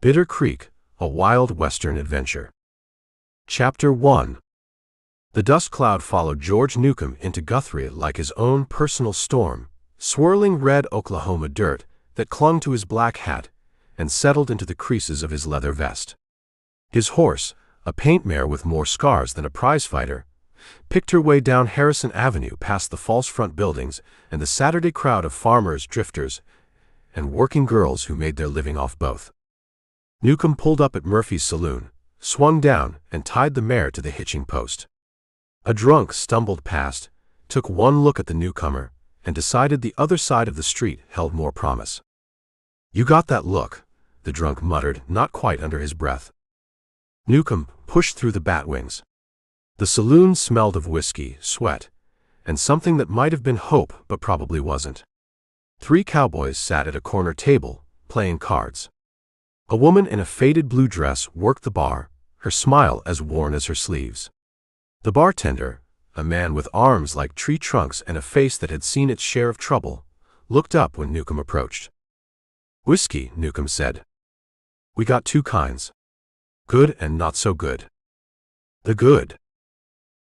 Bitter Creek, a wild western adventure. Chapter 1. The dust cloud followed George Newcomb into Guthrie like his own personal storm, swirling red Oklahoma dirt that clung to his black hat and settled into the creases of his leather vest. His horse, a paint mare with more scars than a prizefighter, picked her way down Harrison Avenue past the false front buildings and the Saturday crowd of farmers, drifters, and working girls who made their living off both. Newcomb pulled up at Murphy's saloon, swung down, and tied the mare to the hitching post. A drunk stumbled past, took one look at the newcomer, and decided the other side of the street held more promise. "You got that look," the drunk muttered, not quite under his breath. Newcomb pushed through the batwings. The saloon smelled of whiskey, sweat, and something that might have been hope but probably wasn't. 3 cowboys sat at a corner table, playing cards. A woman in a faded blue dress worked the bar, her smile as worn as her sleeves. The bartender, a man with arms like tree trunks and a face that had seen its share of trouble, looked up when Newcomb approached. "Whiskey," Newcomb said. "We got 2 kinds. Good and not so good." "The good."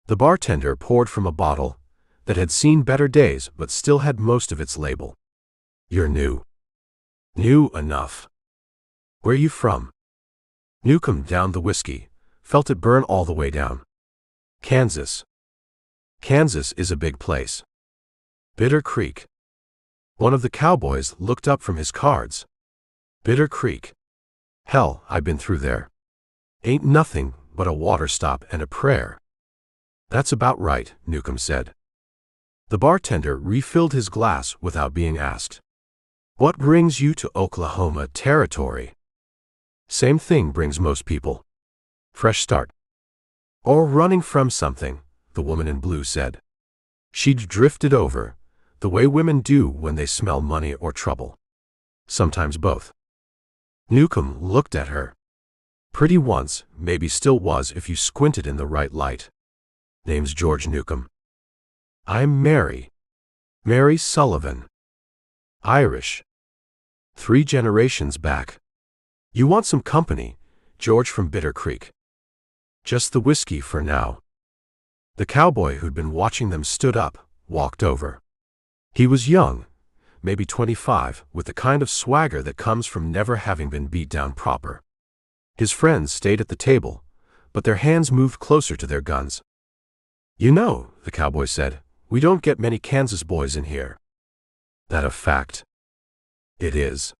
The bartender poured from a bottle that had seen better days but still had most of its label. "You're new." "New enough." "Where you from?" Newcomb downed the whiskey, felt it burn all the way down. "Kansas." "Kansas is a big place." "Bitter Creek." One of the cowboys looked up from his cards. "Bitter Creek. Hell, I've been through there. Ain't nothing but a water stop and a prayer." "That's about right," Newcomb said. The bartender refilled his glass without being asked. "What brings you to Oklahoma territory?" "Same thing brings most people. Fresh start." "Or running from something," the woman in blue said. She'd drifted over, the way women do when they smell money or trouble. Sometimes both. Newcomb looked at her. Pretty once, maybe still was if you squinted in the right light. "Name's George Newcomb." "I'm Mary. Mary Sullivan. Irish. 3 generations back." "You want some company?" George from Bitter Creek. "Just the whiskey for now." The cowboy who'd been watching them stood up, walked over. He was young, maybe 25, with the kind of swagger that comes from never having been beat down proper. His friends stayed at the table, but their hands moved closer to their guns. "You know," the cowboy said, "we don't get many Kansas boys in here." "That a fact?" "It is.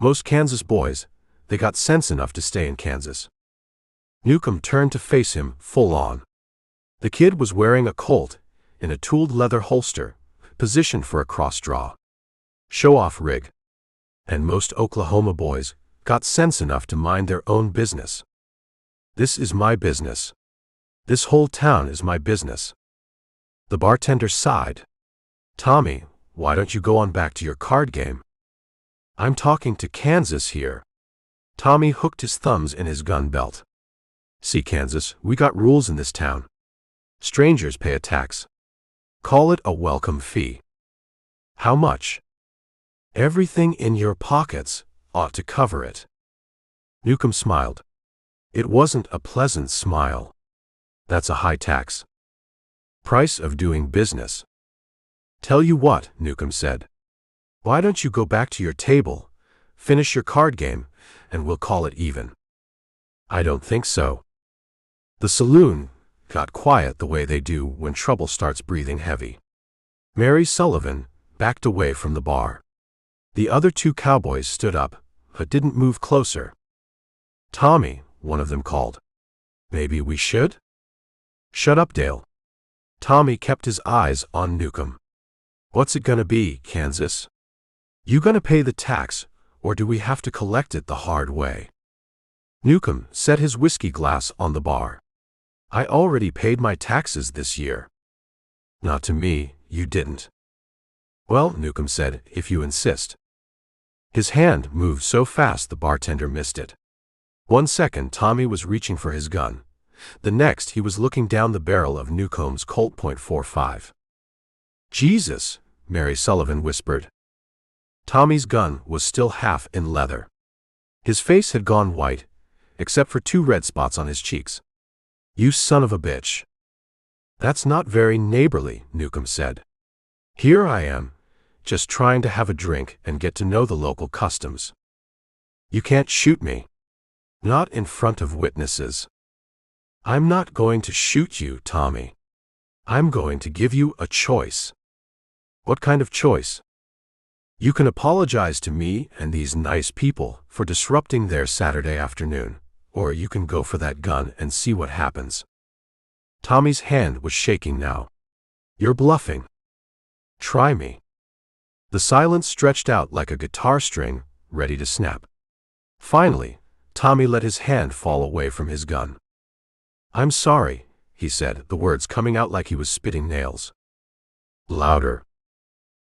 Most Kansas boys, they got sense enough to stay in Kansas." Newcomb turned to face him, full on. The kid was wearing a Colt, in a tooled leather holster, positioned for a cross draw. Show-off rig. And most Oklahoma boys got sense enough to mind their own business. "This is my business. This whole town is my business." The bartender sighed. "Tommy, why don't you go on back to your card game?" "I'm talking to Kansas here." Tommy hooked his thumbs in his gun belt. "See, Kansas, we got rules in this town. Strangers pay a tax. Call it a welcome fee." "How much?" "Everything in your pockets ought to cover it." Newcomb smiled. It wasn't a pleasant smile. "That's a high tax. Price of doing business." "Tell you what," Newcomb said. "Why don't you go back to your table, finish your card game, and we'll call it even." "I don't think so." The saloon got quiet the way they do when trouble starts breathing heavy. Mary Sullivan backed away from the bar. The other 2 cowboys stood up, but didn't move closer. "Tommy," one of them called. "Maybe we should?" "Shut up, Dale." Tommy kept his eyes on Newcomb. "What's it gonna be, Kansas? You gonna pay the tax, or do we have to collect it the hard way?" Newcomb set his whiskey glass on the bar. "I already paid my taxes this year." "Not to me, you didn't." "Well," Newcomb said, "if you insist." His hand moved so fast the bartender missed it. 1 second Tommy was reaching for his gun. The next he was looking down the barrel of Newcomb's Colt .45. "Jesus," Mary Sullivan whispered. Tommy's gun was still half in leather. His face had gone white, except for 2 red spots on his cheeks. "You son of a bitch." "That's not very neighborly," Newcomb said. "Here I am, just trying to have a drink and get to know the local customs. You can't shoot me. Not in front of witnesses." "I'm not going to shoot you, Tommy. I'm going to give you a choice." "What kind of choice?" "You can apologize to me and these nice people for disrupting their Saturday afternoon, or you can go for that gun and see what happens." Tommy's hand was shaking now. "You're bluffing." "Try me." The silence stretched out like a guitar string, ready to snap. Finally, Tommy let his hand fall away from his gun. "I'm sorry," he said, the words coming out like he was spitting nails. "Louder."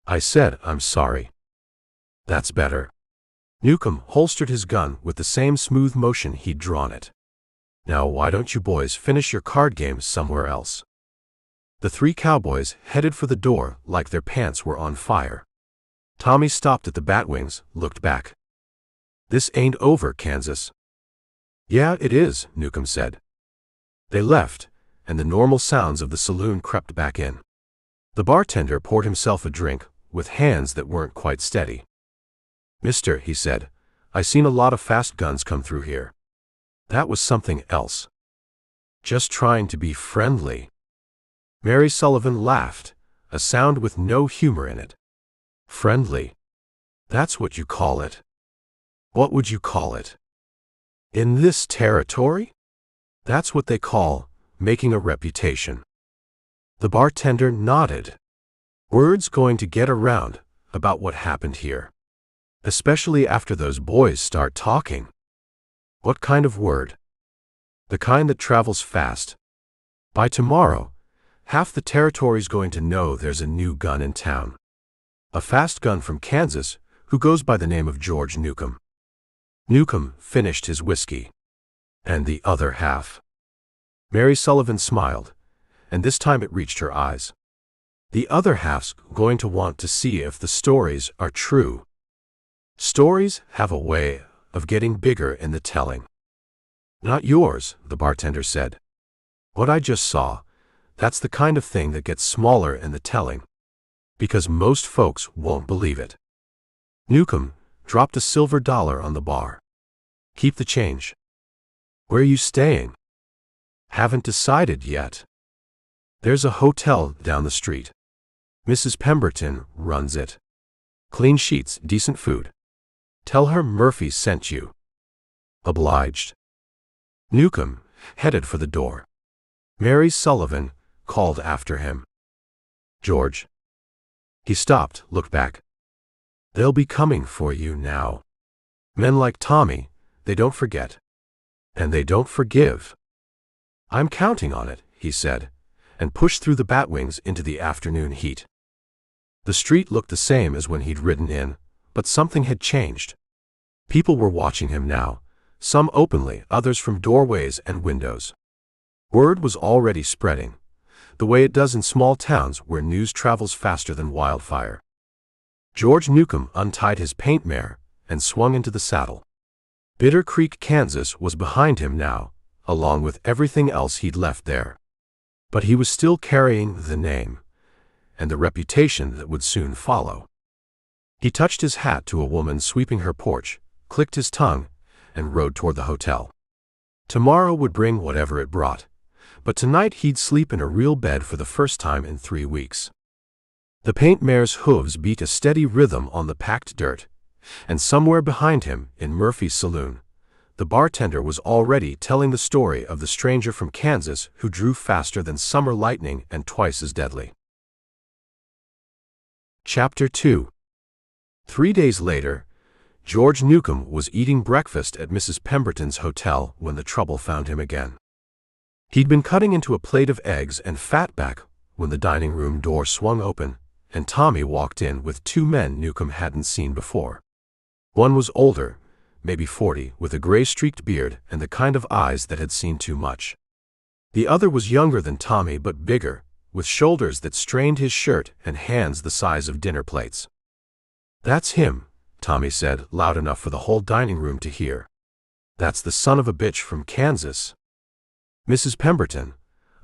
"I said I'm sorry." "That's better." Newcomb holstered his gun with the same smooth motion he'd drawn it. "Now why don't you boys finish your card game somewhere else?" The 3 cowboys headed for the door like their pants were on fire. Tommy stopped at the batwings, looked back. "This ain't over, Kansas." "Yeah, it is," Newcomb said. They left, and the normal sounds of the saloon crept back in. The bartender poured himself a drink, with hands that weren't quite steady. "Mister," he said, "I seen a lot of fast guns come through here." That was something else. "Just trying to be friendly." Mary Sullivan laughed, a sound with no humor in it. "Friendly? That's what you call it." "What would you call it?" "In this territory? That's what they call making a reputation." The bartender nodded. "Word's going to get around about what happened here. Especially after those boys start talking." "What kind of word?" "The kind that travels fast. By tomorrow, half the territory's going to know there's a new gun in town. A fast gun from Kansas who goes by the name of George Newcomb." Newcomb finished his whiskey. "And the other half?" Mary Sullivan smiled, and this time it reached her eyes. "The other half's going to want to see if the stories are true. Stories have a way of getting bigger in the telling." "Not yours," the bartender said. "What I just saw, that's the kind of thing that gets smaller in the telling. Because most folks won't believe it." Newcomb dropped a silver dollar on the bar. "Keep the change." "Where are you staying?" "Haven't decided yet. There's a hotel down the street. Mrs. Pemberton runs it. Clean sheets, decent food. Tell her Murphy sent you." "Obliged." Newcomb headed for the door. Mary Sullivan called after him. "George." He stopped, looked back. "They'll be coming for you now. Men like Tommy, they don't forget. And they don't forgive." "I'm counting on it," he said, and pushed through the batwings into the afternoon heat. The street looked the same as when he'd ridden in, but something had changed. People were watching him now, some openly, others from doorways and windows. Word was already spreading, the way it does in small towns where news travels faster than wildfire. George Newcomb untied his paint mare and swung into the saddle. Bitter Creek, Kansas was behind him now, along with everything else he'd left there. But he was still carrying the name, and the reputation that would soon follow. He touched his hat to a woman sweeping her porch, clicked his tongue, and rode toward the hotel. Tomorrow would bring whatever it brought, but tonight he'd sleep in a real bed for the first time in 3 weeks. The paint mare's hooves beat a steady rhythm on the packed dirt, and somewhere behind him, in Murphy's saloon, the bartender was already telling the story of the stranger from Kansas who drew faster than summer lightning and twice as deadly. Chapter 2. 3 days later, George Newcomb was eating breakfast at Mrs. Pemberton's hotel when the trouble found him again. He'd been cutting into a plate of eggs and fatback when the dining room door swung open, and Tommy walked in with 2 men Newcomb hadn't seen before. One was older, maybe 40, with a gray-streaked beard and the kind of eyes that had seen too much. The other was younger than Tommy but bigger, with shoulders that strained his shirt and hands the size of dinner plates. "That's him," Tommy said, loud enough for the whole dining room to hear. "That's the son of a bitch from Kansas." Mrs. Pemberton,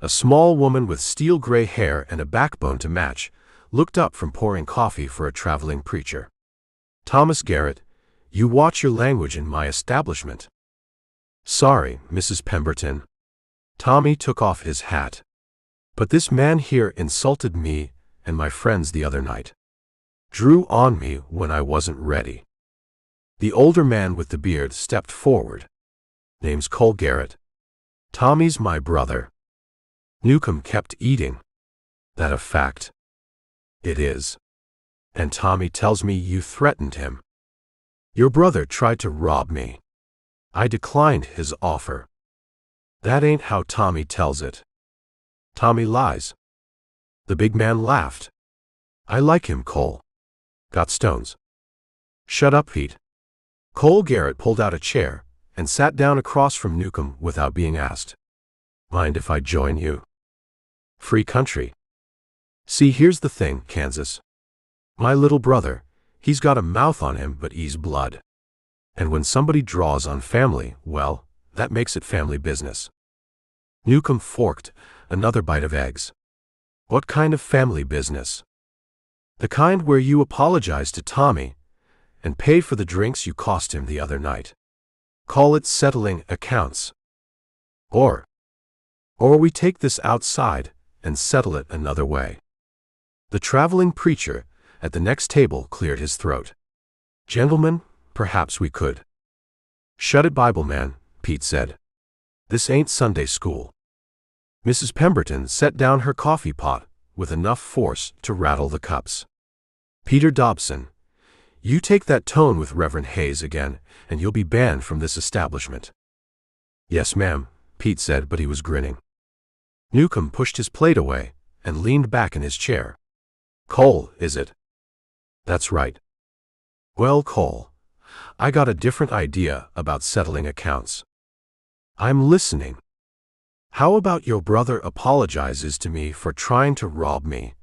a small woman with steel-gray hair and a backbone to match, looked up from pouring coffee for a traveling preacher. "Thomas Garrett, you watch your language in my establishment." "Sorry, Mrs. Pemberton." Tommy took off his hat. "But this man here insulted me and my friends the other night. Drew on me when I wasn't ready." The older man with the beard stepped forward. "Name's Cole Garrett. Tommy's my brother." Newcomb kept eating. "That a fact?" "It is. And Tommy tells me you threatened him. Your brother tried to rob me. I declined his offer." "That ain't how Tommy tells it." "Tommy lies." The big man laughed. "I like him, Cole. Got stones?" "Shut up, Pete." Cole Garrett pulled out a chair and sat down across from Newcomb without being asked. "Mind if I join you?" "Free country." "See, here's the thing, Kansas. My little brother, he's got a mouth on him, but he's blood. And when somebody draws on family, well, that makes it family business." Newcomb forked another bite of eggs. "What kind of family business?" "The kind where you apologize to Tommy and pay for the drinks you cost him the other night. Call it settling accounts. Or we take this outside and settle it another way." The traveling preacher at the next table cleared his throat. "Gentlemen, perhaps we could." "Shut it, Bible man," Pete said. "This ain't Sunday school." Mrs. Pemberton set down her coffee pot with enough force to rattle the cups. "Peter Dobson, you take that tone with Reverend Hayes again, and you'll be banned from this establishment." "Yes, ma'am," Pete said, but he was grinning. Newcomb pushed his plate away and leaned back in his chair. "Cole, is it?" "That's right." "Well, Cole, I got a different idea about settling accounts." "I'm listening." "How about your brother apologizes to me for trying to rob me,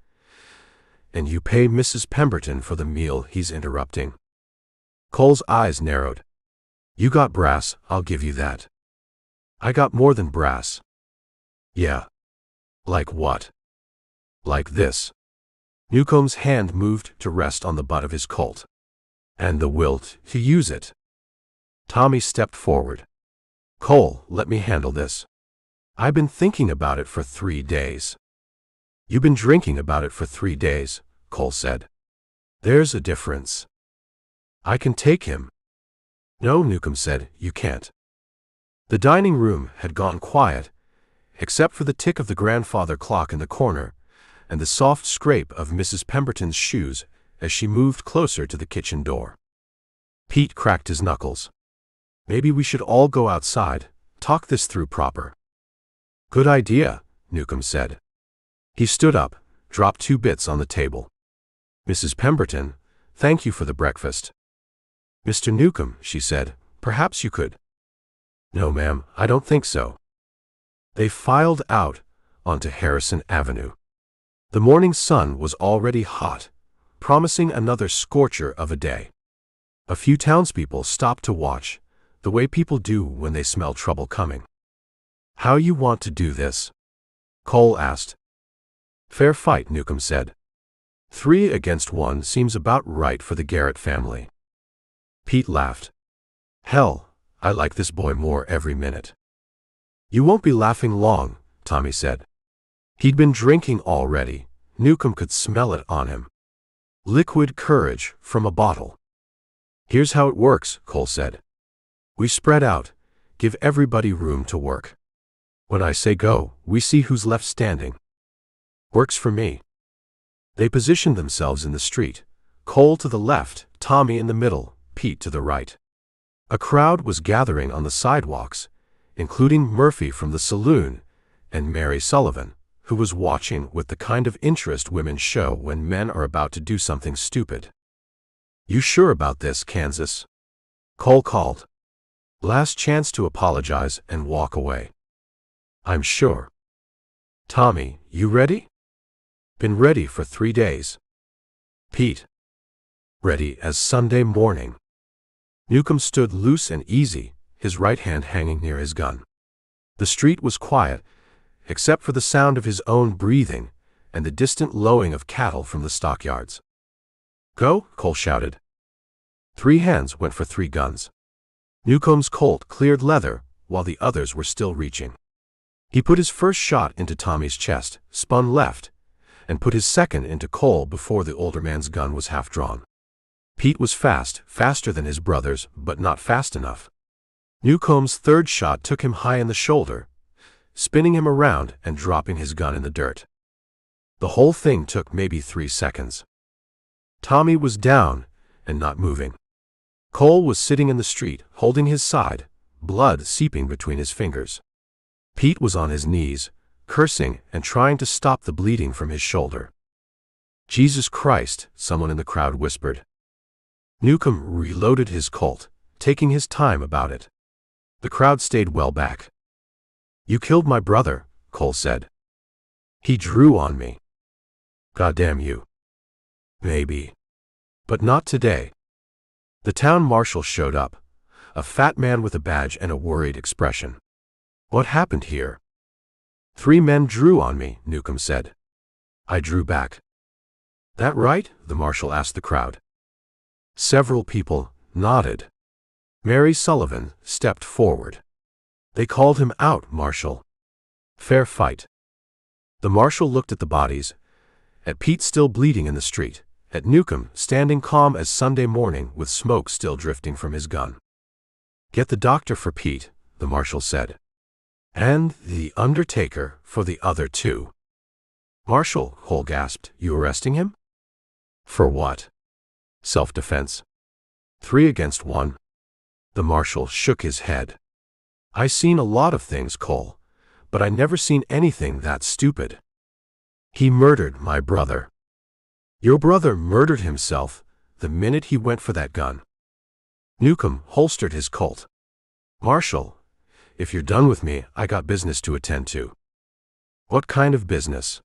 and you pay Mrs. Pemberton for the meal he's interrupting?" Cole's eyes narrowed. "You got brass, I'll give you that." "I got more than brass." "Yeah. Like what?" "Like this." Newcomb's hand moved to rest on the butt of his Colt. "And the will to use it." Tommy stepped forward. "Cole, let me handle this. I've been thinking about it for 3 days." "You've been drinking about it for 3 days," Cole said. "There's a difference." "I can take him." "No," Newcomb said, "you can't." The dining room had gone quiet, except for the tick of the grandfather clock in the corner and the soft scrape of Mrs. Pemberton's shoes as she moved closer to the kitchen door. Pete cracked his knuckles. "Maybe we should all go outside, talk this through proper." "Good idea," Newcomb said. He stood up, dropped 2 bits on the table. "Mrs. Pemberton, thank you for the breakfast." "Mr. Newcomb," she said, "perhaps you could." "No, ma'am, I don't think so." They filed out onto Harrison Avenue. The morning sun was already hot, promising another scorcher of a day. A few townspeople stopped to watch, the way people do when they smell trouble coming. "How you want to do this?" Cole asked. "Fair fight," Newcomb said. 3 against 1 seems about right for the Garrett family. Pete laughed. "Hell, I like this boy more every minute." "You won't be laughing long," Tommy said. He'd been drinking already. Newcomb could smell it on him. Liquid courage from a bottle. "Here's how it works," Cole said. "We spread out, give everybody room to work. When I say go, we see who's left standing." "Works for me." They positioned themselves in the street, Cole to the left, Tommy in the middle, Pete to the right. A crowd was gathering on the sidewalks, including Murphy from the saloon and Mary Sullivan, who was watching with the kind of interest women show when men are about to do something stupid. "You sure about this, Kansas?" Cole called. "Last chance to apologize and walk away." "I'm sure." "Tommy, you ready?" "Been ready for 3 days." "Pete." ready as Sunday morning. Newcomb stood loose and easy, his right hand hanging near his gun. The street was quiet, except for the sound of his own breathing and the distant lowing of cattle from the stockyards. "Go," Cole shouted. 3 hands went for 3 guns. Newcomb's Colt cleared leather while the others were still reaching. He put his first shot into Tommy's chest, spun left, and put his second into Cole before the older man's gun was half drawn. Pete was fast, faster than his brothers, but not fast enough. Newcomb's third shot took him high in the shoulder, spinning him around and dropping his gun in the dirt. The whole thing took maybe 3 seconds. Tommy was down and not moving. Cole was sitting in the street, holding his side, blood seeping between his fingers. Pete was on his knees, cursing and trying to stop the bleeding from his shoulder. "Jesus Christ," someone in the crowd whispered. Newcomb reloaded his Colt, taking his time about it. The crowd stayed well back. "You killed my brother," Cole said. "He drew on me." "Goddamn you." "Maybe. But not today." The town marshal showed up, a fat man with a badge and a worried expression. "What happened here?" "3 men drew on me," Newcomb said. "I drew back." "That right?" the marshal asked the crowd. Several people nodded. Mary Sullivan stepped forward. "They called him out, Marshal." "Fair fight." The marshal looked at the bodies, at Pete still bleeding in the street, at Newcomb standing calm as Sunday morning with smoke still drifting from his gun. "Get the doctor for Pete," the marshal said. "And the undertaker for the other 2. "Marshal," Cole gasped, "you arresting him?" "For what?" "Self-defense." 3 against 1. The marshal shook his head. "I seen a lot of things, Cole, but I never seen anything that stupid. He murdered my brother." "Your brother murdered himself the minute he went for that gun." Newcomb holstered his Colt. "Marshal, if you're done with me, I got business to attend to." "What kind of business?"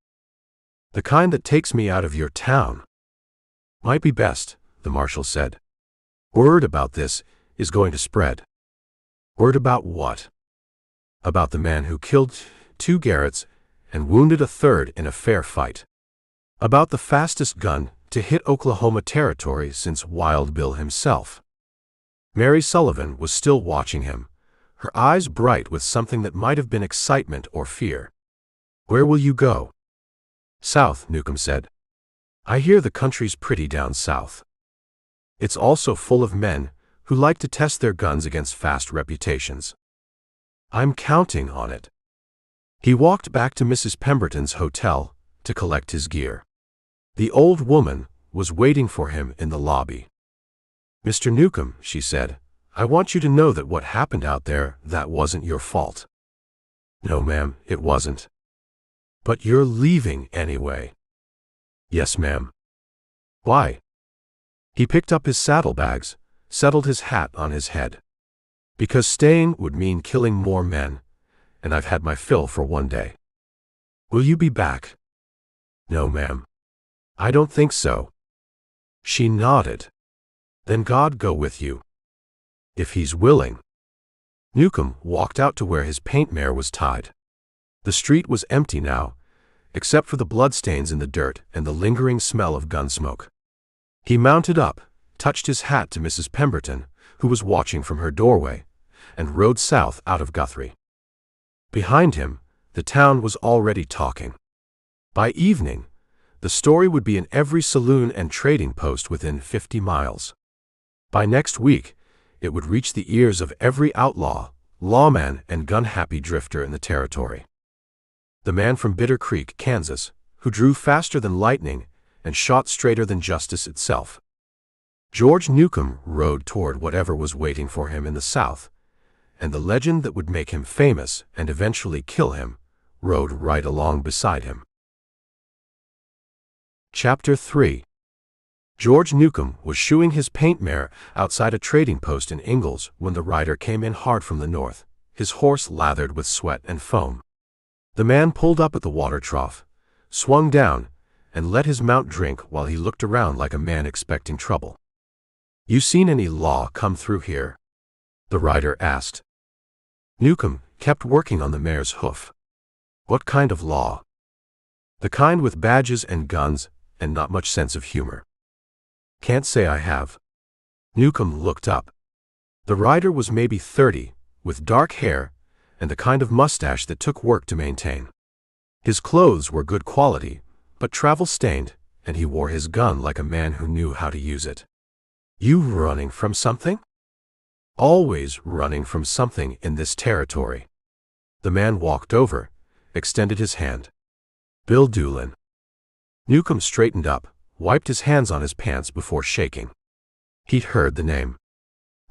"The kind that takes me out of your town." "Might be best," the marshal said. "Word about this is going to spread." "Word about what?" "About the man who killed 2 Garretts and wounded a 3rd in a fair fight. About the fastest gun to hit Oklahoma territory since Wild Bill himself." Mary Sullivan was still watching him, her eyes bright with something that might have been excitement or fear. "Where will you go?" "South," Newcomb said. "I hear the country's pretty down south. It's also full of men who like to test their guns against fast reputations. I'm counting on it." He walked back to Mrs. Pemberton's hotel to collect his gear. The old woman was waiting for him in the lobby. "Mr. Newcomb," she said, "I want you to know that what happened out there, that wasn't your fault." "No, ma'am, it wasn't." "But you're leaving anyway." "Yes, ma'am." "Why?" He picked up his saddlebags, settled his hat on his head. "Because staying would mean killing more men, and I've had my fill for 1 day." "Will you be back?" "No, ma'am." "I don't think so." She nodded. "Then God go with you." "If he's willing." Newcomb walked out to where his paint mare was tied. The street was empty now, except for the bloodstains in the dirt and the lingering smell of gun smoke. He mounted up, touched his hat to Mrs. Pemberton, who was watching from her doorway, and rode south out of Guthrie. Behind him, the town was already talking. By evening, the story would be in every saloon and trading post within 50 miles. By next week, it would reach the ears of every outlaw, lawman, and gun-happy drifter in the territory. The man from Bitter Creek, Kansas, who drew faster than lightning and shot straighter than justice itself. George Newcomb rode toward whatever was waiting for him in the south, and the legend that would make him famous and eventually kill him rode right along beside him. Chapter 3. George Newcomb was shoeing his paint mare outside a trading post in Engles when the rider came in hard from the north, his horse lathered with sweat and foam. The man pulled up at the water trough, swung down, and let his mount drink while he looked around like a man expecting trouble. You seen any law come through here? The rider asked. Newcomb kept working on the mare's hoof. What kind of law? The kind with badges and guns and not much sense of humor. Can't say I have. Newcomb looked up. The rider was maybe 30, with dark hair and the kind of mustache that took work to maintain. His clothes were good quality, but travel-stained, and he wore his gun like a man who knew how to use it. You running from something? Always running from something in this territory. The man walked over, extended his hand. Bill Dulan. Newcomb straightened up, wiped his hands on his pants before shaking. He'd heard the name.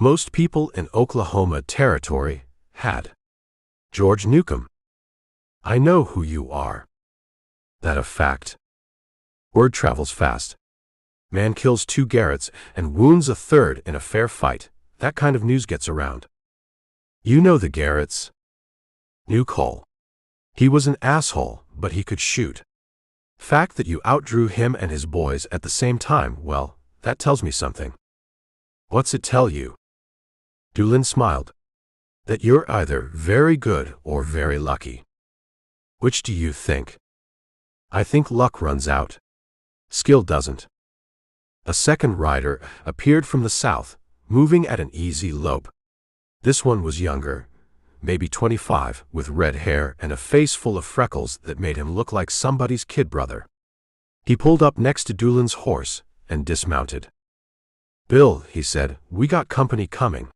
Most people in Oklahoma Territory had. George Newcomb. I know who you are. That a fact? Word travels fast. Man kills 2 Garretts and wounds a 3rd in a fair fight. That kind of news gets around. You know the Garretts? Newcomb. He was an asshole, but he could shoot. Fact that you outdrew him and his boys at the same time, well, that tells me something. What's it tell you? Dulan smiled. That you're either very good or very lucky. Which do you think? I think luck runs out. Skill doesn't. A second rider appeared from the south, moving at an easy lope. This one was younger, maybe 25, with red hair and a face full of freckles that made him look like somebody's kid brother. He pulled up next to Dulan's horse and dismounted. Bill, he said, we got company coming.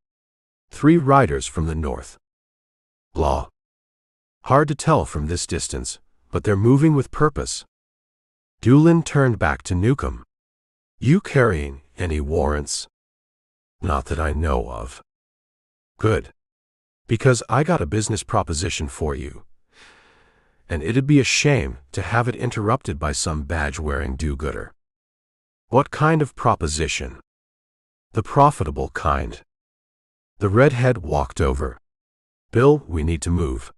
3 riders from the north. Law. Hard to tell from this distance, but they're moving with purpose. Dulan turned back to Newcomb. You carrying any warrants? Not that I know of. Good. Because I got a business proposition for you. And it'd be a shame to have it interrupted by some badge-wearing do-gooder. What kind of proposition? The profitable kind. The redhead walked over. Bill, we need to move.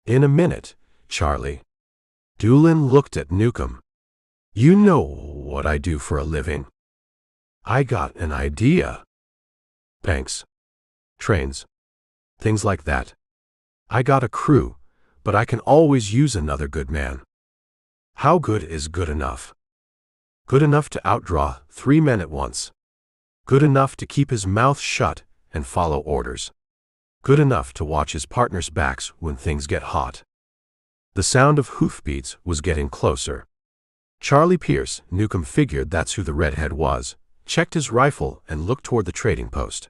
In a minute, Charlie. Dulan looked at Newcomb. You know what I do for a living. I got an idea. Banks. Trains. Things like that. I got a crew, but I can always use another good man. How good is good enough? Good enough to outdraw 3 men at once. Good enough to keep his mouth shut and follow orders. Good enough to watch his partners' backs when things get hot. The sound of hoofbeats was getting closer. Charlie Pierce, Newcomb figured that's who the redhead was, checked his rifle and looked toward the trading post.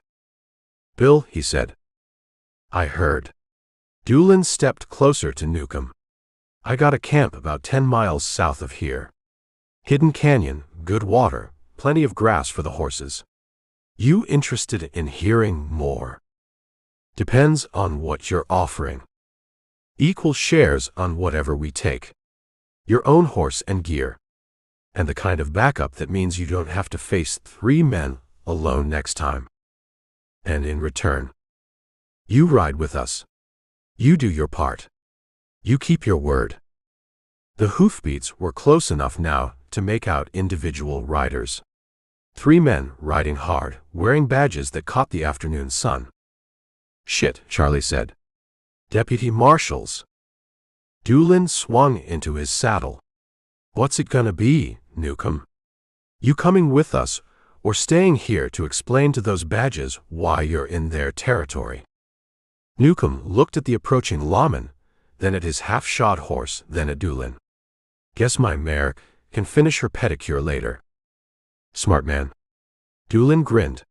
Bill, he said. I heard. Dulan stepped closer to Newcomb. I got a camp about 10 miles south of here. Hidden canyon, good water, plenty of grass for the horses. You interested in hearing more? Depends on what you're offering. Equal shares on whatever we take. Your own horse and gear. And the kind of backup that means you don't have to face 3 men alone next time. And in return, you ride with us. You do your part. You keep your word. The hoofbeats were close enough now to make out individual riders. 3 men riding hard, wearing badges that caught the afternoon sun. Shit, Charlie said. Deputy Marshals. Dulan swung into his saddle. What's it gonna be, Newcomb? You coming with us, or staying here to explain to those badges why you're in their territory? Newcomb looked at the approaching lawman, then at his half-shod horse, then at Dulan. Guess my mare can finish her pedicure later. Smart man. Dulan grinned.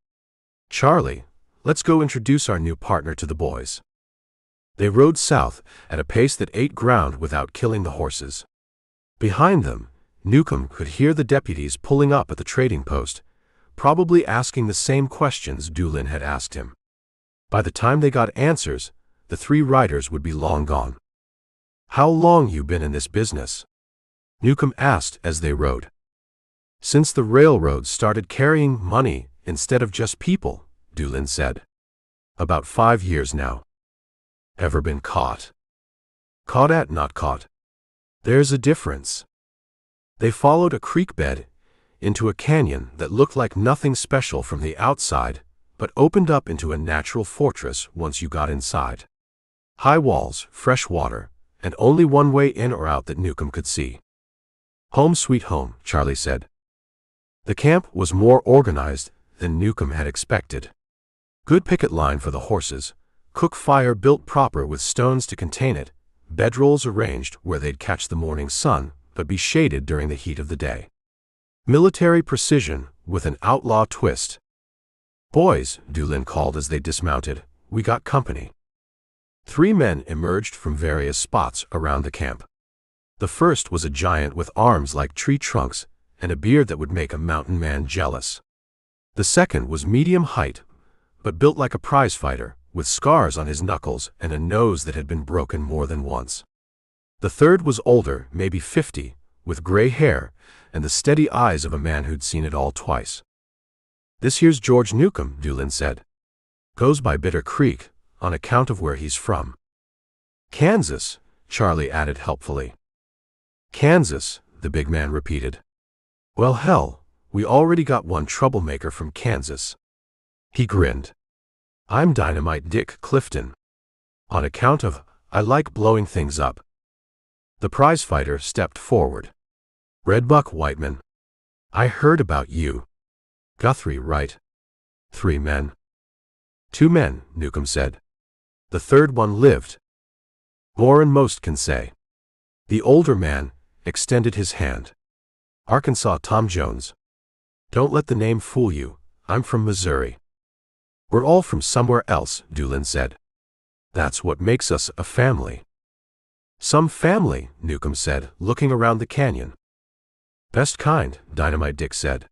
Charlie, let's go introduce our new partner to the boys. They rode south at a pace that ate ground without killing the horses. Behind them, Newcomb could hear the deputies pulling up at the trading post, probably asking the same questions Dulan had asked him. By the time they got answers, the 3 riders would be long gone. How long you been in this business? Newcomb asked as they rode. Since the railroads started carrying money instead of just people, Dulan said. About 5 years now. Ever been caught? Caught at not caught. There's a difference. They followed a creek bed into a canyon that looked like nothing special from the outside, but opened up into a natural fortress once you got inside. High walls, fresh water, and only one way in or out that Newcomb could see. "Home sweet home," Charlie said. The camp was more organized than Newcomb had expected. Good picket line for the horses, cook fire built proper with stones to contain it, bedrolls arranged where they'd catch the morning sun but be shaded during the heat of the day. Military precision with an outlaw twist. "Boys," Dulan called as they dismounted, "we got company." 3 men emerged from various spots around the camp. The first was a giant with arms like tree trunks and a beard that would make a mountain man jealous. The second was medium height, but built like a prizefighter, with scars on his knuckles and a nose that had been broken more than once. The third was older, maybe 50, with gray hair and the steady eyes of a man who'd seen it all twice. "This here's George Newcomb," Dulan said. "Goes by Bitter Creek, on account of where he's from." "Kansas," Charlie added helpfully. "Kansas," the big man repeated. "Well, hell, we already got one troublemaker from Kansas." He grinned. "I'm Dynamite Dick Clifton. On account of, I like blowing things up." The prizefighter stepped forward. "Redbuck Whiteman. I heard about you. Guthrie, right?" 3 men. 2 men, Newcomb said. "The third one lived." "More'n most can say." The older man extended his hand. "Arkansas Tom Jones. Don't let the name fool you, I'm from Missouri." "We're all from somewhere else," Dulan said. "That's what makes us a family." "Some family," Newcomb said, looking around the canyon. "Best kind," Dynamite Dick said.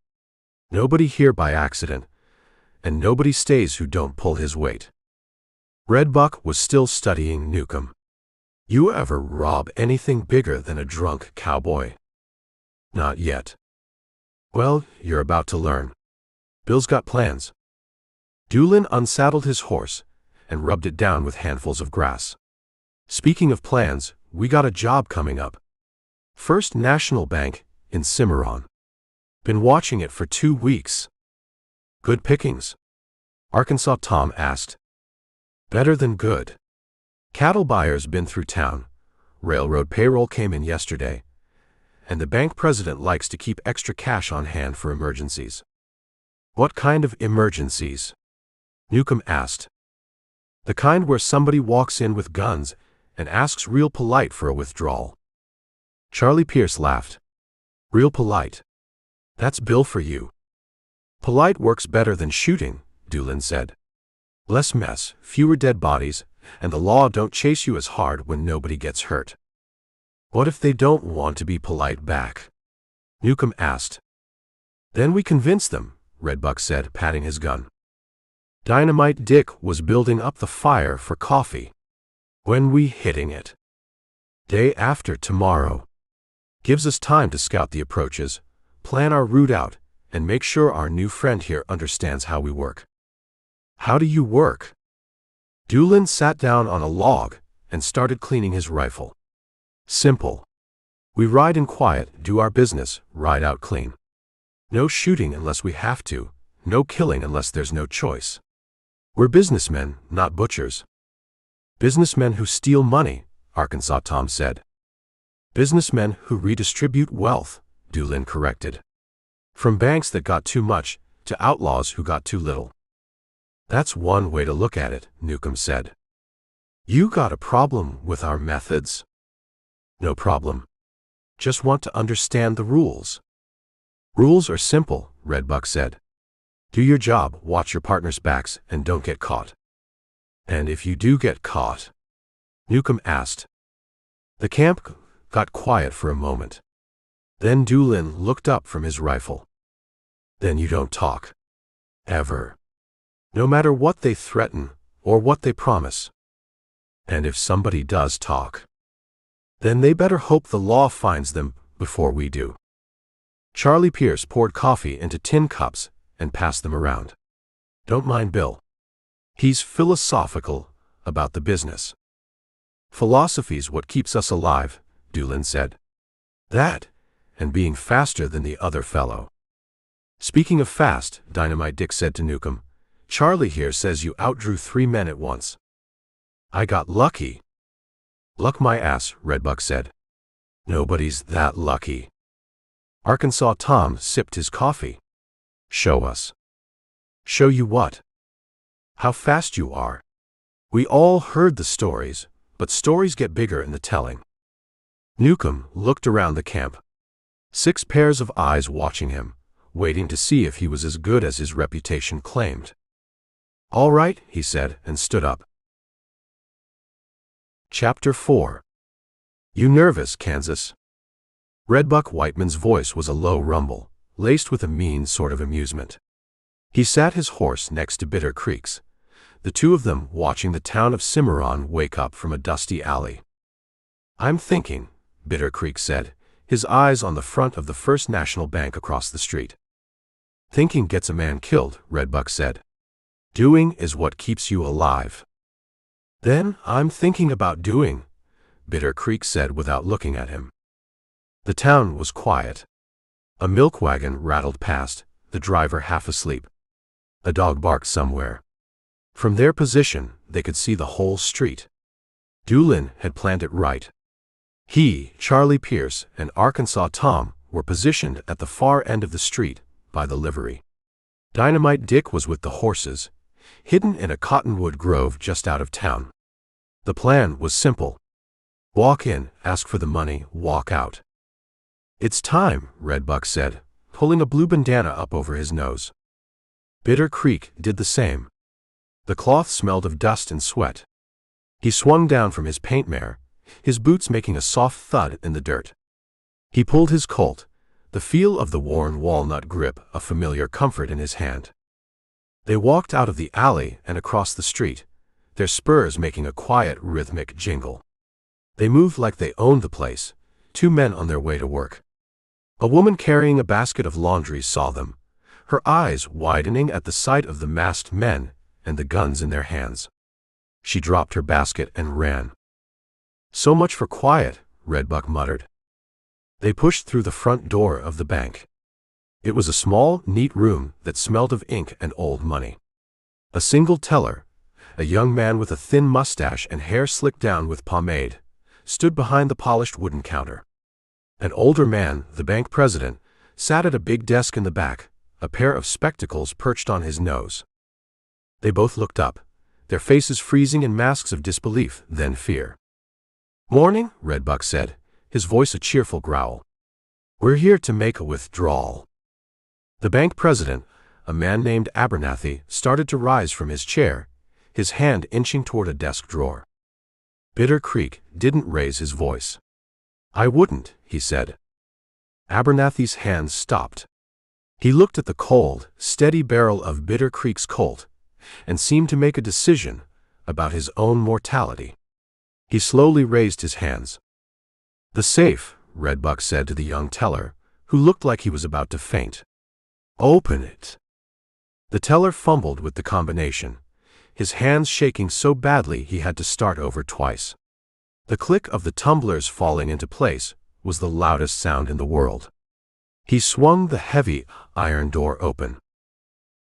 "Nobody here by accident, and nobody stays who don't pull his weight." Redbuck was still studying Newcomb. "You ever rob anything bigger than a drunk cowboy?" "Not yet." "Well, you're about to learn. Bill's got plans." Dulan unsaddled his horse and rubbed it down with handfuls of grass. "Speaking of plans, we got a job coming up. First National Bank in Cimarron. Been watching it for 2 weeks." "Good pickings?" Arkansas Tom asked. "Better than good. Cattle buyers been through town, railroad payroll came in yesterday, and the bank president likes to keep extra cash on hand for emergencies." "What kind of emergencies?" Newcomb asked. "The kind where somebody walks in with guns and asks real polite for a withdrawal." Charlie Pierce laughed. "Real polite. That's Bill for you." "Polite works better than shooting," Dulan said. "Less mess, fewer dead bodies, and the law don't chase you as hard when nobody gets hurt." "What if they don't want to be polite back?" Newcomb asked. "Then we convince them," Redbuck said, patting his gun. Dynamite Dick was building up the fire for coffee. "When we hitting it?" "Day after tomorrow. Gives us time to scout the approaches, plan our route out, and make sure our new friend here understands how we work." "How do you work?" Dulan sat down on a log and started cleaning his rifle. "Simple. We ride in quiet, do our business, ride out clean. No shooting unless we have to, no killing unless there's no choice. We're businessmen, not butchers." "Businessmen who steal money," Arkansas Tom said. "Businessmen who redistribute wealth," Dulan corrected. "From banks that got too much to outlaws who got too little." "That's one way to look at it," Newcomb said. "You got a problem with our methods?" "No problem. Just want to understand the rules." "Rules are simple," Redbuck said. "Do your job, watch your partner's backs, and don't get caught." "And if you do get caught?" Newcomb asked. The camp got quiet for a moment. Then Dulan looked up from his rifle. "Then you don't talk. Ever. No matter what they threaten or what they promise. And if somebody does talk, then they better hope the law finds them before we do." Charlie Pierce poured coffee into tin cups and passed them around. "Don't mind Bill. He's philosophical about the business." "Philosophy's what keeps us alive," Dulan said. "That, and being faster than the other fellow." Speaking of fast, Dynamite Dick said to Newcomb, Charlie here says you outdrew 3 men at once. I got lucky. Luck my ass, Redbuck said. Nobody's that lucky. Arkansas Tom sipped his coffee. Show us. Show you what? How fast you are. We all heard the stories, but stories get bigger in the telling. Newcomb looked around the camp. 6 pairs of eyes watching him, waiting to see if he was as good as his reputation claimed. All right, he said, and stood up. Chapter 4. You nervous, Kansas? Redbuck Whiteman's voice was a low rumble, laced with a mean sort of amusement. He sat his horse next to Bitter Creek's, the two of them watching the town of Cimarron wake up from a dusty alley. I'm thinking, Bitter Creek said, his eyes on the front of the First National Bank across the street. Thinking gets a man killed, Redbuck said. Doing is what keeps you alive. Then I'm thinking about doing, Bitter Creek said without looking at him. The town was quiet. A milk wagon rattled past, the driver half asleep. A dog barked somewhere. From their position, they could see the whole street. Dulan had planned it right. He, Charlie Pierce, and Arkansas Tom were positioned at the far end of the street, by the livery. Dynamite Dick was with the horses, hidden in a cottonwood grove just out of town. The plan was simple. Walk in, ask for the money, walk out. It's time, Redbuck said, pulling a blue bandana up over his nose. Bitter Creek did the same. The cloth smelled of dust and sweat. He swung down from his paint mare, his boots making a soft thud in the dirt. He pulled his Colt, the feel of the worn walnut grip a familiar comfort in his hand. They walked out of the alley and across the street, their spurs making a quiet, rhythmic jingle. They moved like they owned the place, 2 men on their way to work. A woman carrying a basket of laundry saw them, her eyes widening at the sight of the masked men and the guns in their hands. She dropped her basket and ran. So much for quiet, Redbuck muttered. They pushed through the front door of the bank. It was a small, neat room that smelled of ink and old money. A single teller, a young man with a thin mustache and hair slicked down with pomade, stood behind the polished wooden counter. An older man, the bank president, sat at a big desk in the back, a pair of spectacles perched on his nose. They both looked up, their faces freezing in masks of disbelief, then fear. Morning, Redbuck said, his voice a cheerful growl. We're here to make a withdrawal. The bank president, a man named Abernathy, started to rise from his chair, his hand inching toward a desk drawer. Bitter Creek didn't raise his voice. I wouldn't, he said. Abernathy's hands stopped. He looked at the cold, steady barrel of Bitter Creek's Colt, and seemed to make a decision about his own mortality. He slowly raised his hands. The safe, Redbuck said to the young teller, who looked like he was about to faint. Open it. The teller fumbled with the combination, his hands shaking so badly he had to start over twice. The click of the tumblers falling into place was the loudest sound in the world. He swung the heavy iron door open.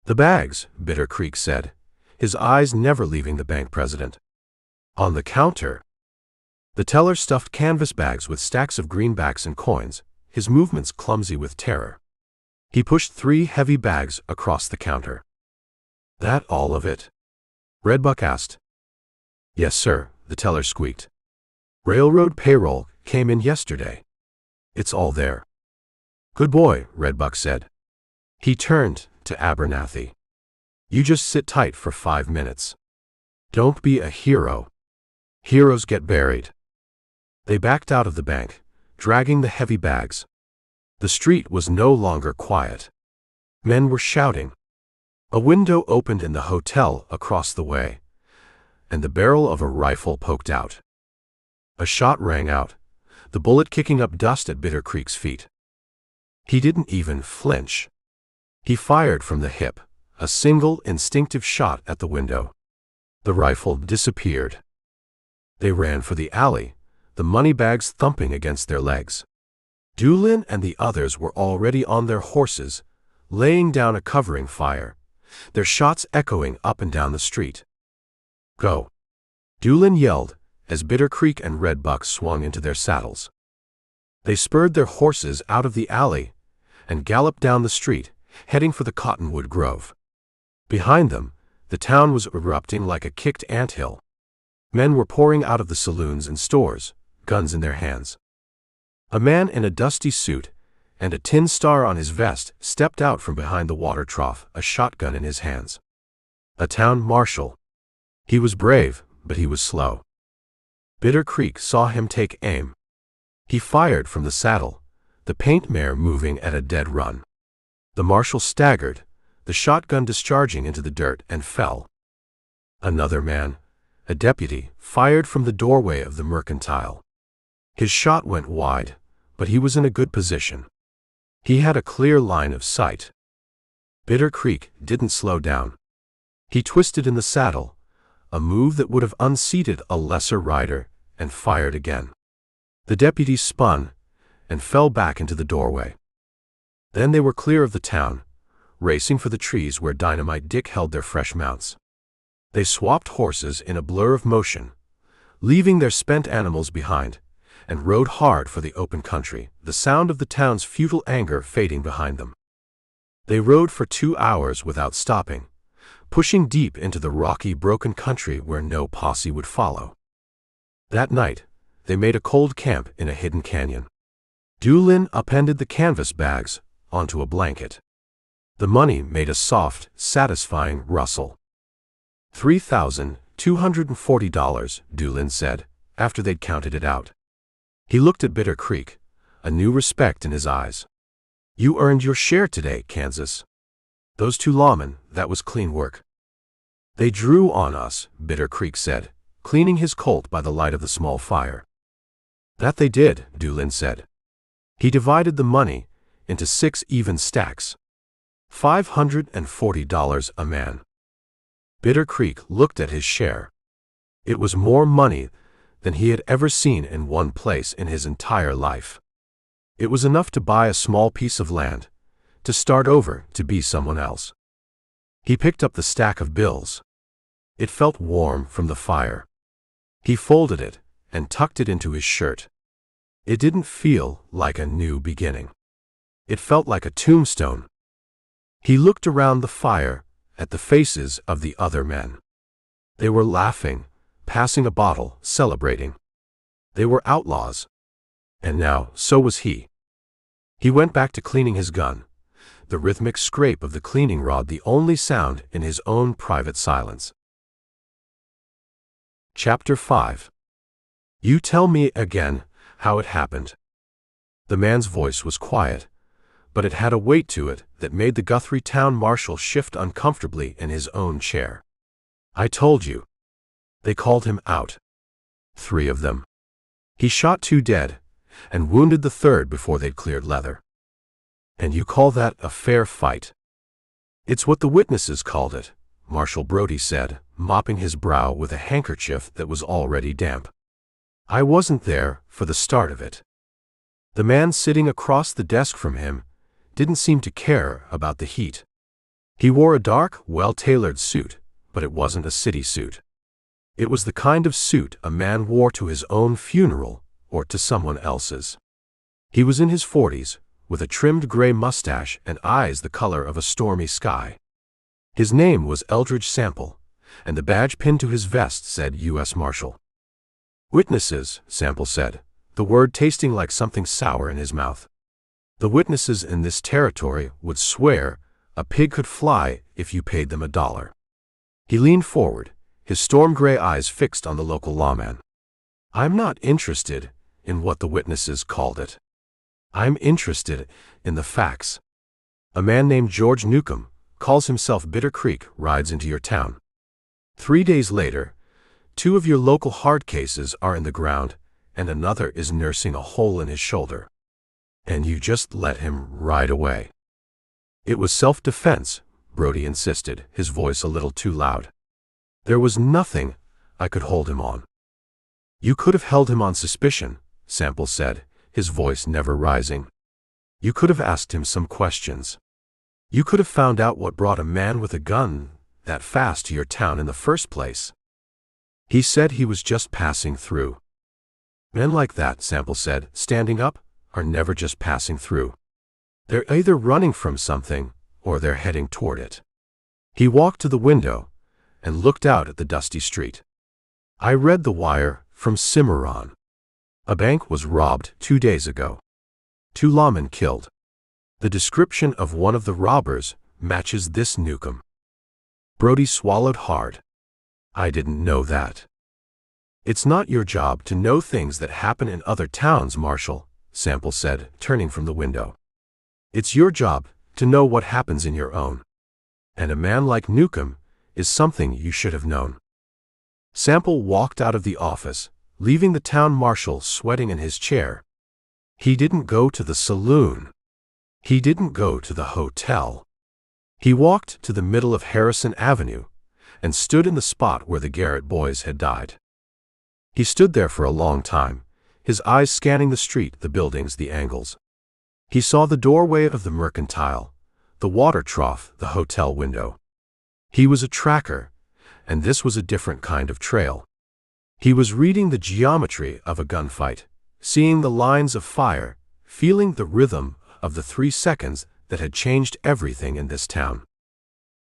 The bags, Bitter Creek said, his eyes never leaving the bank president. On the counter. The teller stuffed canvas bags with stacks of greenbacks and coins, his movements clumsy with terror. He pushed 3 heavy bags across the counter. That all of it? Redbuck asked. Yes, sir, the teller squeaked. Railroad payroll came in yesterday. It's all there. Good boy, Redbuck said. He turned to Abernathy. You just sit tight for 5 minutes. Don't be a hero. Heroes get buried. They backed out of the bank, dragging the heavy bags. The street was no longer quiet. Men were shouting. A window opened in the hotel across the way, and the barrel of a rifle poked out. A shot rang out, the bullet kicking up dust at Bitter Creek's feet. He didn't even flinch. He fired from the hip, a single instinctive shot at the window. The rifle disappeared. They ran for the alley, the money bags thumping against their legs. Dulan and the others were already on their horses, laying down a covering fire, their shots echoing up and down the street. "Go!" Dulan yelled as Bitter Creek and Red Buck swung into their saddles. They spurred their horses out of the alley and galloped down the street, heading for the cottonwood grove. Behind them, the town was erupting like a kicked anthill. Men were pouring out of the saloons and stores, guns in their hands. A man in a dusty suit and a tin star on his vest stepped out from behind the water trough, a shotgun in his hands. A town marshal. He was brave, but he was slow. Bitter Creek saw him take aim. He fired from the saddle, the paint mare moving at a dead run. The marshal staggered, the shotgun discharging into the dirt, and fell. Another man, a deputy, fired from the doorway of the mercantile. His shot went wide, but he was in a good position. He had a clear line of sight. Bitter Creek didn't slow down. He twisted in the saddle, a move that would have unseated a lesser rider, and fired again. The deputy spun and fell back into the doorway. Then they were clear of the town, racing for the trees where Dynamite Dick held their fresh mounts. They swapped horses in a blur of motion, leaving their spent animals behind, and rode hard for the open country, the sound of the town's futile anger fading behind them. They rode for 2 hours without stopping, pushing deep into the rocky, broken country where no posse would follow. That night, they made a cold camp in a hidden canyon. Dulan appended the canvas bags onto a blanket. The money made a soft, satisfying rustle. $3,240, Dulan said, after they'd counted it out. He looked at Bitter Creek, a new respect in his eyes. "You earned your share today, Kansas. Those 2 lawmen, that was clean work." "They drew on us," Bitter Creek said, cleaning his Colt by the light of the small fire. "That they did," Dulan said. He divided the money into 6 even stacks. $540 a man. Bitter Creek looked at his share. It was more money than he had ever seen in one place in his entire life. It was enough to buy a small piece of land, to start over, to be someone else. He picked up the stack of bills. It felt warm from the fire. He folded it and tucked it into his shirt. It didn't feel like a new beginning. It felt like a tombstone. He looked around the fire at the faces of the other men. They were laughing, passing a bottle, celebrating. They were outlaws. And now, so was he. He went back to cleaning his gun, the rhythmic scrape of the cleaning rod the only sound in his own private silence. Chapter 5. You tell me again how it happened. The man's voice was quiet, but it had a weight to it that made the Guthrie town marshal shift uncomfortably in his own chair. "I told you." They called him out. 3 of them. He shot 2 dead, and wounded the 3rd before they'd cleared leather. "And you call that a fair fight?" "It's what the witnesses called it," Marshal Brody said, mopping his brow with a handkerchief that was already damp. "I wasn't there for the start of it." The man sitting across the desk from him didn't seem to care about the heat. He wore a dark, well-tailored suit, but it wasn't a city suit. It was the kind of suit a man wore to his own funeral or to someone else's. He was in his 40s, with a trimmed gray mustache and eyes the color of a stormy sky. His name was Eldridge Sample, and the badge pinned to his vest said U.S. Marshal. "Witnesses," Sample said, the word tasting like something sour in his mouth. "The witnesses in this territory would swear a pig could fly if you paid them $1. He leaned forward, his storm-gray eyes fixed on the local lawman. "I'm not interested in what the witnesses called it. I'm interested in the facts. A man named George Newcomb, calls himself Bitter Creek, rides into your town. 3 days later, 2 of your local hard cases are in the ground, and another is nursing a hole in his shoulder. And you just let him ride away." "It was self-defense," Brody insisted, his voice a little too loud. "There was nothing I could hold him on." "You could have held him on suspicion," Sample said, his voice never rising. "You could have asked him some questions." You could have found out what brought a man with a gun that fast to your town in the first place. He said he was just passing through. Men like that, Sample said, standing up, are never just passing through. They're either running from something or they're heading toward it. He walked to the window and looked out at the dusty street. I read the wire from Cimarron. A bank was robbed 2 days ago. 2 lawmen killed. The description of one of the robbers matches this Newcomb. Brody swallowed hard. I didn't know that. It's not your job to know things that happen in other towns, Marshal, Sample said, turning from the window. It's your job to know what happens in your own. And a man like Newcomb is something you should have known. Sample walked out of the office, leaving the town marshal sweating in his chair. He didn't go to the saloon. He didn't go to the hotel. He walked to the middle of Harrison Avenue and stood in the spot where the Garrett boys had died. He stood there for a long time, his eyes scanning the street, the buildings, the angles. He saw the doorway of the mercantile, the water trough, the hotel window. He was a tracker, and this was a different kind of trail. He was reading the geometry of a gunfight, seeing the lines of fire, feeling the rhythm of the 3 seconds that had changed everything in this town.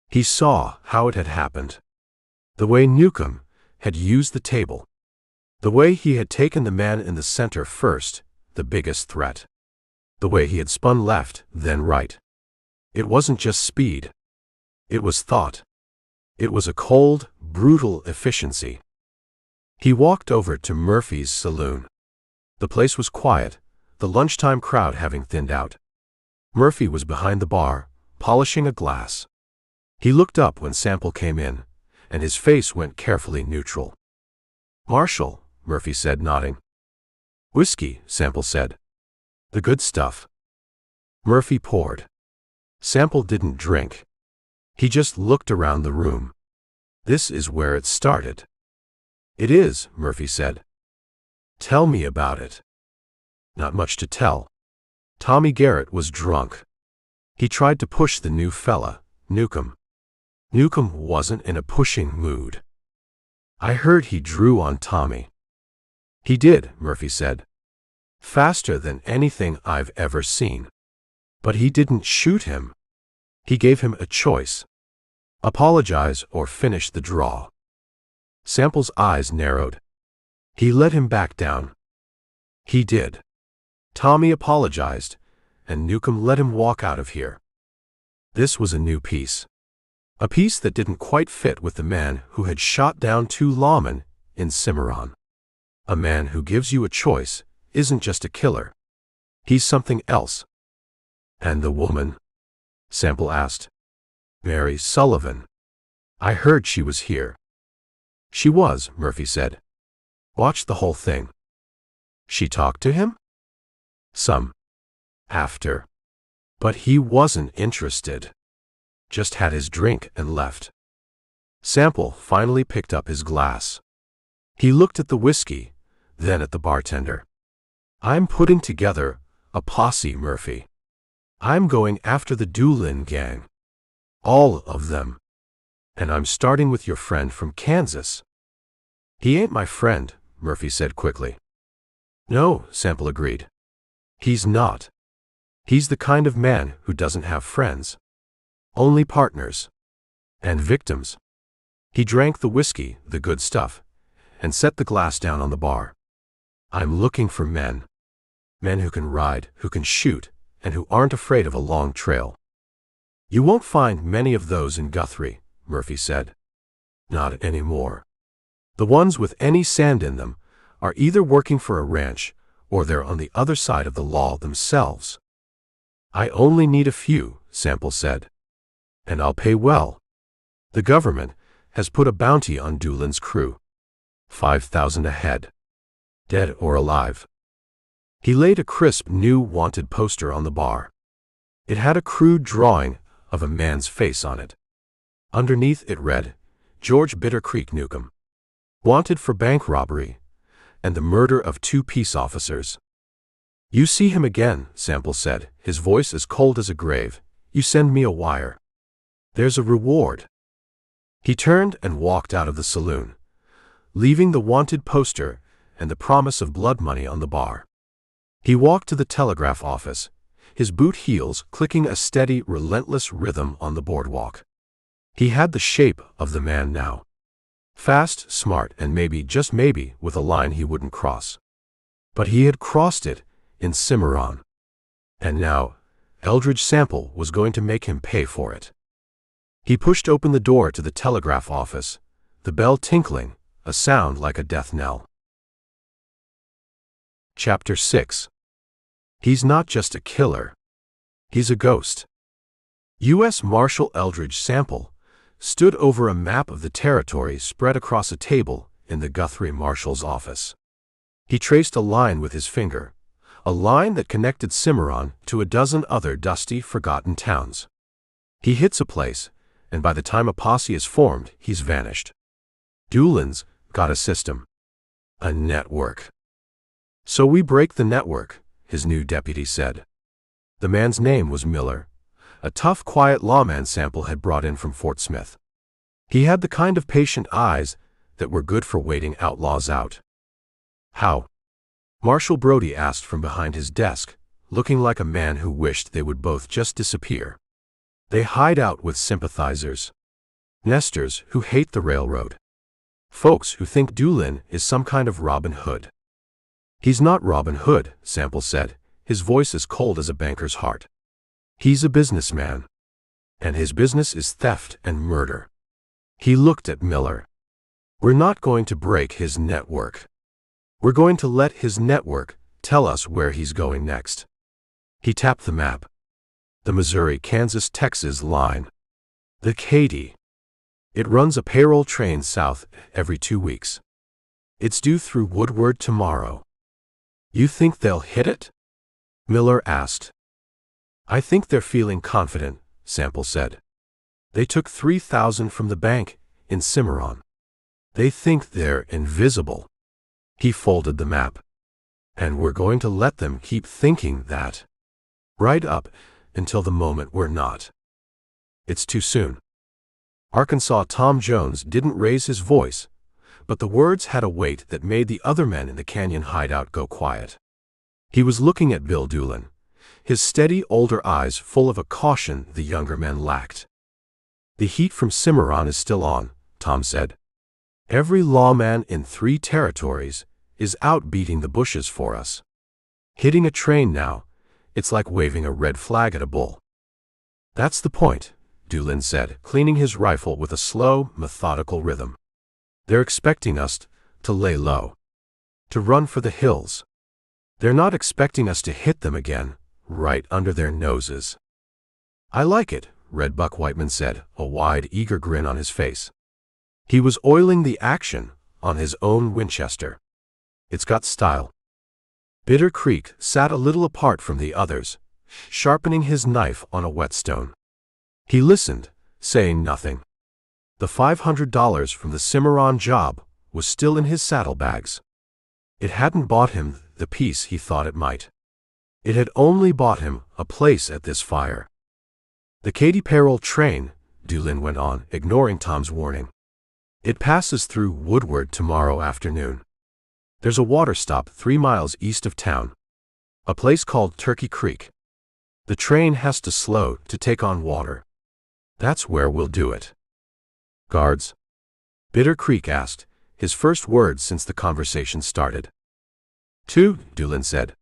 He saw how it had happened. The way Newcomb had used the table. The way he had taken the man in the center first, the biggest threat. The way he had spun left, then right. It wasn't just speed. It was thought. It was a cold, brutal efficiency. He walked over to Murphy's saloon. The place was quiet, the lunchtime crowd having thinned out. Murphy was behind the bar, polishing a glass. He looked up when Sample came in, and his face went carefully neutral. "Marshal," Murphy said, nodding. "Whiskey," Sample said. "The good stuff." Murphy poured. Sample didn't drink. He just looked around the room. "This is where it started." "It is," Murphy said. "Tell me about it." "Not much to tell. Tommy Garrett was drunk. He tried to push the new fella, Newcomb. Newcomb wasn't in a pushing mood. I heard he drew on Tommy." "He did," Murphy said. "Faster than anything I've ever seen. But he didn't shoot him. He gave him a choice. Apologize or finish the draw." Sample's eyes narrowed. "He let him back down." "He did. Tommy apologized, and Newcomb let him walk out of here." This was a new piece. A piece that didn't quite fit with the man who had shot down 2 lawmen in Cimarron. A man who gives you a choice isn't just a killer. He's something else. "And the woman?" Sample asked. "Mary Sullivan. I heard she was here." "She was," Murphy said. "Watched the whole thing." "She talked to him?" "Some. After. But he wasn't interested. Just had his drink and left." Sample finally picked up his glass. He looked at the whiskey, then at the bartender. "I'm putting together a posse, Murphy. I'm going after the Doolin Gang. All of them. And I'm starting with your friend from Kansas." "He ain't my friend," Murphy said quickly. "No," Sample agreed. "He's not. He's the kind of man who doesn't have friends. Only partners. And victims." He drank the whiskey, the good stuff, and set the glass down on the bar. "I'm looking for men. Men who can ride, who can shoot, and who aren't afraid of a long trail." "You won't find many of those in Guthrie," Murphy said. "Not anymore. The ones with any sand in them are either working for a ranch or they're on the other side of the law themselves." "I only need a few," Sample said. "And I'll pay well. The government has put a bounty on Dulan's crew. 5,000 a head. Dead or alive." He laid a crisp new wanted poster on the bar. It had a crude drawing of a man's face on it. Underneath it read, "George Bitter Creek Newcomb. Wanted for bank robbery and the murder of 2 peace officers." "You see him again," Sample said, his voice as cold as a grave. You send me a wire. There's a reward." He turned and walked out of the saloon, leaving the wanted poster and the promise of blood money on the bar. He walked to the telegraph office, his boot heels clicking a steady, relentless rhythm on the boardwalk. He had the shape of the man now. Fast, smart, and maybe, just maybe, with a line he wouldn't cross. But he had crossed it in Cimarron. And now, Eldridge Sample was going to make him pay for it. He pushed open the door to the telegraph office, the bell tinkling, a sound like a death knell. Chapter 6. He's not just a killer. He's a ghost. U.S. Marshal Eldridge Sample stood over a map of the territory spread across a table in the Guthrie Marshal's office. He traced a line with his finger, a line that connected Cimarron to a dozen other dusty, forgotten towns. He hits a place, and by the time a posse is formed, he's vanished. Dulan's got a system. A network. "So we break the network," his new deputy said. The man's name was Miller, a tough, quiet lawman Sample had brought in from Fort Smith. He had the kind of patient eyes that were good for waiting outlaws out. "How?" Marshal Brody asked from behind his desk, looking like a man who wished they would both just disappear. "They hide out with sympathizers. Nesters who hate the railroad. Folks who think Dulan is some kind of Robin Hood." "He's not Robin Hood," Sample said, his voice as cold as a banker's heart. "He's a businessman. And his business is theft and murder." He looked at Miller. "We're not going to break his network. We're going to let his network tell us where he's going next." He tapped the map. The Missouri-Kansas-Texas line. The Katy. It runs a payroll train south every 2 weeks. It's due through Woodward tomorrow. "You think they'll hit it?" Miller asked. "I think they're feeling confident," Sample said. "They took $3,000 from the bank in Cimarron. They think they're invisible." He folded the map. "And we're going to let them keep thinking that. Right up until the moment we're not. It's too soon." Arkansas Tom Jones didn't raise his voice, but the words had a weight that made the other men in the canyon hideout go quiet. He was looking at Bill Dulan, his steady older eyes full of a caution the younger men lacked. "The heat from Cimarron is still on," Tom said. "Every lawman in 3 territories is out beating the bushes for us. Hitting a train now, it's like waving a red flag at a bull." "That's the point," Dulan said, cleaning his rifle with a slow, methodical rhythm. "They're expecting us to lay low, to run for the hills. They're not expecting us to hit them again, right under their noses." "I like it," Red Buck Whiteman said, a wide, eager grin on his face. He was oiling the action on his own Winchester. "It's got style." Bitter Creek sat a little apart from the others, sharpening his knife on a whetstone. He listened, saying nothing. The $500 from the Cimarron job was still in his saddlebags. It hadn't bought him the peace he thought it might. It had only bought him a place at this fire. "The Katy payroll train," Dulan went on, ignoring Tom's warning. "It passes through Woodward tomorrow afternoon. There's a water stop 3 miles east of town, a place called Turkey Creek. The train has to slow to take on water. That's where we'll do it." "Guards?" Bitter Creek asked, his first words since the conversation started. "2," Dulan said.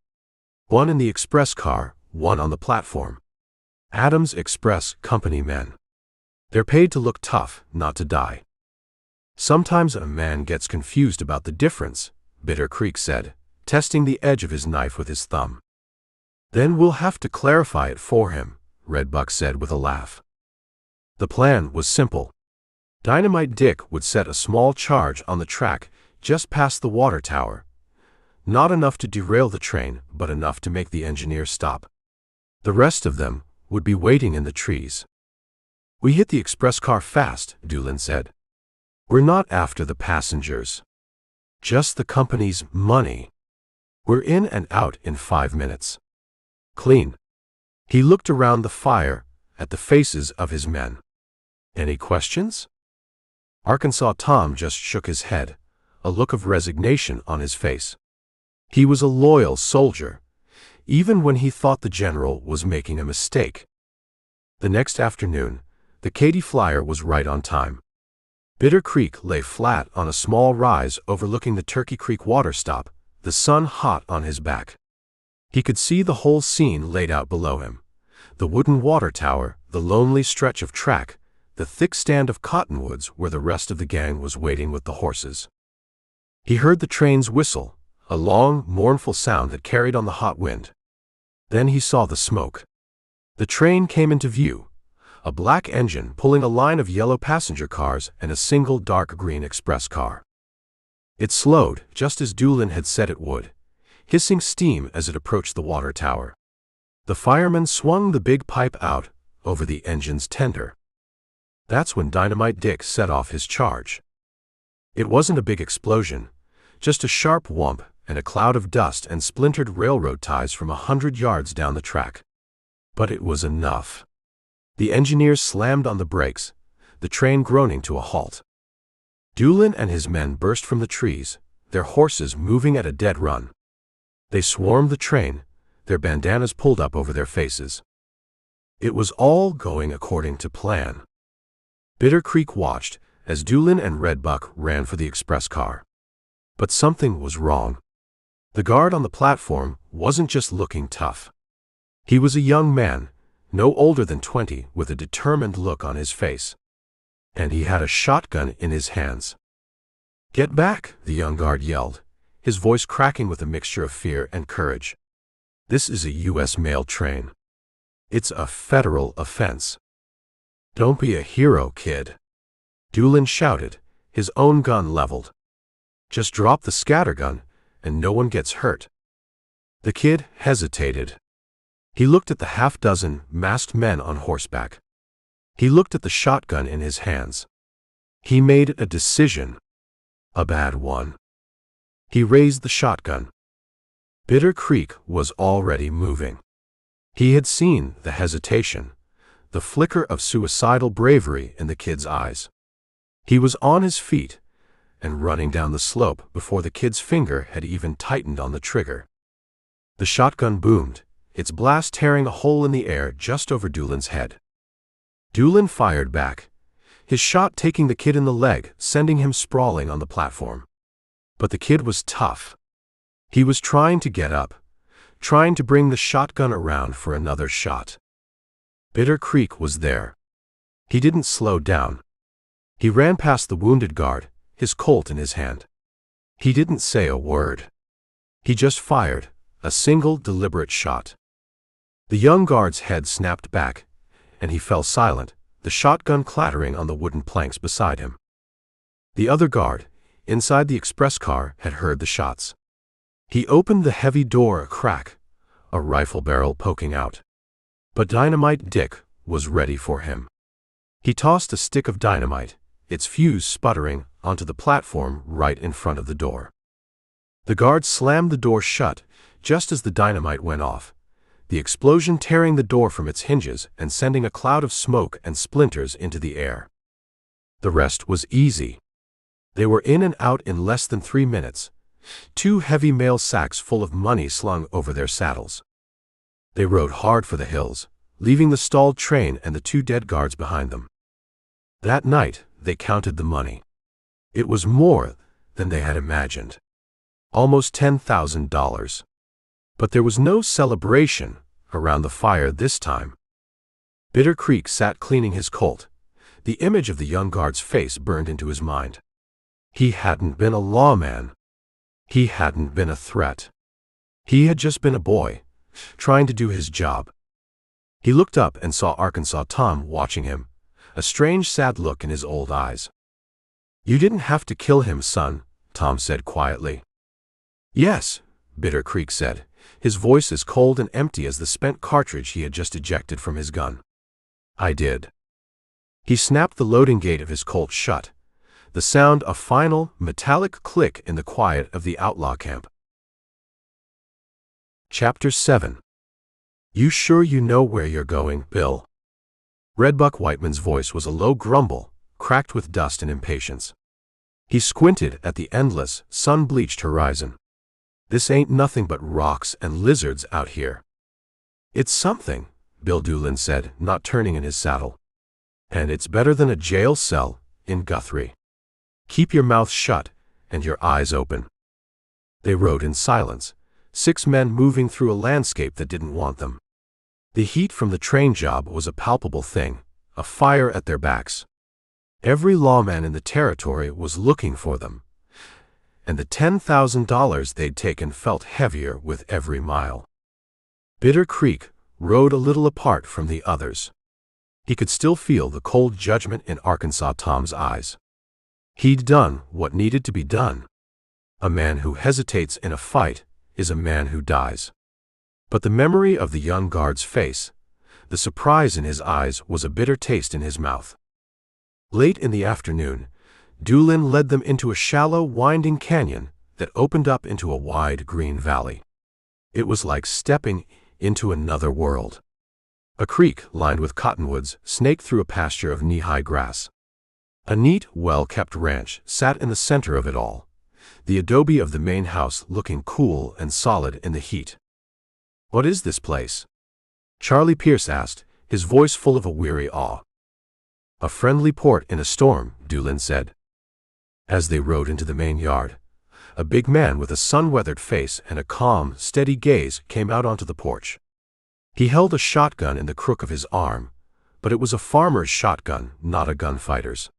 "1 in the express car, 1 on the platform. Adams Express Company men. They're paid to look tough, not to die." "Sometimes a man gets confused about the difference," Bitter Creek said, testing the edge of his knife with his thumb. "Then we'll have to clarify it for him," Red Buck said with a laugh. The plan was simple. Dynamite Dick would set a small charge on the track just past the water tower. Not enough to derail the train, but enough to make the engineer stop. The rest of them would be waiting in the trees. "We hit the express car fast," Dulan said. "We're not after the passengers. Just the company's money. We're in and out in 5 minutes. Clean." He looked around the fire at the faces of his men. "Any questions?" Arkansas Tom just shook his head, a look of resignation on his face. He was a loyal soldier, even when he thought the general was making a mistake. The next afternoon, the Katy Flyer was right on time. Bitter Creek lay flat on a small rise overlooking the Turkey Creek water stop, the sun hot on his back. He could see the whole scene laid out below him: the wooden water tower, the lonely stretch of track, the thick stand of cottonwoods where the rest of the gang was waiting with the horses. He heard the train's whistle, a long, mournful sound that carried on the hot wind. Then he saw the smoke. The train came into view, a black engine pulling a line of yellow passenger cars and a single dark green express car. It slowed, just as Dulan had said it would, hissing steam as it approached the water tower. The fireman swung the big pipe out over the engine's tender. That's when Dynamite Dick set off his charge. It wasn't a big explosion, just a sharp whump and a cloud of dust and splintered railroad ties from 100 yards down the track. But it was enough. The engineers slammed on the brakes, the train groaning to a halt. Dulan and his men burst from the trees, their horses moving at a dead run. They swarmed the train, their bandanas pulled up over their faces. It was all going according to plan. Bitter Creek watched as Dulan and Red Buck ran for the express car. But something was wrong. The guard on the platform wasn't just looking tough. He was a young man, no older than 20, with a determined look on his face. And he had a shotgun in his hands. "Get back!" the young guard yelled, his voice cracking with a mixture of fear and courage. "This is a U.S. mail train. It's a federal offense." "Don't be a hero, kid," Dulan shouted, his own gun leveled. "Just drop the scattergun, and no one gets hurt." The kid hesitated. He looked at the half-dozen masked men on horseback. He looked at the shotgun in his hands. He made a decision. A bad one. He raised the shotgun. Bitter Creek was already moving. He had seen the hesitation, the flicker of suicidal bravery in the kid's eyes. He was on his feet and running down the slope before the kid's finger had even tightened on the trigger. The shotgun boomed, its blast tearing a hole in the air just over Dulan's head. Dulan fired back, his shot taking the kid in the leg, sending him sprawling on the platform. But the kid was tough. He was trying to get up, trying to bring the shotgun around for another shot. Bitter Creek was there. He didn't slow down. He ran past the wounded guard, his Colt in his hand. He didn't say a word. He just fired, a single deliberate shot. The young guard's head snapped back, and he fell silent, the shotgun clattering on the wooden planks beside him. The other guard, inside the express car, had heard the shots. He opened the heavy door a crack, a rifle barrel poking out. But Dynamite Dick was ready for him. He tossed a stick of dynamite, its fuse sputtering, onto the platform right in front of the door. The guard slammed the door shut just as the dynamite went off, the explosion tearing the door from its hinges and sending a cloud of smoke and splinters into the air. The rest was easy. They were in and out in less than 3 minutes, 2 heavy mail sacks full of money slung over their saddles. They rode hard for the hills, leaving the stalled train and the 2 dead guards behind them. That night, they counted the money. It was more than they had imagined. Almost $10,000. But there was no celebration around the fire this time. Bitter Creek sat cleaning his Colt. The image of the young guard's face burned into his mind. He hadn't been a lawman. He hadn't been a threat. He had just been a boy, trying to do his job. He looked up and saw Arkansas Tom watching him, a strange sad look in his old eyes. "You didn't have to kill him, son," Tom said quietly. "Yes," Bitter Creek said, his voice as cold and empty as the spent cartridge he had just ejected from his gun. "I did." He snapped the loading gate of his Colt shut, the sound a final, metallic click in the quiet of the outlaw camp. Chapter 7. You sure you know where you're going, Bill? Redbuck Whiteman's voice was a low grumble, cracked with dust and impatience. He squinted at the endless, sun-bleached horizon. "This ain't nothing but rocks and lizards out here." "It's something," Bill Dulan said, not turning in his saddle. "And it's better than a jail cell in Guthrie. Keep your mouth shut and your eyes open." They rode in silence, 6 men moving through a landscape that didn't want them. The heat from the train job was a palpable thing, a fire at their backs. Every lawman in the territory was looking for them, and the $10,000 they'd taken felt heavier with every mile. Bitter Creek rode a little apart from the others. He could still feel the cold judgment in Arkansas Tom's eyes. He'd done what needed to be done. A man who hesitates in a fight is a man who dies. But the memory of the young guard's face, the surprise in his eyes, was a bitter taste in his mouth. Late in the afternoon, Dulan led them into a shallow, winding canyon that opened up into a wide green valley. It was like stepping into another world. A creek lined with cottonwoods snaked through a pasture of knee-high grass. A neat, well-kept ranch sat in the center of it all, the adobe of the main house looking cool and solid in the heat. "What is this place?" Charlie Pierce asked, his voice full of a weary awe. "A friendly port in a storm," Dulan said. As they rode into the main yard, a big man with a sun-weathered face and a calm, steady gaze came out onto the porch. He held a shotgun in the crook of his arm, but it was a farmer's shotgun, not a gunfighter's.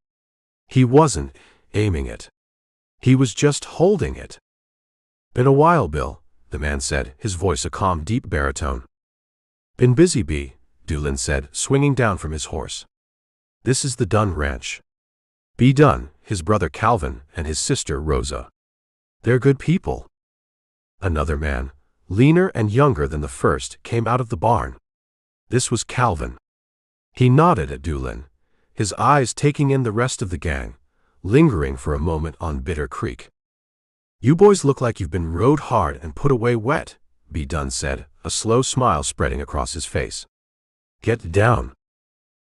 He wasn't aiming it. He was just holding it. "Been a while, Bill," the man said, his voice a calm, deep baritone. "Been busy, B," Dulan said, swinging down from his horse. "This is the Dunn ranch. B. Dunn, his brother Calvin, and his sister Rosa. They're good people." Another man, leaner and younger than the first, came out of the barn. This was Calvin. He nodded at Dulan, his eyes taking in the rest of the gang, lingering for a moment on Bitter Creek. "You boys look like you've been rode hard and put away wet," B. Dunn said, a slow smile spreading across his face. "Get down.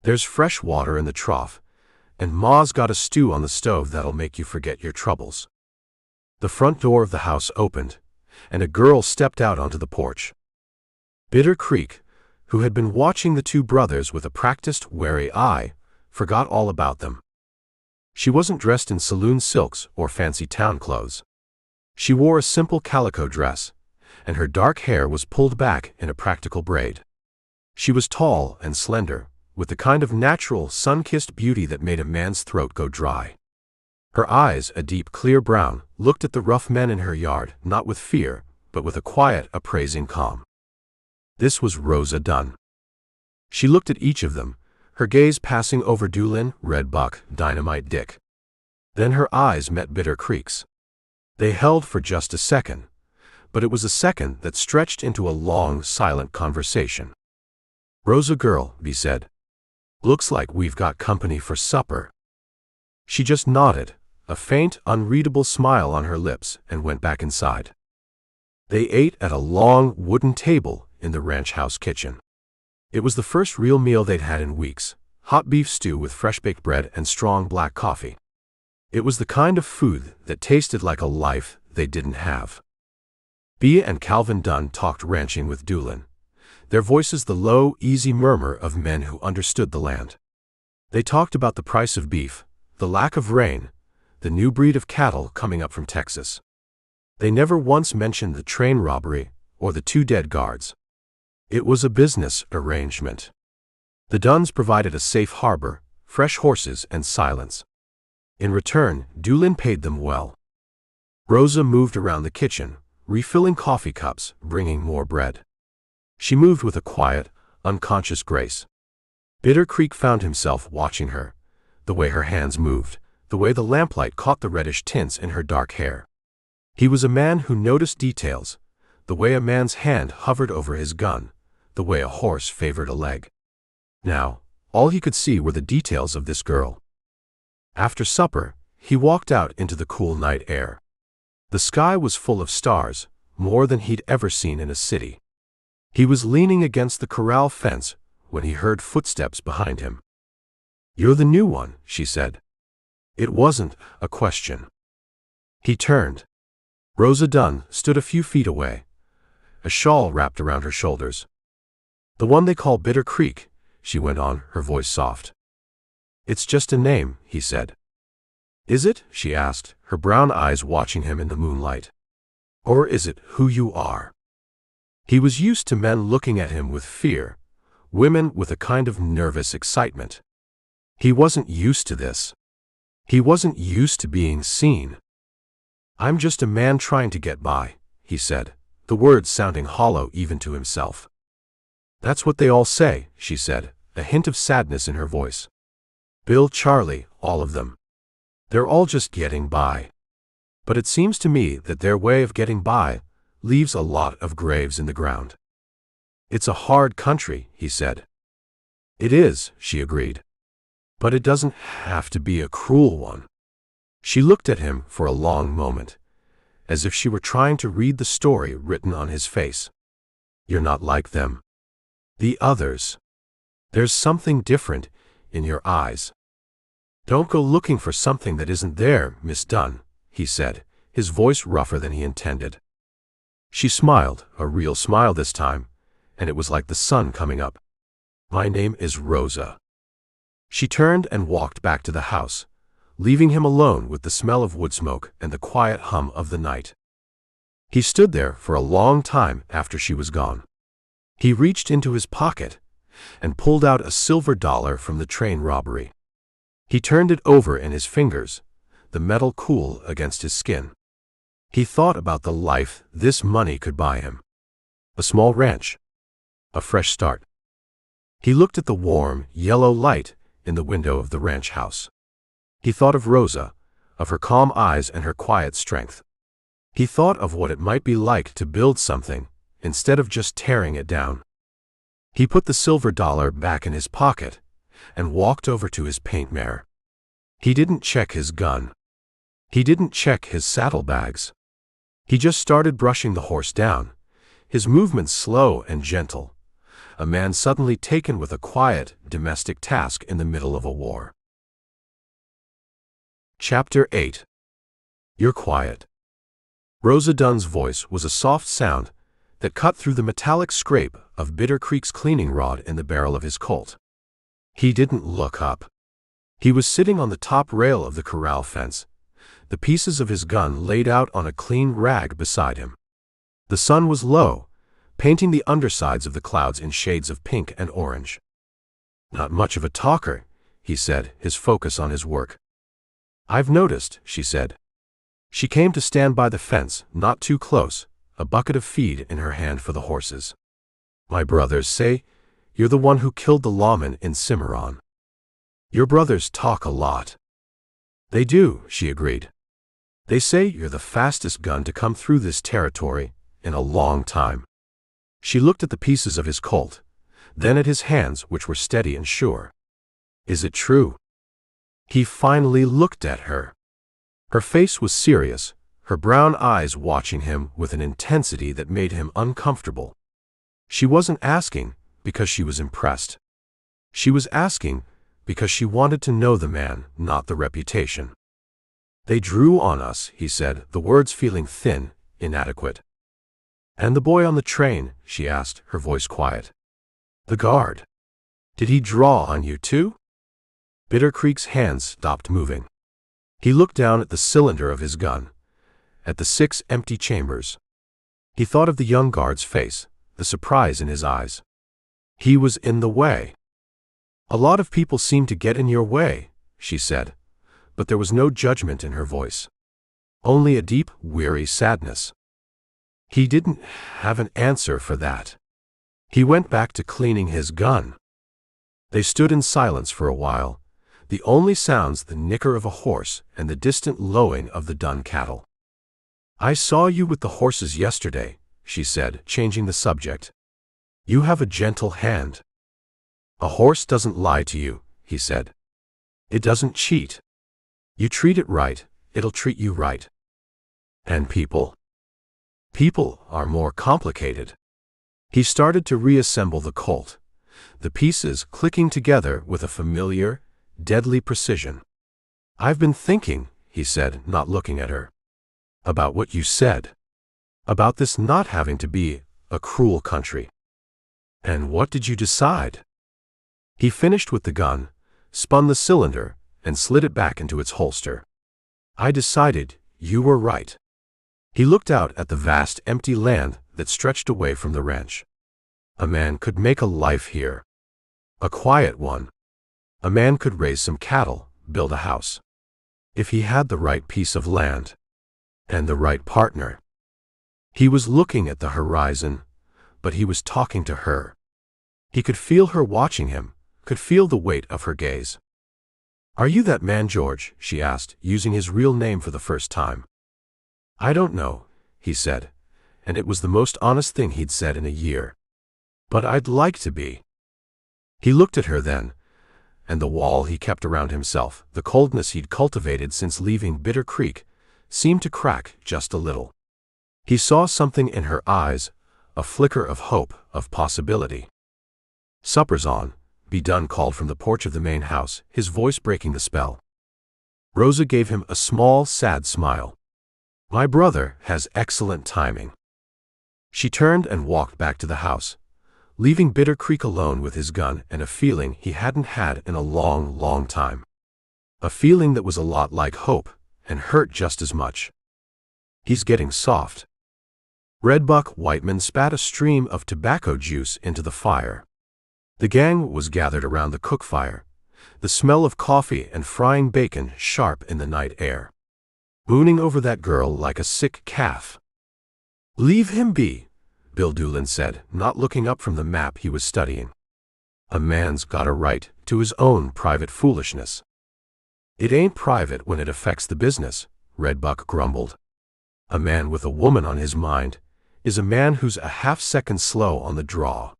There's fresh water in the trough, and Ma's got a stew on the stove that'll make you forget your troubles." The front door of the house opened, and a girl stepped out onto the porch. Bitter Creek, who had been watching the two brothers with a practiced, wary eye, forgot all about them. She wasn't dressed in saloon silks or fancy town clothes. She wore a simple calico dress, and her dark hair was pulled back in a practical braid. She was tall and slender, with the kind of natural, sun-kissed beauty that made a man's throat go dry. Her eyes, a deep, clear brown, looked at the rough men in her yard, not with fear, but with a quiet, appraising calm. This was Rosa Dunn. She looked at each of them, her gaze passing over Dulan, Redbuck, Dynamite Dick. Then her eyes met Bitter Creek's. They held for just a second, but it was a second that stretched into a long, silent conversation. "Rosa girl," B said. "Looks like we've got company for supper." She just nodded, a faint, unreadable smile on her lips, and went back inside. They ate at a long, wooden table in the ranch house kitchen. It was the first real meal they'd had in weeks, hot beef stew with fresh-baked bread and strong black coffee. It was the kind of food that tasted like a life they didn't have. B and Calvin Dunn talked ranching with Dulan, their voices the low, easy murmur of men who understood the land. They talked about the price of beef, the lack of rain, the new breed of cattle coming up from Texas. They never once mentioned the train robbery or the 2 dead guards. It was a business arrangement. The Dunns provided a safe harbor, fresh horses, and silence. In return, Dulan paid them well. Rosa moved around the kitchen, refilling coffee cups, bringing more bread. She moved with a quiet, unconscious grace. Bitter Creek found himself watching her, the way her hands moved, the way the lamplight caught the reddish tints in her dark hair. He was a man who noticed details, the way a man's hand hovered over his gun, the way a horse favored a leg. Now, all he could see were the details of this girl. After supper, he walked out into the cool night air. The sky was full of stars, more than he'd ever seen in a city. He was leaning against the corral fence when he heard footsteps behind him. "You're the new one," she said. It wasn't a question. He turned. Rosa Dunn stood a few feet away, a shawl wrapped around her shoulders. "The one they call Bitter Creek," she went on, her voice soft. "It's just a name," he said. "Is it?" she asked, her brown eyes watching him in the moonlight. "Or is it who you are?" He was used to men looking at him with fear, women with a kind of nervous excitement. He wasn't used to this. He wasn't used to being seen. "I'm just a man trying to get by," he said, the words sounding hollow even to himself. "That's what they all say," she said, a hint of sadness in her voice. "Bill, Charlie, all of them. They're all just getting by. But it seems to me that their way of getting by leaves a lot of graves in the ground." "It's a hard country," he said. "It is," she agreed. "But it doesn't have to be a cruel one." She looked at him for a long moment, as if she were trying to read the story written on his face. "You're not like them. The others. There's something different in your eyes. Don't go looking for something that isn't there, Miss Dunn," he said, his voice rougher than he intended. She smiled, a real smile this time, and it was like the sun coming up. "My name is Rosa." She turned and walked back to the house, leaving him alone with the smell of wood smoke and the quiet hum of the night. He stood there for a long time after she was gone. He reached into his pocket and pulled out a silver dollar from the train robbery. He turned it over in his fingers, the metal cool against his skin. He thought about the life this money could buy him. A small ranch. A fresh start. He looked at the warm, yellow light in the window of the ranch house. He thought of Rosa, of her calm eyes and her quiet strength. He thought of what it might be like to build something, instead of just tearing it down. He put the silver dollar back in his pocket and walked over to his paint mare. He didn't check his gun. He didn't check his saddlebags. He just started brushing the horse down, his movements slow and gentle, a man suddenly taken with a quiet, domestic task in the middle of a war. Chapter 8. You're quiet. Rosa Dunn's voice was a soft sound that cut through the metallic scrape of Bitter Creek's cleaning rod in the barrel of his Colt. He didn't look up. He was sitting on the top rail of the corral fence, the pieces of his gun laid out on a clean rag beside him. The sun was low, painting the undersides of the clouds in shades of pink and orange. "Not much of a talker," he said, his focus on his work. "I've noticed," she said. She came to stand by the fence, not too close, a bucket of feed in her hand for the horses. "My brothers say you're the one who killed the lawman in Cimarron. Your brothers talk a lot." "They do," she agreed. "They say you're the fastest gun to come through this territory in a long time." She looked at the pieces of his Colt, then at his hands, which were steady and sure. "Is it true?" He finally looked at her. Her face was serious, her brown eyes watching him with an intensity that made him uncomfortable. She wasn't asking because she was impressed. She was asking because she wanted to know the man, not the reputation. "They drew on us," he said, the words feeling thin, inadequate. "And the boy on the train?" she asked, her voice quiet. "The guard. Did he draw on you too?" Bitter Creek's hands stopped moving. He looked down at the cylinder of his gun, at the 6 empty chambers. He thought of the young guard's face, the surprise in his eyes. He was in the way. "A lot of people seem to get in your way," she said, but there was no judgment in her voice. Only a deep, weary sadness. He didn't have an answer for that. He went back to cleaning his gun. They stood in silence for a while, the only sounds the nicker of a horse and the distant lowing of the Dunn cattle. "I saw you with the horses yesterday," she said, changing the subject. "You have a gentle hand." "A horse doesn't lie to you," he said. "It doesn't cheat. You treat it right, it'll treat you right." "And people?" "People are more complicated." He started to reassemble the Colt, the pieces clicking together with a familiar, deadly precision. "I've been thinking," he said, not looking at her. "About what you said. About this not having to be a cruel country." "And what did you decide?" He finished with the gun, spun the cylinder, and slid it back into its holster. "I decided you were right." He looked out at the vast empty land that stretched away from the ranch. A man could make a life here. A quiet one. A man could raise some cattle, build a house. If he had the right piece of land. And the right partner. He was looking at the horizon, but he was talking to her. He could feel her watching him, could feel the weight of her gaze. "Are you that man, George?" she asked, using his real name for the first time. "I don't know," he said, and it was the most honest thing he'd said in a year. "But I'd like to be." He looked at her then, and the wall he kept around himself, the coldness he'd cultivated since leaving Bitter Creek, seemed to crack just a little. He saw something in her eyes, a flicker of hope, of possibility. "Supper's on," Dunn called from the porch of the main house, his voice breaking the spell. Rosa gave him a small, sad smile. "My brother has excellent timing." She turned and walked back to the house, leaving Bitter Creek alone with his gun and a feeling he hadn't had in a long, long time. A feeling that was a lot like hope, and hurt just as much. "He's getting soft." Redbuck Whiteman spat a stream of tobacco juice into the fire. The gang was gathered around the cook fire, the smell of coffee and frying bacon sharp in the night air. Mooning over that girl like a sick calf. "Leave him be," Bill Dulan said, not looking up from the map he was studying. "A man's got a right to his own private foolishness." "It ain't private when it affects the business," Redbuck grumbled. "A man with a woman on his mind is a man who's a half-second slow on the draw.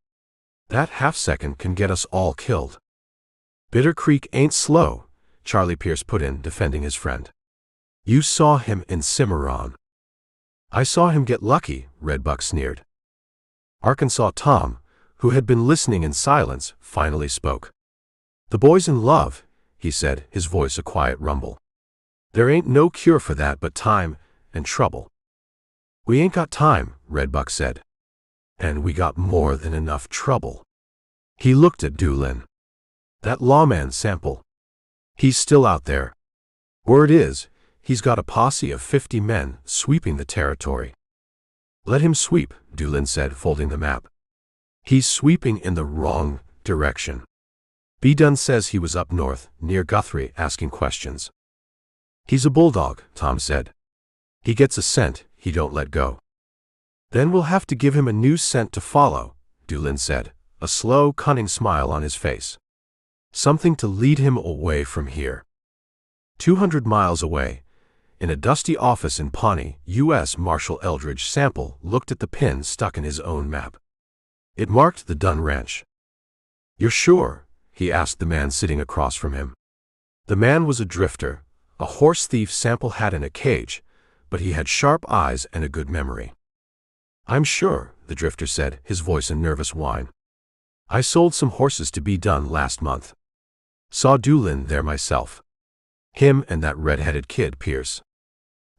That half-second can get us all killed." "Bitter Creek ain't slow," Charlie Pierce put in, defending his friend. "You saw him in Cimarron." "I saw him get lucky," Redbuck sneered. Arkansas Tom, who had been listening in silence, finally spoke. "The boy's in love," he said, his voice a quiet rumble. "There ain't no cure for that but time and trouble." "We ain't got time," Redbuck said. "And we got more than enough trouble." He looked at Dulan. "That lawman Sample. He's still out there. Word is, he's got a posse of 50 men sweeping the territory." "Let him sweep," Dulan said, folding the map. "He's sweeping in the wrong direction. Dunn says he was up north, near Guthrie, asking questions." "He's a bulldog," Tom said. "He gets a scent, he don't let go." "Then we'll have to give him a new scent to follow," Dulan said, a slow, cunning smile on his face. "Something to lead him away from here." 200 miles away, in a dusty office in Pawnee, U.S. Marshal Eldridge Sample looked at the pin stuck in his own map. It marked the Dunn Ranch. "You're sure?" he asked the man sitting across from him. The man was a drifter, a horse thief Sample had in a cage, but he had sharp eyes and a good memory. "I'm sure," the drifter said, his voice a nervous whine. "I sold some horses to Dunn last month. Saw Dulan there myself. Him and that red-headed kid, Pierce.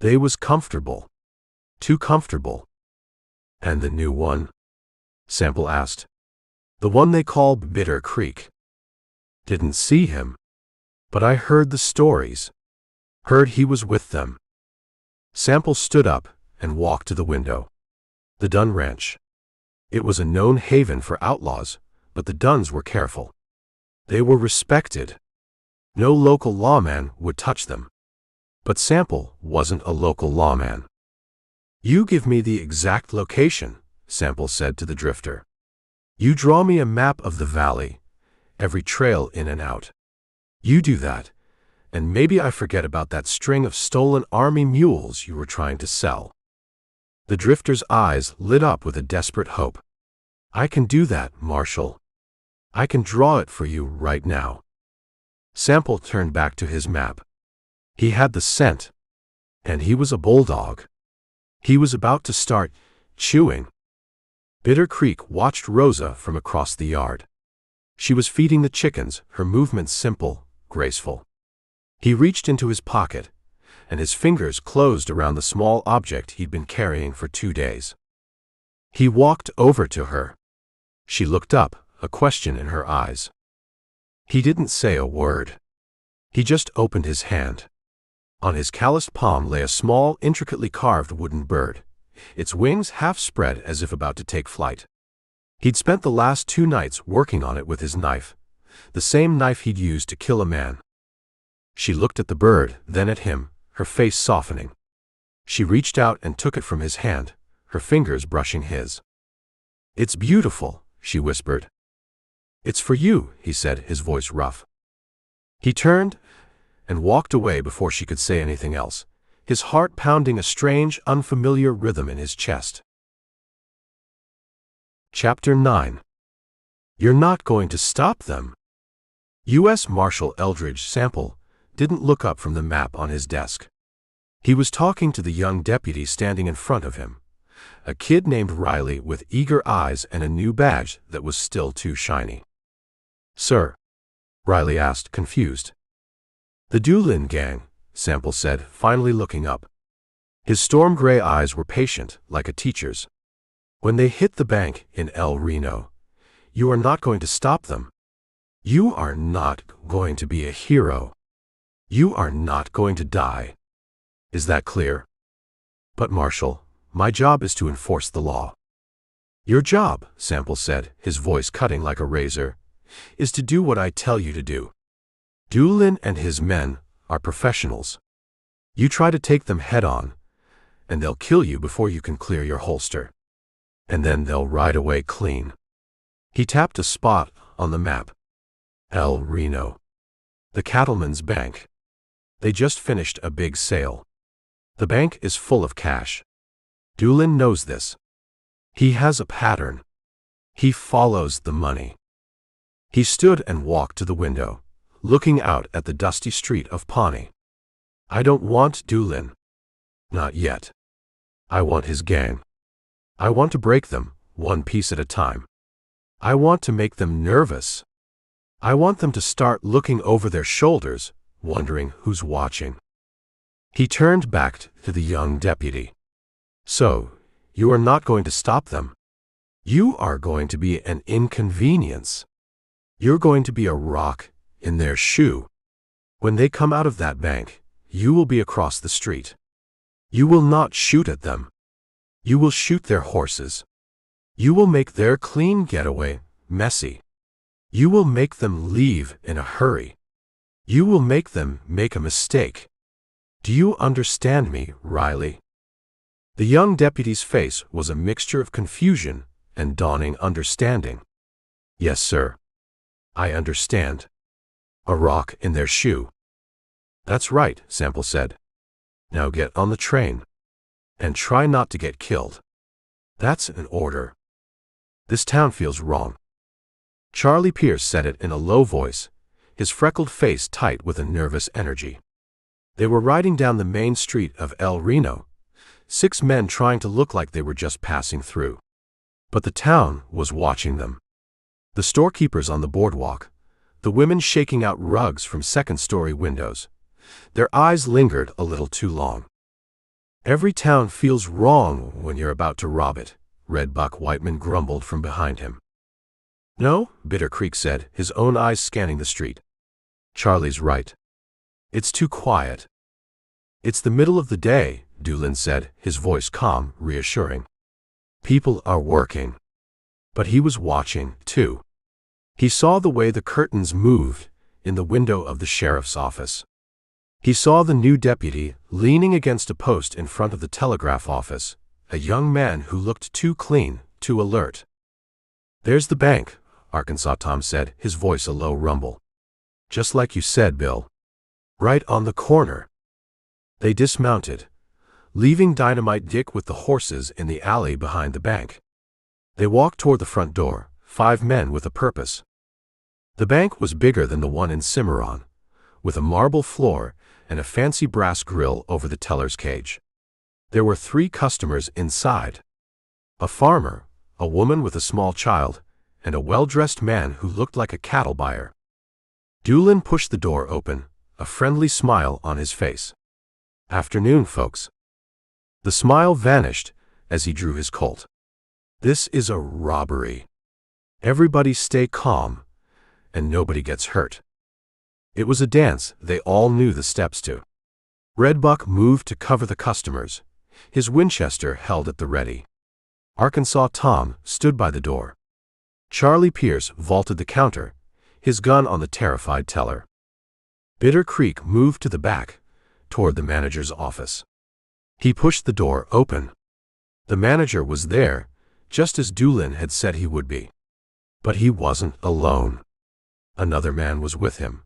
They was comfortable. Too comfortable." "And the new one?" Sample asked. "The one they call Bitter Creek." "Didn't see him. But I heard the stories. Heard he was with them." Sample stood up and walked to the window. The Dunn Ranch. It was a known haven for outlaws, but the Dunns were careful. They were respected. No local lawman would touch them. But Sample wasn't a local lawman. "You give me the exact location," Sample said to the drifter. "You draw me a map of the valley, every trail in and out. You do that, and maybe I forget about that string of stolen army mules you were trying to sell." The drifter's eyes lit up with a desperate hope. "I can do that, Marshal. I can draw it for you right now." Sample turned back to his map. He had the scent. And he was a bulldog. He was about to start chewing. Bitter Creek watched Rosa from across the yard. She was feeding the chickens, her movements simple, graceful. He reached into his pocket, and his fingers closed around the small object he'd been carrying for 2 days. He walked over to her. She looked up, a question in her eyes. He didn't say a word. He just opened his hand. On his calloused palm lay a small, intricately carved wooden bird, its wings half spread as if about to take flight. He'd spent the last 2 nights working on it with his knife, the same knife he'd used to kill a man. She looked at the bird, then at him, her face softening. She reached out and took it from his hand, her fingers brushing his. "It's beautiful," she whispered. "It's for you," he said, his voice rough. He turned and walked away before she could say anything else, his heart pounding a strange, unfamiliar rhythm in his chest. Chapter 9. You're not going to stop them. U.S. Marshal Eldridge Sample didn't look up from the map on his desk. He was talking to the young deputy standing in front of him, a kid named Riley with eager eyes and a new badge that was still too shiny. "Sir?" Riley asked, confused. "The Doolin Gang," Sample said, finally looking up. His storm gray eyes were patient, like a teacher's. "When they hit the bank in El Reno, you are not going to stop them. You are not going to be a hero. You are not going to die. Is that clear?" "But Marshal, my job is to enforce the law." "Your job," Sample said, his voice cutting like a razor, "is to do what I tell you to do. Dulan and his men are professionals. You try to take them head on, and they'll kill you before you can clear your holster. And then they'll ride away clean." He tapped a spot on the map. "El Reno. The Cattleman's Bank. They just finished a big sale. The bank is full of cash. Dulan knows this. He has a pattern. He follows the money." He stood and walked to the window, looking out at the dusty street of Pawnee. "I don't want Dulan. Not yet. I want his gang. I want to break them, one piece at a time. I want to make them nervous. I want them to start looking over their shoulders, wondering who's watching." He turned back to the young deputy. "So, you are not going to stop them. You are going to be an inconvenience. You're going to be a rock in their shoe. When they come out of that bank, you will be across the street. You will not shoot at them. You will shoot their horses. You will make their clean getaway messy. You will make them leave in a hurry. You will make them make a mistake. Do you understand me, Riley?" The young deputy's face was a mixture of confusion and dawning understanding. "Yes, sir. I understand. A rock in their shoe." "That's right," Sample said. "Now get on the train. And try not to get killed. That's an order. This town feels wrong." Charlie Pierce said it in a low voice, his freckled face tight with a nervous energy. They were riding down the main street of El Reno, 6 men trying to look like they were just passing through. But the town was watching them. The storekeepers on the boardwalk, the women shaking out rugs from second-story windows. Their eyes lingered a little too long. "Every town feels wrong when you're about to rob it," Red Buck Whiteman grumbled from behind him. "No," Bitter Creek said, his own eyes scanning the street. "Charlie's right. It's too quiet." "It's the middle of the day," Dulan said, his voice calm, reassuring. "People are working." But he was watching, too. He saw the way the curtains moved in the window of the sheriff's office. He saw the new deputy leaning against a post in front of the telegraph office, a young man who looked too clean, too alert. "There's the bank," Arkansas Tom said, his voice a low rumble. "Just like you said, Bill. Right on the corner." They dismounted, leaving Dynamite Dick with the horses in the alley behind the bank. They walked toward the front door, 5 men with a purpose. The bank was bigger than the one in Cimarron, with a marble floor and a fancy brass grill over the teller's cage. There were 3 customers inside. A farmer, a woman with a small child, and a well-dressed man who looked like a cattle buyer. Dulan pushed the door open, a friendly smile on his face. "Afternoon, folks." The smile vanished as he drew his Colt. "This is a robbery. Everybody stay calm, and nobody gets hurt." It was a dance they all knew the steps to. Redbuck moved to cover the customers, his Winchester held at the ready. Arkansas Tom stood by the door. Charlie Pierce vaulted the counter, his gun on the terrified teller. Bitter Creek moved to the back, toward the manager's office. He pushed the door open. The manager was there, just as Dulan had said he would be. But he wasn't alone. Another man was with him,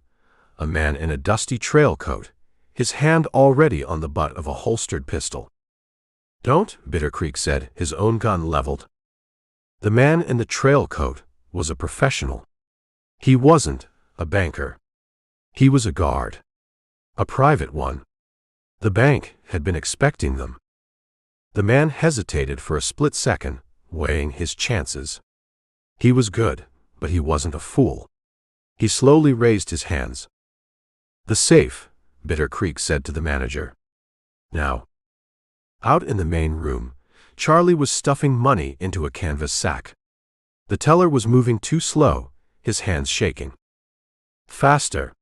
a man in a dusty trail coat, his hand already on the butt of a holstered pistol. "Don't," Bitter Creek said, his own gun leveled. The man in the trail coat was a professional. He wasn't a banker. He was a guard. A private one. The bank had been expecting them. The man hesitated for a split second, weighing his chances. He was good, but he wasn't a fool. He slowly raised his hands. "The safe," Bitter Creek said to the manager. "Now." Out in the main room, Charlie was stuffing money into a canvas sack. The teller was moving too slow, his hands shaking. "Faster,"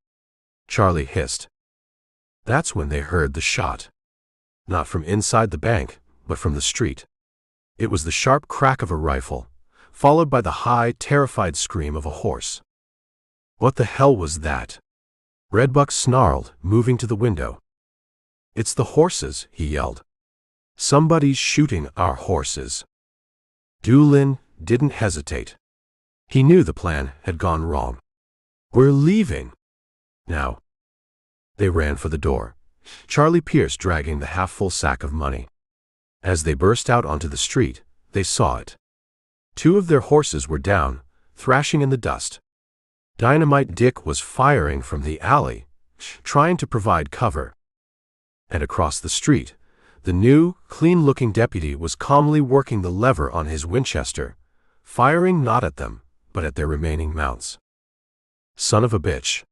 Charlie hissed. That's when they heard the shot. Not from inside the bank, but from the street. It was the sharp crack of a rifle, followed by the high, terrified scream of a horse. "What the hell was that?" Redbuck snarled, moving to the window. "It's the horses," he yelled. "Somebody's shooting our horses." Dulan didn't hesitate. He knew the plan had gone wrong. "We're leaving now." They ran for the door, Charlie Pierce dragging the half-full sack of money. As they burst out onto the street, they saw it. Two of their horses were down, thrashing in the dust. Dynamite Dick was firing from the alley, trying to provide cover. And across the street, the new, clean-looking deputy was calmly working the lever on his Winchester, firing not at them, but at their remaining mounts. "Son of a bitch,"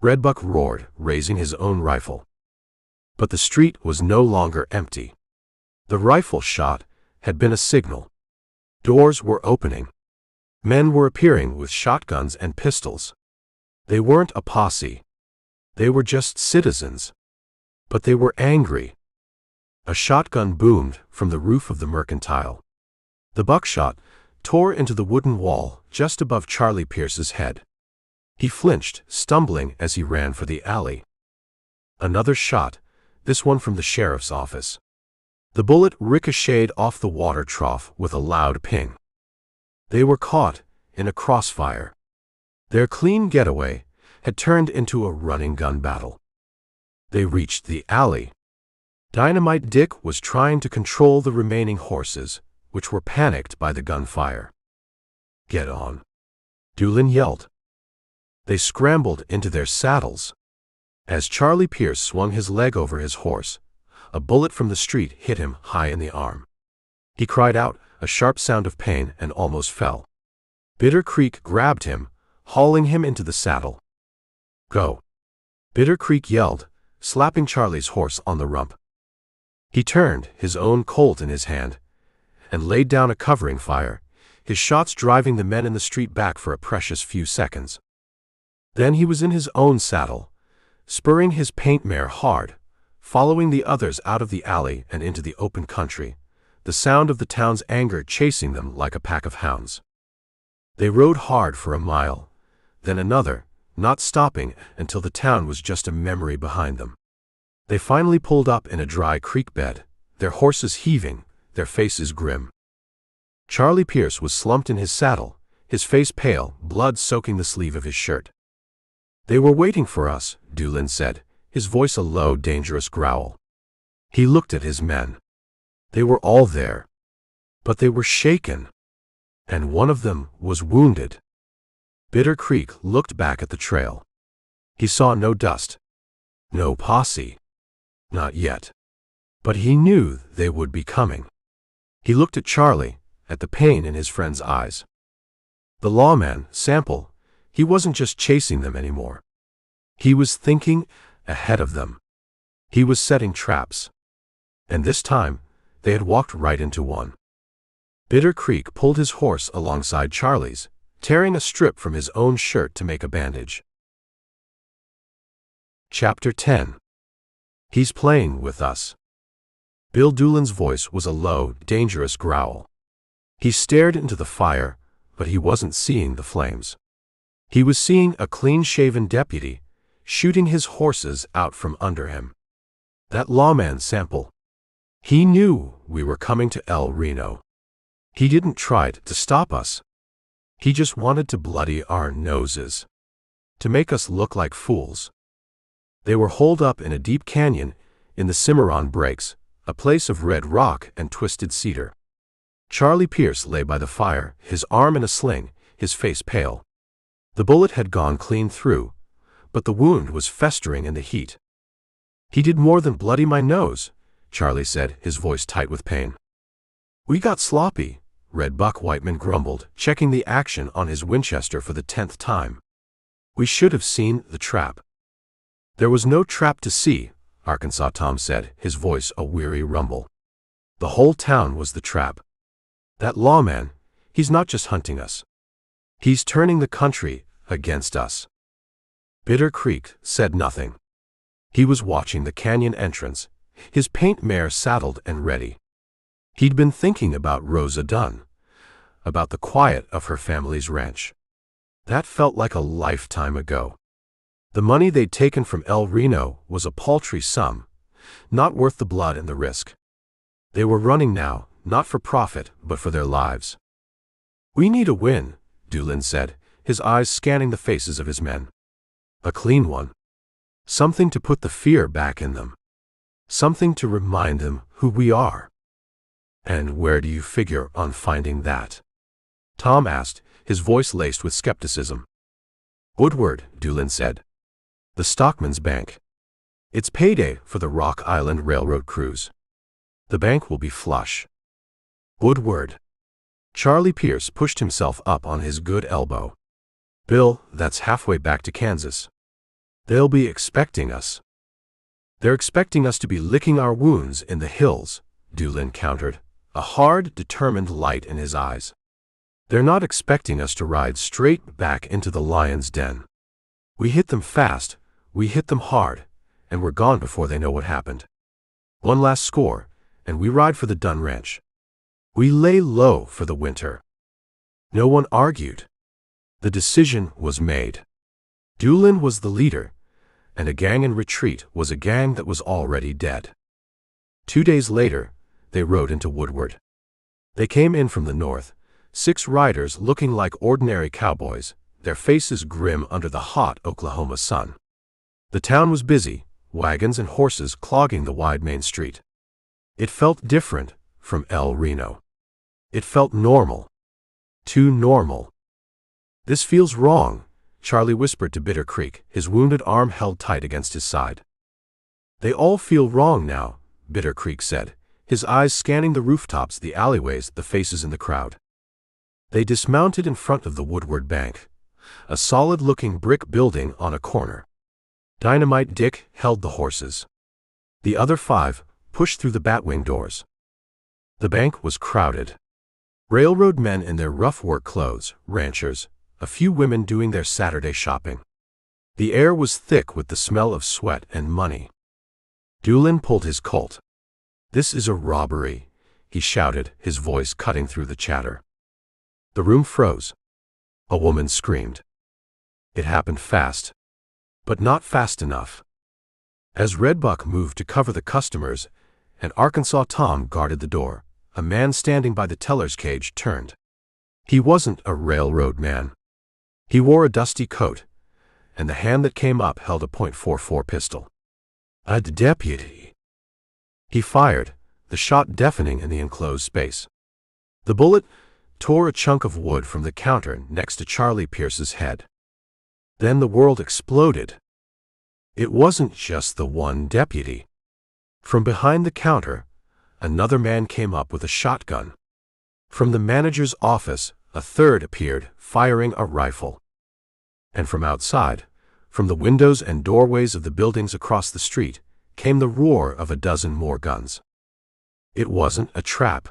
Redbuck roared, raising his own rifle. But the street was no longer empty. The rifle shot had been a signal. Doors were opening. Men were appearing with shotguns and pistols. They weren't a posse. They were just citizens. But they were angry. A shotgun boomed from the roof of the mercantile. The buckshot tore into the wooden wall just above Charlie Pierce's head. He flinched, stumbling as he ran for the alley. Another shot, this one from the sheriff's office. The bullet ricocheted off the water trough with a loud ping. They were caught in a crossfire. Their clean getaway had turned into a running gun battle. They reached the alley. Dynamite Dick was trying to control the remaining horses, which were panicked by the gunfire. "Get on," Dulan yelled. They scrambled into their saddles. As Charlie Pierce swung his leg over his horse, a bullet from the street hit him high in the arm. He cried out, a sharp sound of pain, and almost fell. Bitter Creek grabbed him, hauling him into the saddle. "Go," Bitter Creek yelled, slapping Charlie's horse on the rump. He turned, his own Colt in his hand, and laid down a covering fire, his shots driving the men in the street back for a precious few seconds. Then he was in his own saddle, spurring his paint mare hard, following the others out of the alley and into the open country, the sound of the town's anger chasing them like a pack of hounds. They rode hard for a mile, then another, not stopping until the town was just a memory behind them. They finally pulled up in a dry creek bed, their horses heaving, their faces grim. Charlie Pierce was slumped in his saddle, his face pale, blood soaking the sleeve of his shirt. "They were waiting for us," Dulan said, his voice a low, dangerous growl. He looked at his men. They were all there. But they were shaken. And one of them was wounded. Bitter Creek looked back at the trail. He saw no dust. No posse. Not yet. But he knew they would be coming. He looked at Charlie, at the pain in his friend's eyes. The lawman, Sample, he wasn't just chasing them anymore. He was thinking ahead of them. He was setting traps. And this time, they had walked right into one. Bitter Creek pulled his horse alongside Charlie's, tearing a strip from his own shirt to make a bandage. Chapter 10. He's playing with us. Bill Doolin's voice was a low, dangerous growl. He stared into the fire, but he wasn't seeing the flames. He was seeing a clean-shaven deputy shooting his horses out from under him. That lawman Sample. He knew we were coming to El Reno. He didn't try to stop us. He just wanted to bloody our noses, to make us look like fools. They were holed up in a deep canyon in the Cimarron breaks, a place of red rock and twisted cedar. Charlie Pierce lay by the fire, his arm in a sling, his face pale. The bullet had gone clean through, but the wound was festering in the heat. "He did more than bloody my nose," Charlie said, his voice tight with pain. "We got sloppy," Red Buck Whiteman grumbled, checking the action on his Winchester for the 10th time. "We should have seen the trap." "There was no trap to see," Arkansas Tom said, his voice a weary rumble. "The whole town was the trap. That lawman, he's not just hunting us. He's turning the country against us." Bitter Creek said nothing. He was watching the canyon entrance, his paint mare saddled and ready. He'd been thinking about Rosa Dunn, about the quiet of her family's ranch. That felt like a lifetime ago. The money they'd taken from El Reno was a paltry sum, not worth the blood and the risk. They were running now, not for profit, but for their lives. "We need a win," Dulan said, his eyes scanning the faces of his men. "A clean one. Something to put the fear back in them. Something to remind them who we are." "And where do you figure on finding that?" Tom asked, his voice laced with skepticism. "Woodward," Dulan said. "The Stockman's Bank. It's payday for the Rock Island Railroad crews. The bank will be flush." "Woodward." Charlie Pierce pushed himself up on his good elbow. "Bill, that's halfway back to Kansas. They'll be expecting us." "They're expecting us to be licking our wounds in the hills," Dulan countered, a hard, determined light in his eyes. "They're not expecting us to ride straight back into the lion's den. We hit them fast, we hit them hard, and we're gone before they know what happened. One last score, and we ride for the Dunn Ranch. We lay low for the winter." No one argued. The decision was made. Dulan was the leader, and a gang in retreat was a gang that was already dead. 2 days later, they rode into Woodward. They came in from the north, 6 riders looking like ordinary cowboys, their faces grim under the hot Oklahoma sun. The town was busy, wagons and horses clogging the wide main street. It felt different from El Reno. It felt normal. Too normal. "This feels wrong," Charlie whispered to Bitter Creek, his wounded arm held tight against his side. "They all feel wrong now," Bitter Creek said, his eyes scanning the rooftops, the alleyways, the faces in the crowd. They dismounted in front of the Woodward Bank, a solid-looking brick building on a corner. Dynamite Dick held the horses. The other 5 pushed through the batwing doors. The bank was crowded. Railroad men in their rough work clothes, ranchers, a few women doing their Saturday shopping. The air was thick with the smell of sweat and money. Dulan pulled his Colt. "This is a robbery," he shouted, his voice cutting through the chatter. The room froze. A woman screamed. It happened fast, but not fast enough. As Redbuck moved to cover the customers and Arkansas Tom guarded the door, a man standing by the teller's cage turned. He wasn't a railroad man. He wore a dusty coat, and the hand that came up held a .44 pistol. "A deputy." He fired, the shot deafening in the enclosed space. The bullet tore a chunk of wood from the counter next to Charlie Pierce's head. Then the world exploded. It wasn't just the one deputy. From behind the counter, another man came up with a shotgun. From the manager's office, a third appeared, firing a rifle. And from outside, From the windows and doorways of the buildings across the street came the roar of a dozen more guns. It wasn't a trap.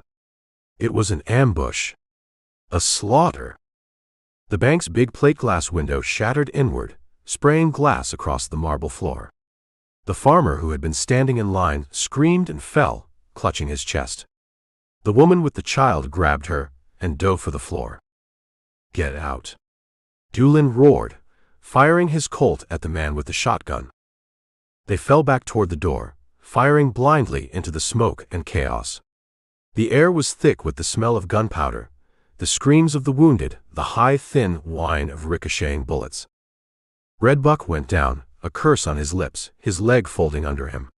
It was an ambush. A slaughter. The bank's big plate glass window shattered inward, spraying glass across the marble floor. The farmer who had been standing in line screamed and fell, clutching his chest. The woman with the child grabbed her and dove for the floor. "Get out!" Dulan roared, firing his Colt at the man with the shotgun. They fell back toward the door, firing blindly into the smoke and chaos. The air was thick with the smell of gunpowder, the screams of the wounded, the high, thin whine of ricocheting bullets. Redbuck went down, a curse on his lips, his leg folding under him.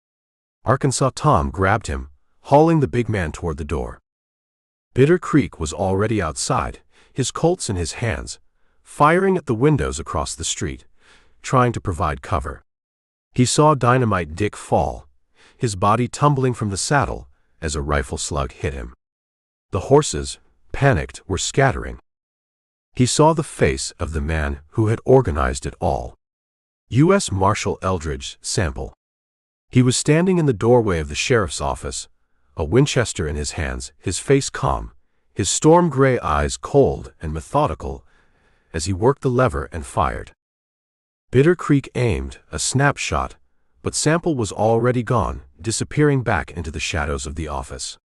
Arkansas Tom grabbed him, hauling the big man toward the door. Bitter Creek was already outside, his Colts in his hands, firing at the windows across the street, trying to provide cover. He saw Dynamite Dick fall, his body tumbling from the saddle as a rifle slug hit him. The horses, panicked, were scattering. He saw the face of the man who had organized it all. U.S. Marshal Eldridge Sample. He was standing in the doorway of the sheriff's office, a Winchester in his hands, his face calm, his storm-gray eyes cold and methodical as he worked the lever and fired. Bitter Creek aimed, a snapshot, but Sample was already gone, disappearing back into the shadows of the office.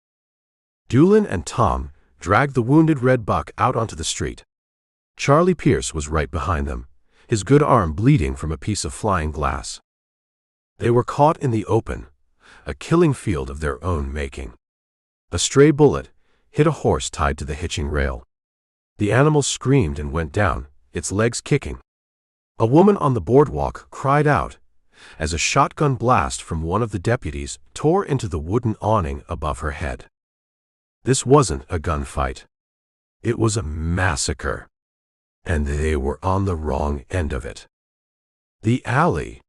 Dulan and Tom dragged the wounded Redbuck out onto the street. Charlie Pierce was right behind them, his good arm bleeding from a piece of flying glass. They were caught in the open, a killing field of their own making. A stray bullet hit a horse tied to the hitching rail. The animal screamed and went down, its legs kicking. A woman on the boardwalk cried out as a shotgun blast from one of the deputies tore into the wooden awning above her head. This wasn't a gunfight. It was a massacre. And they were on the wrong end of it. "The alley!"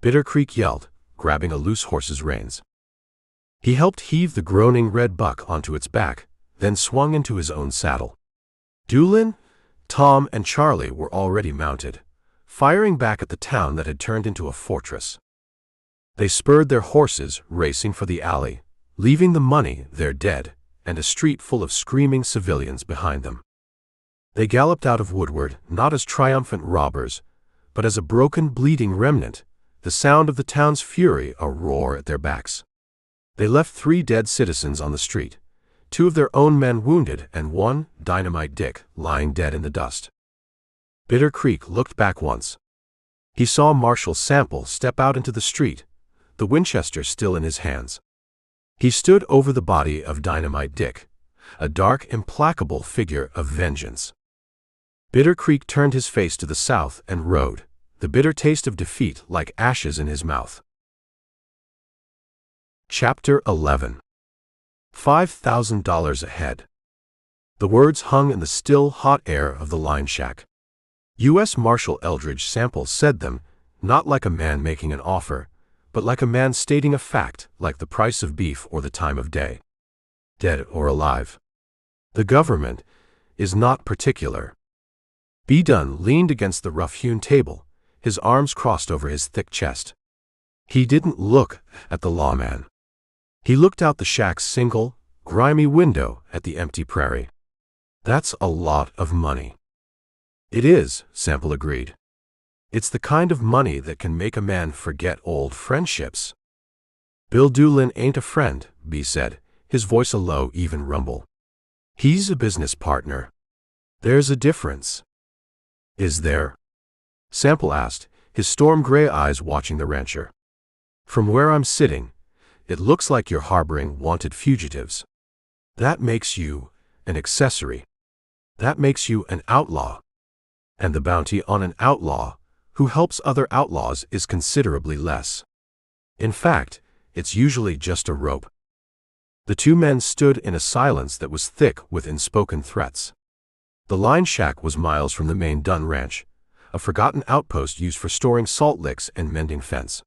Bitter Creek yelled, grabbing a loose horse's reins. He helped heave the groaning Redbuck onto its back, then swung into his own saddle. Dulan, Tom, and Charlie were already mounted, firing back at the town that had turned into a fortress. They spurred their horses, racing for the alley, leaving the money, their dead, and a street full of screaming civilians behind them. They galloped out of Woodward, not as triumphant robbers, but as a broken, bleeding remnant, the sound of the town's fury a roar at their backs. They left 3 dead citizens on the street, 2 of their own men wounded and 1, Dynamite Dick, lying dead in the dust. Bitter Creek looked back once. He saw Marshal Sample step out into the street, the Winchester still in his hands. He stood over the body of Dynamite Dick, a dark, implacable figure of vengeance. Bitter Creek turned his face to the south and rode, the bitter taste of defeat like ashes in his mouth. Chapter 11. $5,000 ahead. The words hung in the still, hot air of the line shack. U.S. Marshal Eldridge Sample said them, not like a man making an offer, but like a man stating a fact, like the price of beef or the time of day. Dead or alive. The government is not particular. B. Dunn leaned against the rough-hewn table, his arms crossed over his thick chest. He didn't look at the lawman. He looked out the shack's single, grimy window at the empty prairie. "That's a lot of money." "It is," Sample agreed. "It's the kind of money that can make a man forget old friendships." "Bill Dulan ain't a friend," B said, his voice a low, even rumble. "He's a business partner. There's a difference." "Is there?" Sample asked, his storm-gray eyes watching the rancher. "From where I'm sitting, it looks like you're harboring wanted fugitives. That makes you an accessory. That makes you an outlaw. And the bounty on an outlaw who helps other outlaws is considerably less. In fact, it's usually just a rope." The 2 men stood in a silence that was thick with unspoken threats. The line shack was miles from the main Dunn ranch, a forgotten outpost used for storing salt licks and mending fence.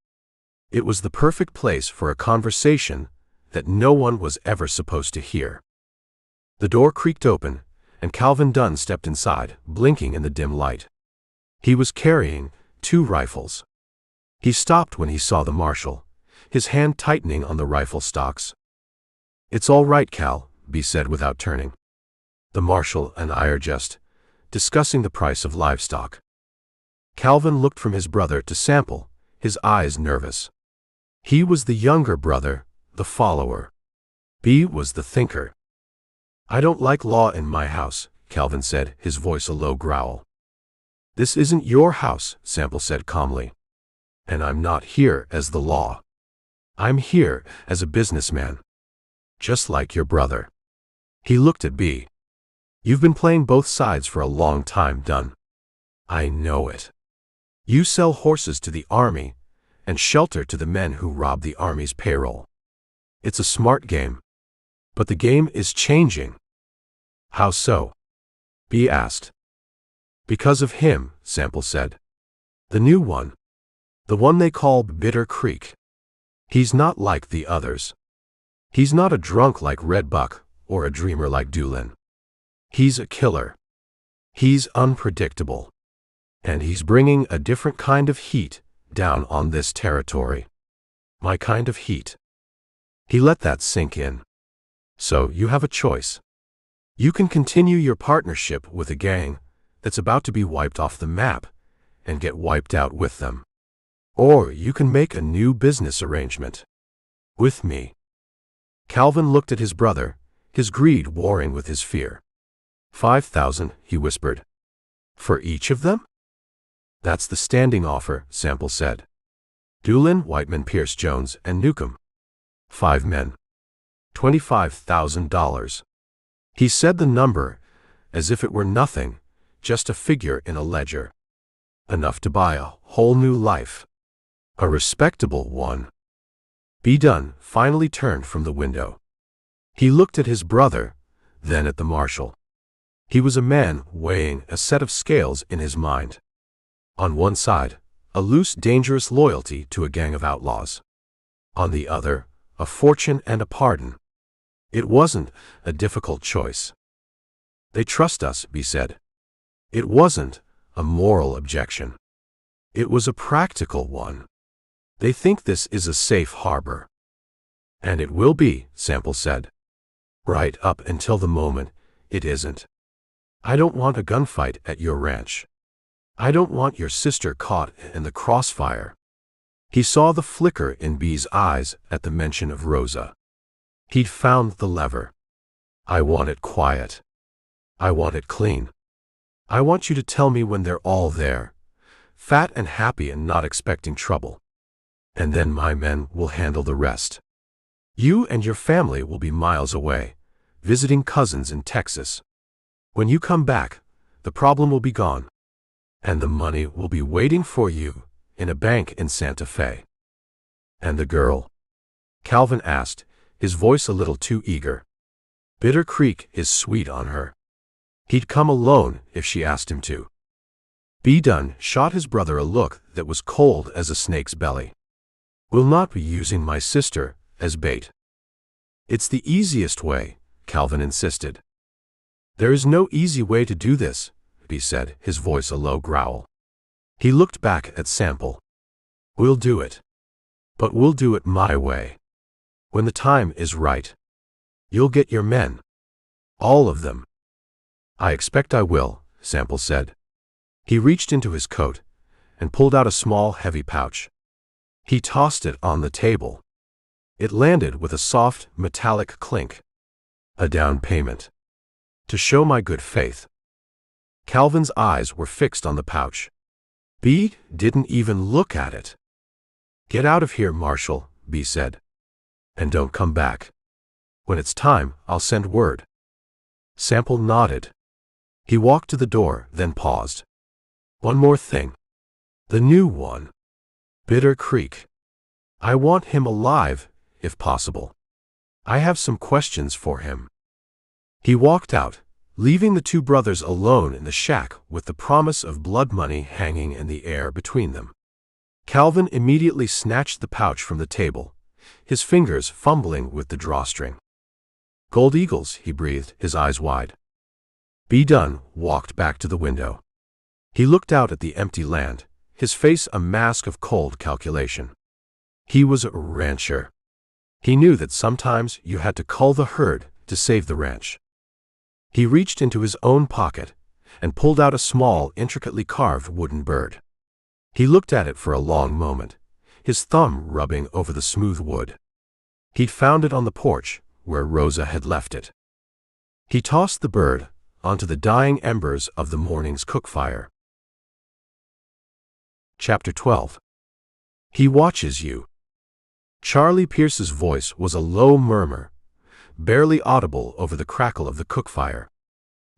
It was the perfect place for a conversation that no one was ever supposed to hear. The door creaked open, and Calvin Dunn stepped inside, blinking in the dim light. He was carrying 2 rifles. He stopped when he saw the Marshal, his hand tightening on the rifle stocks. "It's all right, Cal," B said without turning. "The Marshal and I are just discussing the price of livestock." Calvin looked from his brother to Sample, his eyes nervous. He was the younger brother, the follower. B was the thinker. "I don't like law in my house," Calvin said, his voice a low growl. "This isn't your house," Sample said calmly. "And I'm not here as the law. I'm here as a businessman. Just like your brother." He looked at B. "You've been playing both sides for a long time, Dunn. I know it. You sell horses to the army and shelter to the men who rob the army's payroll. It's a smart game. But the game is changing." "How so?" B asked. "Because of him," Sample said. "The new one. The one they call Bitter Creek. He's not like the others. He's not a drunk like Red Buck or a dreamer like Dulan. He's a killer. He's unpredictable. And he's bringing a different kind of heat down on this territory. My kind of heat." He let that sink in. "So you have a choice. You can continue your partnership with a gang that's about to be wiped off the map and get wiped out with them. Or you can make a new business arrangement. With me." Calvin looked at his brother, his greed warring with his fear. 5,000, he whispered. "For each of them?" "That's the standing offer," Sample said. "Dulan, Whiteman, Pierce Jones, and Newcomb. 5 men. $25,000. He said the number as if it were nothing, just a figure in a ledger. Enough to buy a whole new life. A respectable one. B. Dunn finally turned from the window. He looked at his brother, then at the Marshal. He was a man weighing a set of scales in his mind. On one side, a loose, dangerous loyalty to a gang of outlaws. On the other, a fortune and a pardon. It wasn't a difficult choice. "They trust us," B said. It wasn't a moral objection. It was a practical one. "They think this is a safe harbor." "And it will be," Sample said. "Right up until the moment it isn't. I don't want a gunfight at your ranch. I don't want your sister caught in the crossfire." He saw the flicker in B's eyes at the mention of Rosa. He'd found the lever. "I want it quiet. I want it clean. I want you to tell me when they're all there, fat and happy and not expecting trouble. And then my men will handle the rest. You and your family will be miles away, visiting cousins in Texas. When you come back, the problem will be gone. And the money will be waiting for you in a bank in Santa Fe." "And the girl?" Calvin asked, his voice a little too eager. "Bitter Creek is sweet on her. He'd come alone if she asked him to." B. Dunn shot his brother a look that was cold as a snake's belly. "We'll not be using my sister as bait." "It's the easiest way," Calvin insisted. "There is no easy way to do this," B said, his voice a low growl. He looked back at Sample. "We'll do it. But we'll do it my way. When the time is right. You'll get your men. All of them." "I expect I will," Sample said. He reached into his coat and pulled out a small, heavy pouch. He tossed it on the table. It landed with a soft, metallic clink. "A down payment. To show my good faith." Calvin's eyes were fixed on the pouch. B didn't even look at it. "Get out of here, Marshal," B said. "And don't come back. When it's time, I'll send word." Sample nodded. He walked to the door, then paused. "One more thing. The new one. Bitter Creek. I want him alive, if possible. I have some questions for him." He walked out, leaving the 2 brothers alone in the shack with the promise of blood money hanging in the air between them. Calvin immediately snatched the pouch from the table, his fingers fumbling with the drawstring. "Gold Eagles," he breathed, his eyes wide. B. Dunn walked back to the window. He looked out at the empty land, his face a mask of cold calculation. He was a rancher. He knew that sometimes you had to cull the herd to save the ranch. He reached into his own pocket and pulled out a small, intricately carved wooden bird. He looked at it for a long moment, his thumb rubbing over the smooth wood. He'd found it on the porch where Rosa had left it. He tossed the bird onto the dying embers of the morning's cook fire. Chapter 12. He watches you. Charlie Pierce's voice was a low murmur, barely audible over the crackle of the cook fire.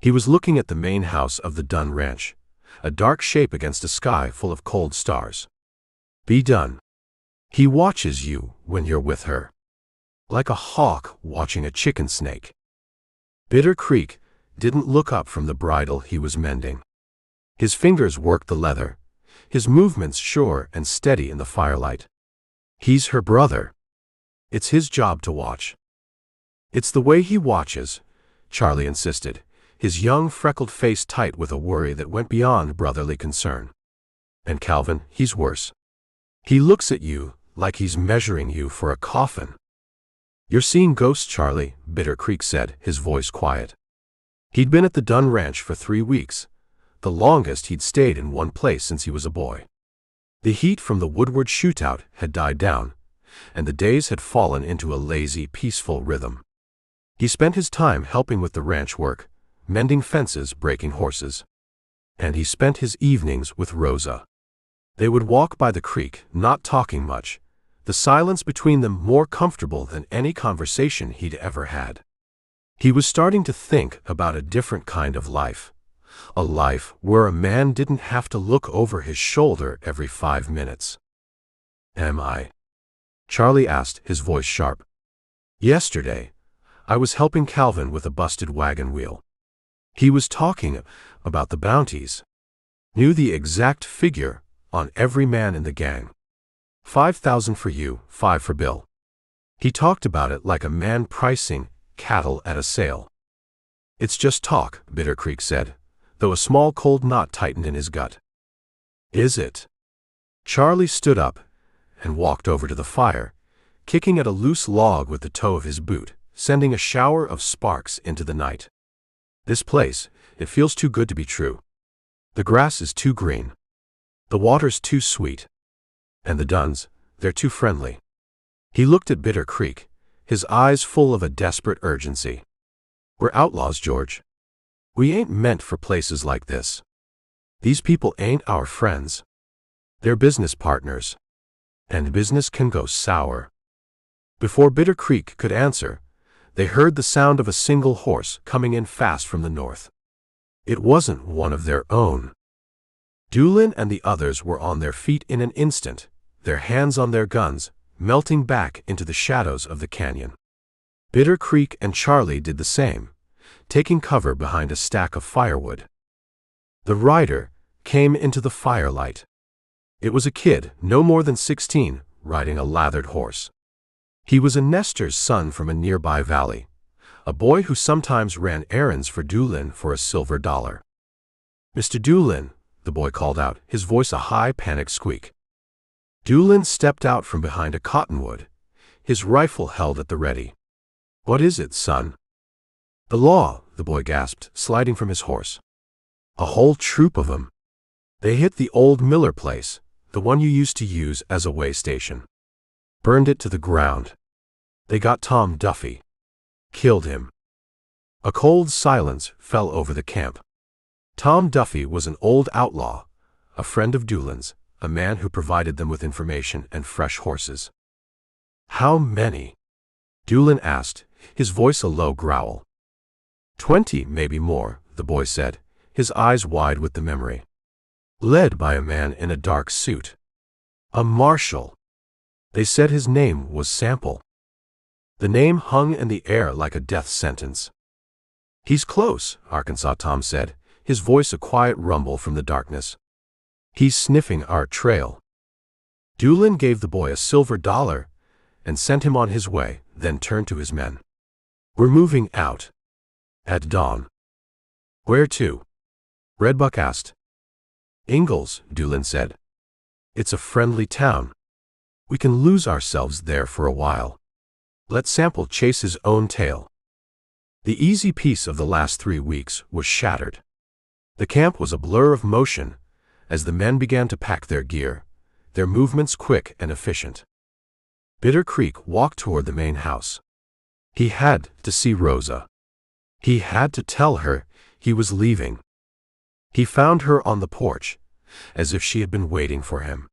He was looking at the main house of the Dunn ranch, a dark shape against a sky full of cold stars. Be done. He watches you when you're with her, like a hawk watching a chicken snake. Bitter Creek didn't look up from the bridle he was mending. His fingers worked the leather, his movements sure and steady in the firelight. He's her brother. It's his job to watch. It's the way he watches, Charlie insisted, his young freckled face tight with a worry that went beyond brotherly concern. And Calvin, he's worse. He looks at you like he's measuring you for a coffin. You're seeing ghosts, Charlie, Bitter Creek said, his voice quiet. He'd been at the Dunn ranch for 3 weeks, the longest he'd stayed in one place since he was a boy. The heat from the Woodward shootout had died down, and the days had fallen into a lazy, peaceful rhythm. He spent his time helping with the ranch work, mending fences, breaking horses. And he spent his evenings with Rosa. They would walk by the creek, not talking much, the silence between them more comfortable than any conversation he'd ever had. He was starting to think about a different kind of life, a life where a man didn't have to look over his shoulder every 5 minutes. Am I? Charlie asked, his voice sharp. Yesterday, I was helping Calvin with a busted wagon wheel. He was talking about the bounties. Knew the exact figure on every man in the gang. 5,000 for you, 5 for Bill. He talked about it like a man pricing cattle at a sale. It's just talk, Bitter Creek said, though a small cold knot tightened in his gut. Is it? Charlie stood up and walked over to the fire, kicking at a loose log with the toe of his boot, sending a shower of sparks into the night. This place, it feels too good to be true. The grass is too green. The water's too sweet. And the Dunns, they're too friendly. He looked at Bitter Creek, his eyes full of a desperate urgency. We're outlaws, George. We ain't meant for places like this. These people ain't our friends. They're business partners. And business can go sour. Before Bitter Creek could answer, they heard the sound of a single horse coming in fast from the north. It wasn't one of their own. Dulan and the others were on their feet in an instant, their hands on their guns, melting back into the shadows of the canyon. Bitter Creek and Charlie did the same, taking cover behind a stack of firewood. The rider came into the firelight. It was a kid, no more than 16, riding a lathered horse. He was a nester's son from a nearby valley, a boy who sometimes ran errands for Dulan for a silver dollar. Mr. Dulan, the boy called out, his voice a high, panicked squeak. Dulan stepped out from behind a cottonwood, his rifle held at the ready. What is it, son? The law, the boy gasped, sliding from his horse. A whole troop of them. They hit the old Miller place, the one you used to use as a way station. Burned it to the ground. They got Tom Duffy. Killed him. A cold silence fell over the camp. Tom Duffy was an old outlaw, a friend of Dulan's, a man who provided them with information and fresh horses. How many? Dulan asked, his voice a low growl. 20, maybe more, the boy said, his eyes wide with the memory. Led by a man in a dark suit. A Marshal. They said his name was Sample. The name hung in the air like a death sentence. He's close, Arkansas Tom said, his voice a quiet rumble from the darkness. He's sniffing our trail. Dulan gave the boy a silver dollar and sent him on his way, then turned to his men. We're moving out. At dawn. Where to? Redbuck asked. Engles, Dulan said. It's a friendly town. We can lose ourselves there for a while. Let Sample chase his own tail. The easy peace of the last 3 weeks was shattered. The camp was a blur of motion as the men began to pack their gear, their movements quick and efficient. Bitter Creek walked toward the main house. He had to see Rosa. He had to tell her he was leaving. He found her on the porch, as if she had been waiting for him.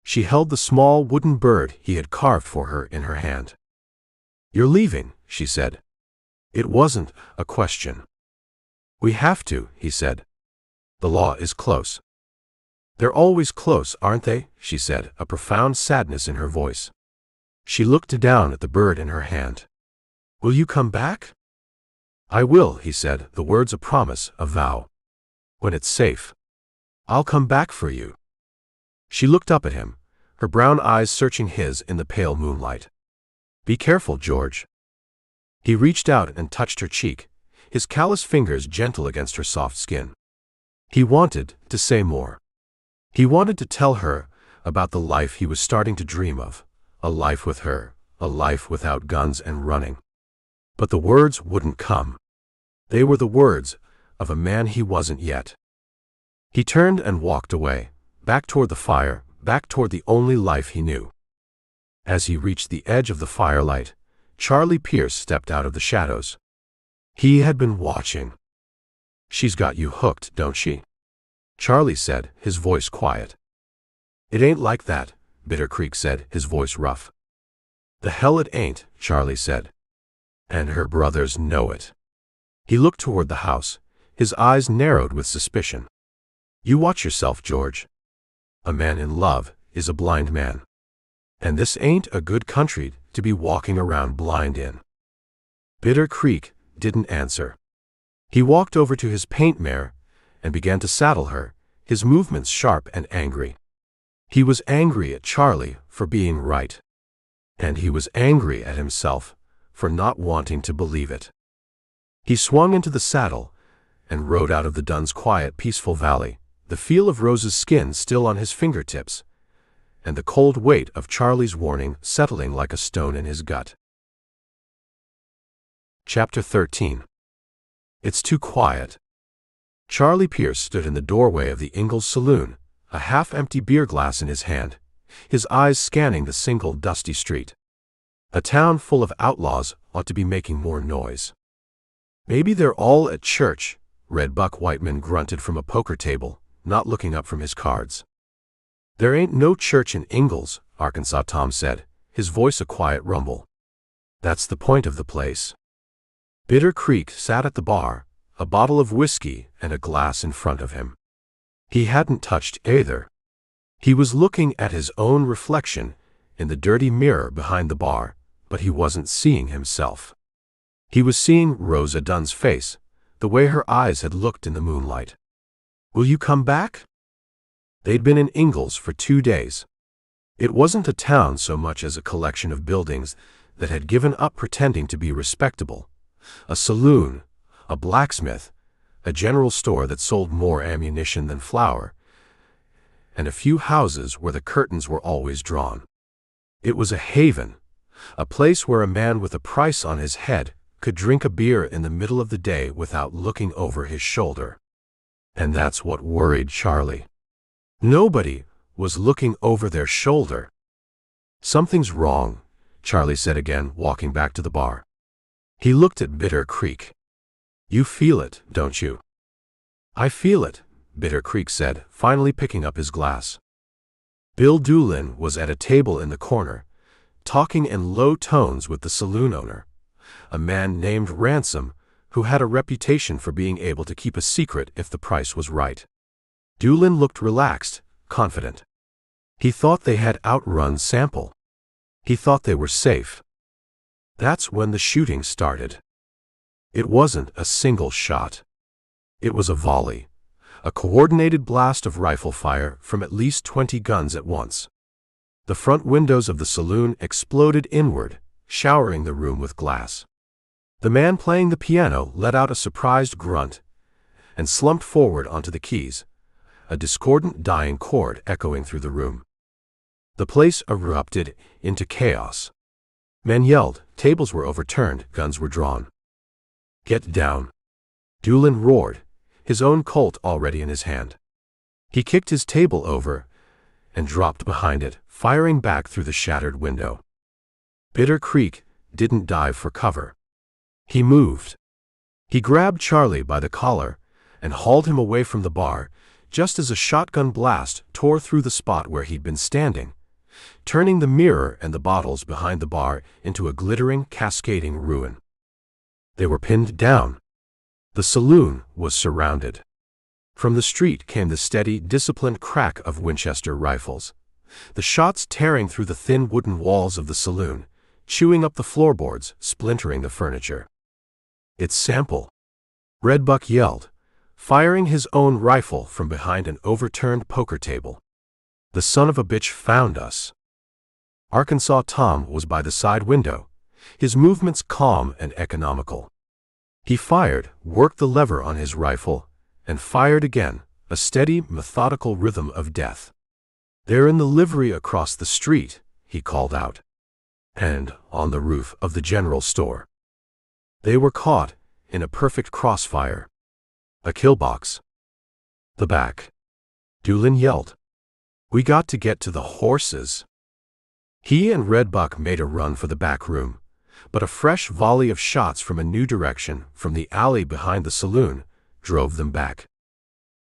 She held the small wooden bird he had carved for her in her hand. "You're leaving," she said. It wasn't a question. "We have to," he said. "The law is close." "They're always close, aren't they?" she said, a profound sadness in her voice. She looked down at the bird in her hand. "Will you come back?" "I will," he said, the words a promise, a vow. "When it's safe. I'll come back for you." She looked up at him, her brown eyes searching his in the pale moonlight. "Be careful, George." He reached out and touched her cheek, his callous fingers gentle against her soft skin. He wanted to say more. He wanted to tell her about the life he was starting to dream of, a life with her, a life without guns and running. But the words wouldn't come. They were the words of a man he wasn't yet. He turned and walked away, back toward the fire, back toward the only life he knew. As he reached the edge of the firelight, Charlie Pierce stepped out of the shadows. He had been watching. "She's got you hooked, don't she?" Charlie said, his voice quiet. "It ain't like that," Bitter Creek said, his voice rough. "The hell it ain't," Charlie said. "And her brothers know it." He looked toward the house, his eyes narrowed with suspicion. "You watch yourself, George. A man in love is a blind man. And this ain't a good country to be walking around blind in." Bitter Creek didn't answer. He walked over to his paint mare and began to saddle her, his movements sharp and angry. He was angry at Charlie for being right. And he was angry at himself for not wanting to believe it. He swung into the saddle and rode out of the Dunn's quiet, peaceful valley, the feel of Rosa's skin still on his fingertips, and the cold weight of Charlie's warning settling like a stone in his gut. Chapter 13. It's too quiet. Charlie Pierce stood in the doorway of the Engles saloon, a half-empty beer glass in his hand, his eyes scanning the single dusty street. A town full of outlaws ought to be making more noise. "Maybe they're all at church," Red Buck Whiteman grunted from a poker table, not looking up from his cards. "There ain't no church in Engles," Arkansas Tom said, his voice a quiet rumble. "That's the point of the place." Bitter Creek sat at the bar, a bottle of whiskey and a glass in front of him. He hadn't touched either. He was looking at his own reflection in the dirty mirror behind the bar, but he wasn't seeing himself. He was seeing Rosa Dunn's face, the way her eyes had looked in the moonlight. "Will you come back?" They'd been in Engles for 2 days. It wasn't a town so much as a collection of buildings that had given up pretending to be respectable. A saloon, a blacksmith, a general store that sold more ammunition than flour, and a few houses where the curtains were always drawn. It was a haven, a place where a man with a price on his head could drink a beer in the middle of the day without looking over his shoulder. And that's what worried Charlie. Nobody was looking over their shoulder. "Something's wrong," Charlie said again, walking back to the bar. He looked at Bitter Creek. "You feel it, don't you?" "I feel it," Bitter Creek said, finally picking up his glass. Bill Dulan was at a table in the corner, talking in low tones with the saloon owner, a man named Ransom, who had a reputation for being able to keep a secret if the price was right. Dulan looked relaxed, confident. He thought they had outrun Sample. He thought they were safe. That's when the shooting started. It wasn't a single shot. It was a volley, a coordinated blast of rifle fire from at least 20 guns at once. The front windows of the saloon exploded inward, showering the room with glass. The man playing the piano let out a surprised grunt and slumped forward onto the keys, a discordant dying chord echoing through the room. The place erupted into chaos. Men yelled, tables were overturned, guns were drawn. "Get down!" Dulan roared, his own Colt already in his hand. He kicked his table over and dropped behind it, firing back through the shattered window. Bitter Creek didn't dive for cover. He moved. He grabbed Charlie by the collar and hauled him away from the bar, just as a shotgun blast tore through the spot where he'd been standing, turning the mirror and the bottles behind the bar into a glittering, cascading ruin. They were pinned down. The saloon was surrounded. From the street came the steady, disciplined crack of Winchester rifles, the shots tearing through the thin wooden walls of the saloon, chewing up the floorboards, splintering the furniture. "It's Sample," Redbuck yelled, firing his own rifle from behind an overturned poker table. "The son of a bitch found us." Arkansas Tom was by the side window, his movements calm and economical. He fired, worked the lever on his rifle, and fired again, a steady, methodical rhythm of death. "They're in the livery across the street," he called out. "And on the roof of the general store." They were caught in a perfect crossfire. "A kill box." "The back," Dulan yelled. "We got to get to the horses." He and Redbuck made a run for the back room, but a fresh volley of shots from a new direction, from the alley behind the saloon, drove them back.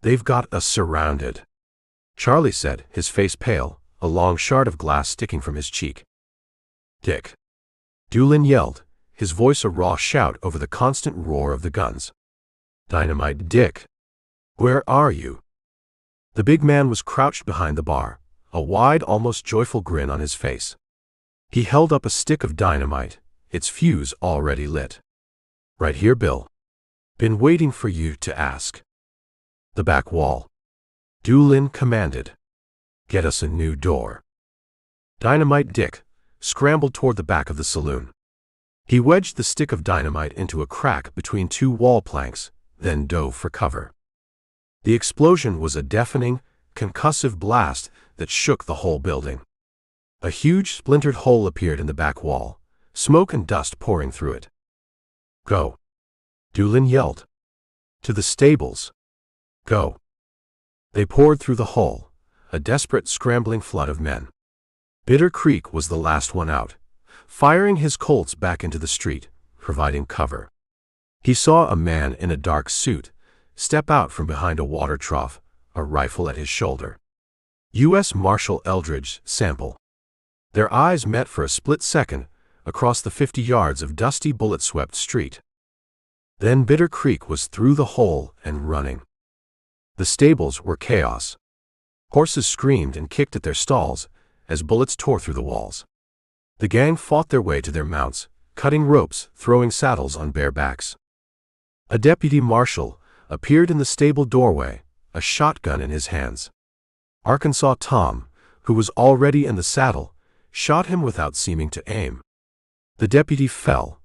"They've got us surrounded," Charlie said, his face pale, a long shard of glass sticking from his cheek. "Dick," Dulan yelled, his voice a raw shout over the constant roar of the guns. "Dynamite Dick, where are you?" The big man was crouched behind the bar, a wide, almost joyful grin on his face. He held up a stick of dynamite, its fuse already lit. "Right here, Bill. Been waiting for you to ask." "The back wall," Dulan commanded. "Get us a new door." Dynamite Dick scrambled toward the back of the saloon. He wedged the stick of dynamite into a crack between two wall planks, then dove for cover. The explosion was a deafening, concussive blast that shook the whole building. A huge splintered hole appeared in the back wall, smoke and dust pouring through it. "Go," Dulan yelled. "To the stables. Go." They poured through the hole, a desperate, scrambling flood of men. Bitter Creek was the last one out, firing his Colts back into the street, providing cover. He saw a man in a dark suit step out from behind a water trough, a rifle at his shoulder. U.S. Marshal Eldridge Sample. Their eyes met for a split second across the 50 yards of dusty, bullet-swept street. Then Bitter Creek was through the hole and running. The stables were chaos. Horses screamed and kicked at their stalls as bullets tore through the walls. The gang fought their way to their mounts, cutting ropes, throwing saddles on bare backs. A deputy marshal appeared in the stable doorway, a shotgun in his hands. Arkansas Tom, who was already in the saddle, shot him without seeming to aim. The deputy fell,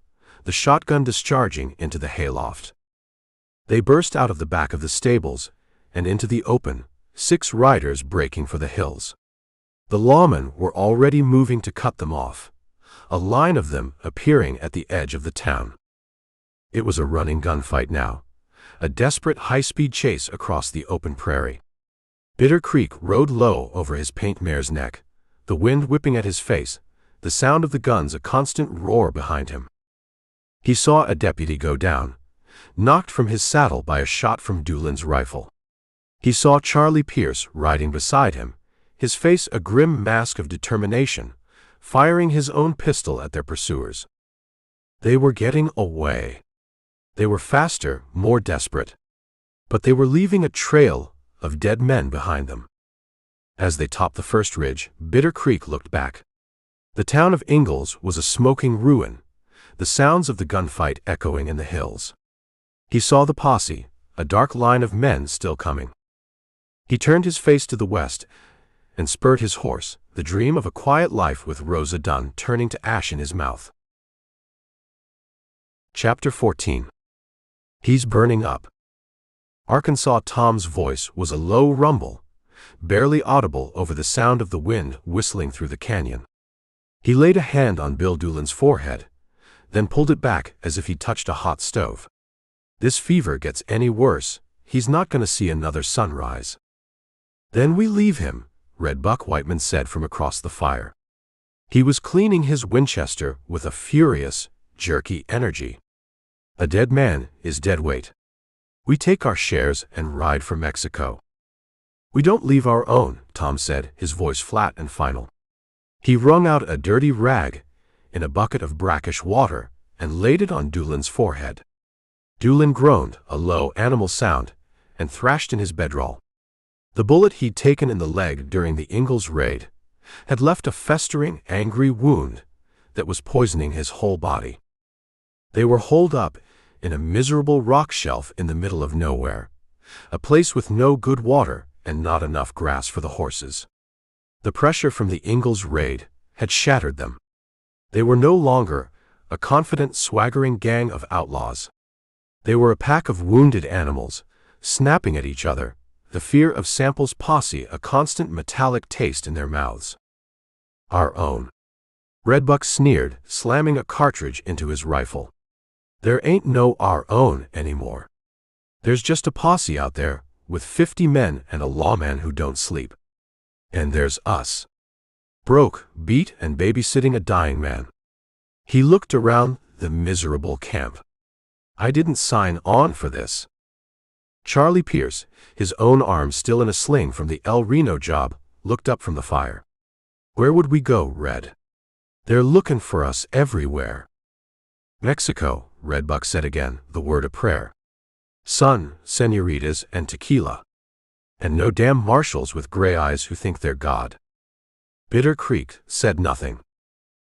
the shotgun discharging into the hayloft. They burst out of the back of the stables and into the open, 6 riders breaking for the hills. The lawmen were already moving to cut them off, a line of them appearing at the edge of the town. It was a running gunfight now, a desperate high-speed chase across the open prairie. Bitter Creek rode low over his paint mare's neck, the wind whipping at his face, the sound of the guns a constant roar behind him. He saw a deputy go down, knocked from his saddle by a shot from Dulan's rifle. He saw Charlie Pierce riding beside him, his face a grim mask of determination, firing his own pistol at their pursuers. They were getting away. They were faster, more desperate. But they were leaving a trail of dead men behind them. As they topped the first ridge, Bitter Creek looked back. The town of Engles was a smoking ruin, the sounds of the gunfight echoing in the hills. He saw the posse, a dark line of men still coming. He turned his face to the west and spurred his horse, the dream of a quiet life with Rosa Dunn turning to ash in his mouth. Chapter 14. He's burning up. Arkansas Tom's voice was a low rumble, barely audible over the sound of the wind whistling through the canyon. He laid a hand on Bill Dulan's forehead, then pulled it back as if he touched a hot stove. This fever gets any worse, he's not going to see another sunrise. Then we leave him, Red Buck Whiteman said from across the fire. He was cleaning his Winchester with a furious, jerky energy. A dead man is dead weight. We take our shares and ride for Mexico. We don't leave our own, Tom said, his voice flat and final. He wrung out a dirty rag in a bucket of brackish water and laid it on Dulan's forehead. Dulan groaned, a low animal sound, and thrashed in his bedroll. The bullet he'd taken in the leg during the Engles raid had left a festering, angry wound that was poisoning his whole body. They were holed up in a miserable rock shelf in the middle of nowhere, a place with no good water and not enough grass for the horses. The pressure from the Engles raid had shattered them. They were no longer a confident, swaggering gang of outlaws. They were a pack of wounded animals, snapping at each other, the fear of Sample's posse a constant metallic taste in their mouths. Our own. Redbuck sneered, slamming a cartridge into his rifle. There ain't no our own anymore. There's just a posse out there, with 50 men and a lawman who don't sleep. And there's us. Broke, beat, and babysitting a dying man. He looked around the miserable camp. I didn't sign on for this. Charlie Pierce, his own arm still in a sling from the El Reno job, looked up from the fire. Where would we go, Red? They're looking for us everywhere. Mexico, Redbuck said again, the word a prayer. Sun, senoritas, and tequila. And no damn marshals with gray eyes who think they're God. Bitter Creek said nothing.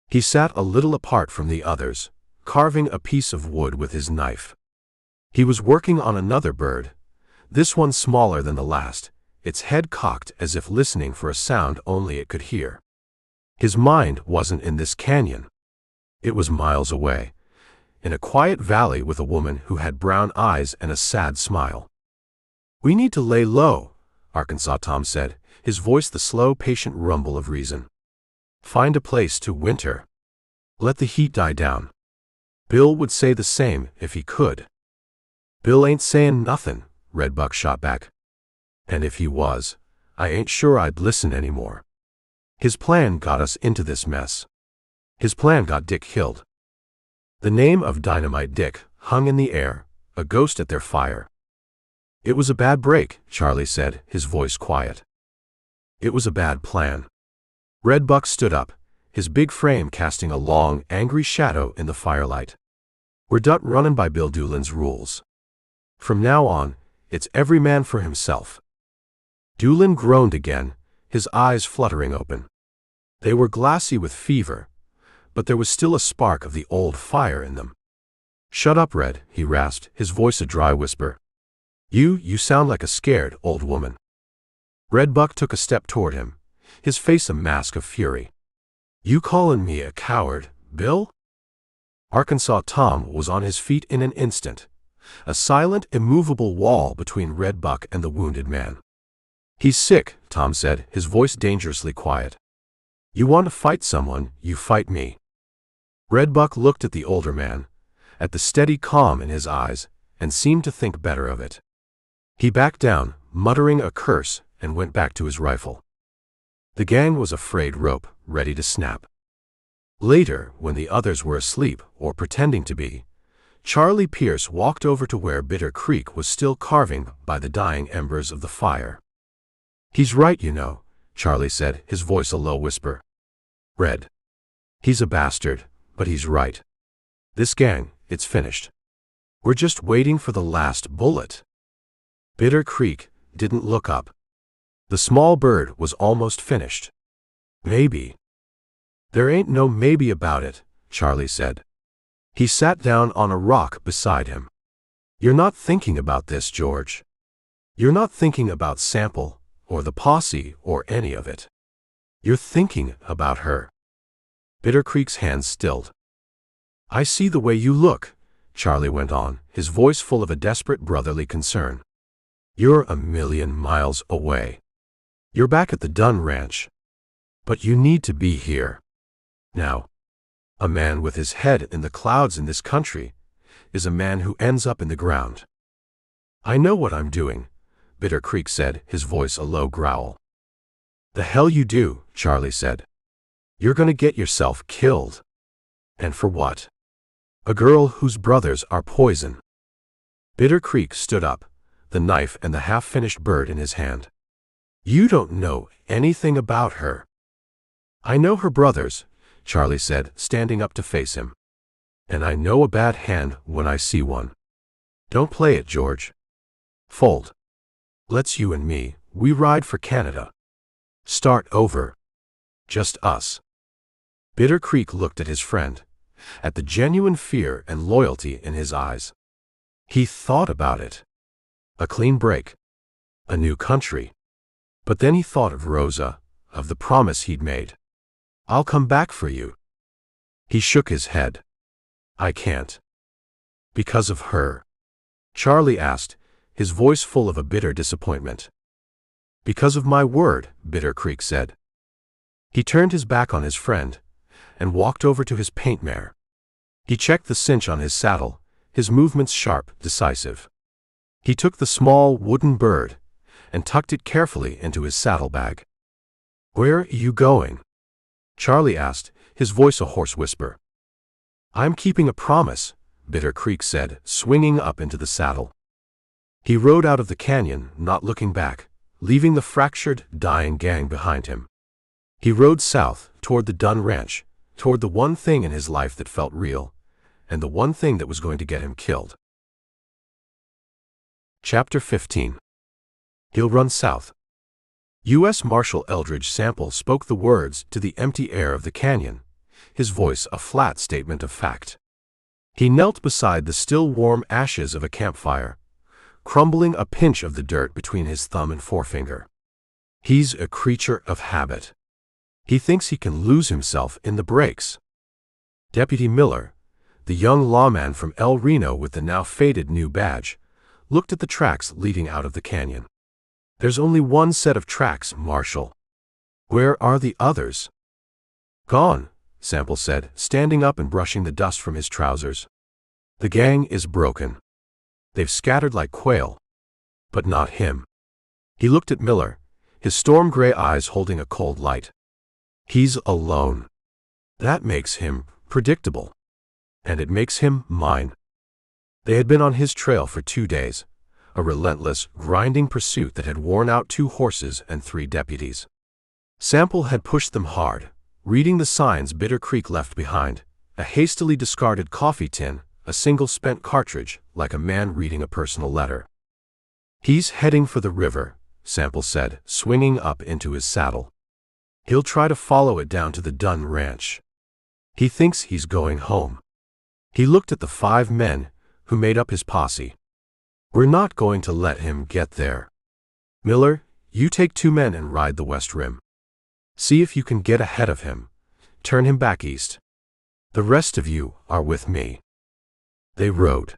He sat a little apart from the others, carving a piece of wood with his knife. He was working on another bird, this one smaller than the last, its head cocked as if listening for a sound only it could hear. His mind wasn't in this canyon. It was miles away, in a quiet valley with a woman who had brown eyes and a sad smile. We need to lay low, Arkansas Tom said, his voice the slow, patient rumble of reason. Find a place to winter. Let the heat die down. Bill would say the same if he could. Bill ain't saying nothin', Redbuck shot back. And if he was, I ain't sure I'd listen anymore. His plan got us into this mess. His plan got Dick killed. The name of Dynamite Dick hung in the air, a ghost at their fire. It was a bad break, Charlie said, his voice quiet. It was a bad plan. Redbuck stood up, his big frame casting a long, angry shadow in the firelight. We're done running by Bill Dulan's rules. From now on, it's every man for himself. Dulan groaned again, his eyes fluttering open. They were glassy with fever, but there was still a spark of the old fire in them. Shut up, Red, he rasped, his voice a dry whisper. You sound like a scared old woman. Redbuck took a step toward him, his face a mask of fury. You calling me a coward, Bill? Arkansas Tom was on his feet in an instant, a silent, immovable wall between Redbuck and the wounded man. He's sick, Tom said, his voice dangerously quiet. You want to fight someone, you fight me. Redbuck looked at the older man, at the steady calm in his eyes, and seemed to think better of it. He backed down, muttering a curse, and went back to his rifle. The gang was a frayed rope, ready to snap. Later, when the others were asleep, or pretending to be, Charlie Pierce walked over to where Bitter Creek was still carving by the dying embers of the fire. He's right, you know, Charlie said, his voice a low whisper. Red. He's a bastard, but he's right. This gang, it's finished. We're just waiting for the last bullet. Bitter Creek didn't look up. The small bird was almost finished. Maybe. There ain't no maybe about it, Charlie said. He sat down on a rock beside him. You're not thinking about this, George. You're not thinking about Sample, or the posse, or any of it. You're thinking about her. Bitter Creek's hands stilled. I see the way you look, Charlie went on, his voice full of a desperate brotherly concern. You're a million miles away. You're back at the Dunn ranch. But you need to be here. Now, a man with his head in the clouds in this country is a man who ends up in the ground. I know what I'm doing, Bitter Creek said, his voice a low growl. The hell you do, Charlie said. You're gonna get yourself killed. And for what? A girl whose brothers are poison. Bitter Creek stood up, the knife and the half-finished bird in his hand. You don't know anything about her. I know her brothers, Charlie said, standing up to face him. And I know a bad hand when I see one. Don't play it, George. Fold. Let's you and me, we ride for Canada. Start over. Just us. Bitter Creek looked at his friend, at the genuine fear and loyalty in his eyes. He thought about it. A clean break. A new country. But then he thought of Rosa, of the promise he'd made. I'll come back for you. He shook his head. I can't. Because of her? Charlie asked, his voice full of a bitter disappointment. Because of my word, Bitter Creek said. He turned his back on his friend and walked over to his paint mare. He checked the cinch on his saddle, his movements sharp, decisive. He took the small wooden bird and tucked it carefully into his saddlebag. Where are you going? Charlie asked, his voice a hoarse whisper. I'm keeping a promise, Bitter Creek said, swinging up into the saddle. He rode out of the canyon, not looking back, leaving the fractured, dying gang behind him. He rode south, toward the Dunn ranch, toward the one thing in his life that felt real, and the one thing that was going to get him killed. Chapter 15. He'll run south. U.S. Marshal Eldridge Sample spoke the words to the empty air of the canyon, his voice a flat statement of fact. He knelt beside the still warm ashes of a campfire, crumbling a pinch of the dirt between his thumb and forefinger. He's a creature of habit. He thinks he can lose himself in the breaks. Deputy Miller, the young lawman from El Reno with the now faded new badge, looked at the tracks leading out of the canyon. There's only one set of tracks, Marshal. Where are the others? Gone, Sample said, standing up and brushing the dust from his trousers. The gang is broken. They've scattered like quail. But not him. He looked at Miller, his storm-gray eyes holding a cold light. He's alone. That makes him predictable. And it makes him mine. They had been on his trail for 2 days, a relentless, grinding pursuit that had worn out 2 horses and 3 deputies. Sample had pushed them hard, reading the signs Bitter Creek left behind, a hastily discarded coffee tin, a single spent cartridge, like a man reading a personal letter. He's heading for the river, Sample said, swinging up into his saddle. He'll try to follow it down to the Dunn ranch. He thinks he's going home. He looked at the 5 men who made up his posse. We're not going to let him get there. Miller, you take 2 men and ride the west rim. See if you can get ahead of him. Turn him back east. The rest of you are with me. They rode.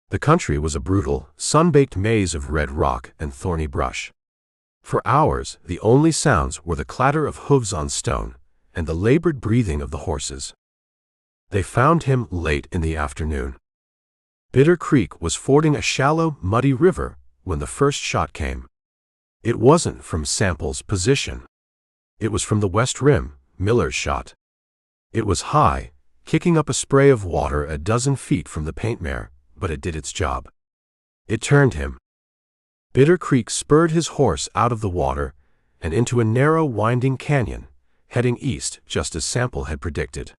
The country was a brutal, sun-baked maze of red rock and thorny brush. For hours, the only sounds were the clatter of hooves on stone and the labored breathing of the horses. They found him late in the afternoon. Bitter Creek was fording a shallow, muddy river when the first shot came. It wasn't from Sample's position. It was from the west rim, Miller's shot. It was high, kicking up a spray of water a dozen feet from the paint mare, but it did its job. It turned him. Bitter Creek spurred his horse out of the water and into a narrow, winding canyon, heading east just as Sample had predicted.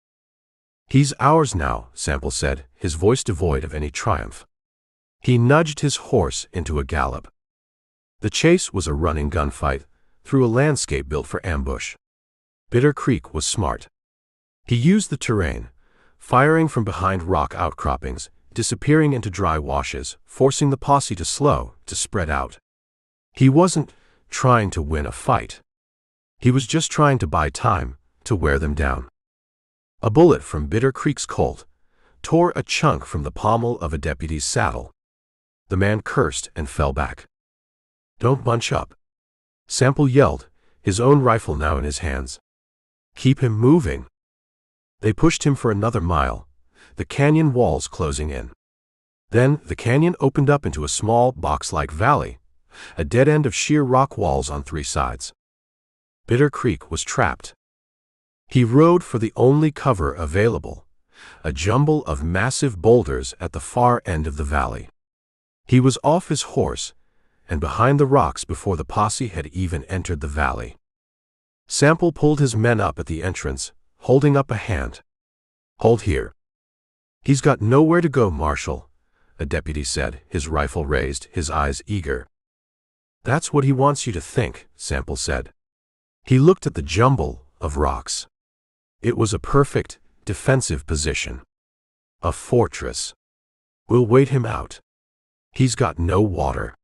He's ours now, Sample said, his voice devoid of any triumph. He nudged his horse into a gallop. The chase was a running gunfight through a landscape built for ambush. Bitter Creek was smart. He used the terrain, firing from behind rock outcroppings, disappearing into dry washes, forcing the posse to slow, to spread out. He wasn't trying to win a fight. He was just trying to buy time, to wear them down. A bullet from Bitter Creek's Colt tore a chunk from the pommel of a deputy's saddle. The man cursed and fell back. Don't bunch up. Sample yelled, his own rifle now in his hands. Keep him moving. They pushed him for another mile, the canyon walls closing in. Then the canyon opened up into a small, box-like valley, a dead end of sheer rock walls on 3 sides. Bitter Creek was trapped. He rode for the only cover available, a jumble of massive boulders at the far end of the valley. He was off his horse and behind the rocks before the posse had even entered the valley. Sample pulled his men up at the entrance, holding up a hand. Hold here. He's got nowhere to go, Marshal, a deputy said, his rifle raised, his eyes eager. That's what he wants you to think, Sample said. He looked at the jumble of rocks. It was a perfect, defensive position. A fortress. We'll wait him out. He's got no water.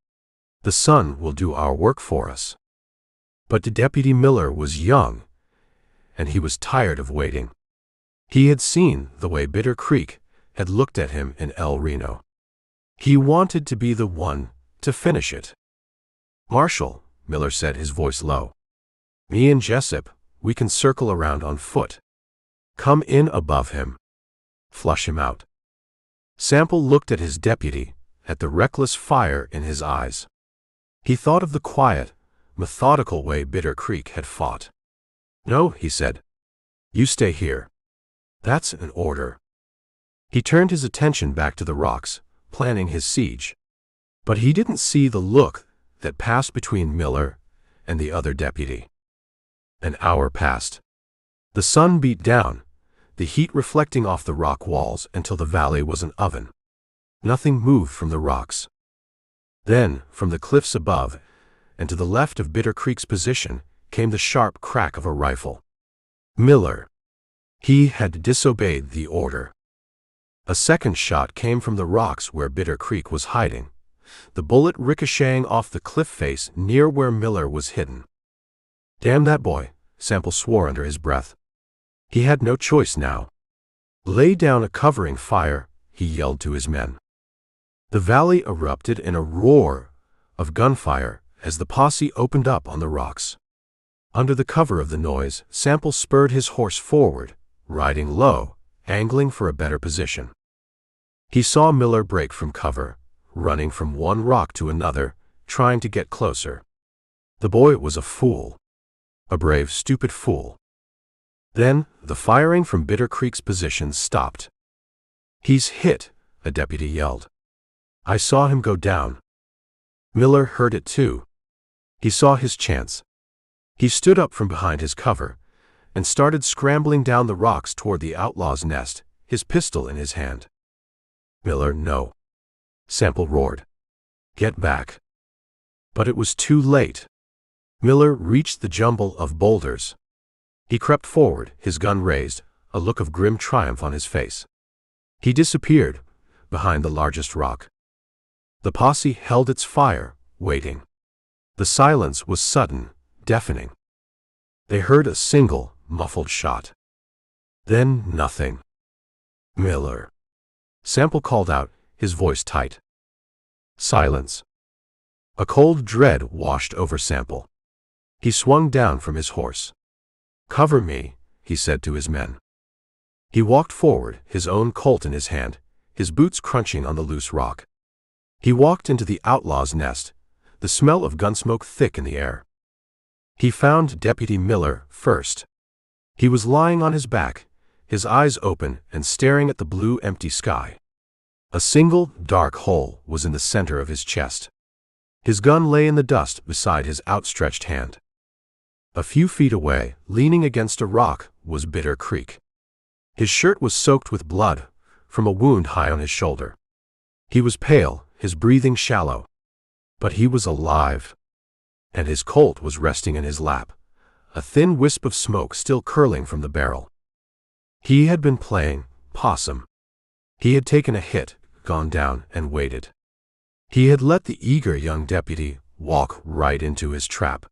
The sun will do our work for us. But Deputy Miller was young, and he was tired of waiting. He had seen the way Bitter Creek had looked at him in El Reno. He wanted to be the one to finish it. Marshal, Miller said, his voice low. Me and Jessup, we can circle around on foot. Come in above him. Flush him out. Sample looked at his deputy, at the reckless fire in his eyes. He thought of the quiet, methodical way Bitter Creek had fought. No, he said. You stay here. That's an order. He turned his attention back to the rocks, planning his siege. But he didn't see the look that passed between Miller and the other deputy. An hour passed. The sun beat down, the heat reflecting off the rock walls until the valley was an oven. Nothing moved from the rocks. Then, from the cliffs above, and to the left of Bitter Creek's position, came the sharp crack of a rifle. Miller. He had disobeyed the order. A second shot came from the rocks where Bitter Creek was hiding, the bullet ricocheting off the cliff face near where Miller was hidden. Damn that boy, Sample swore under his breath. He had no choice now. Lay down a covering fire, he yelled to his men. The valley erupted in a roar of gunfire as the posse opened up on the rocks. Under the cover of the noise, Sample spurred his horse forward, riding low, angling for a better position. He saw Miller break from cover, running from one rock to another, trying to get closer. The boy was a fool. A brave, stupid fool. Then, the firing from Bitter Creek's position stopped. He's hit, a deputy yelled. I saw him go down. Miller heard it too. He saw his chance. He stood up from behind his cover and started scrambling down the rocks toward the outlaw's nest, his pistol in his hand. Miller, no. Sample roared. Get back. But it was too late. Miller reached the jumble of boulders. He crept forward, his gun raised, a look of grim triumph on his face. He disappeared behind the largest rock. The posse held its fire, waiting. The silence was sudden, deafening. They heard a single, muffled shot. Then nothing. Miller. Sample called out, his voice tight. Silence. A cold dread washed over Sample. He swung down from his horse. Cover me, he said to his men. He walked forward, his own Colt in his hand, his boots crunching on the loose rock. He walked into the outlaw's nest, the smell of gunsmoke thick in the air. He found Deputy Miller first. He was lying on his back, his eyes open and staring at the blue empty sky. A single, dark hole was in the center of his chest. His gun lay in the dust beside his outstretched hand. A few feet away, leaning against a rock, was Bitter Creek. His shirt was soaked with blood from a wound high on his shoulder. He was pale, his breathing shallow. But he was alive. And his Colt was resting in his lap, a thin wisp of smoke still curling from the barrel. He had been playing possum. He had taken a hit, gone down, and waited. He had let the eager young deputy walk right into his trap.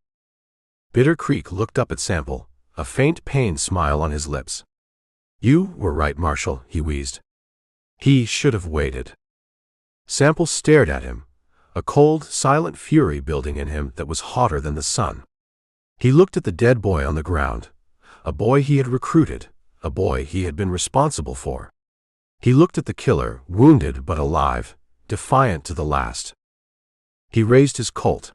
Bitter Creek looked up at Sample, a faint pained smile on his lips. You were right, Marshal, he wheezed. He should have waited. Sample stared at him, a cold, silent fury building in him that was hotter than the sun. He looked at the dead boy on the ground, a boy he had recruited, a boy he had been responsible for. He looked at the killer, wounded but alive, defiant to the last. He raised his Colt.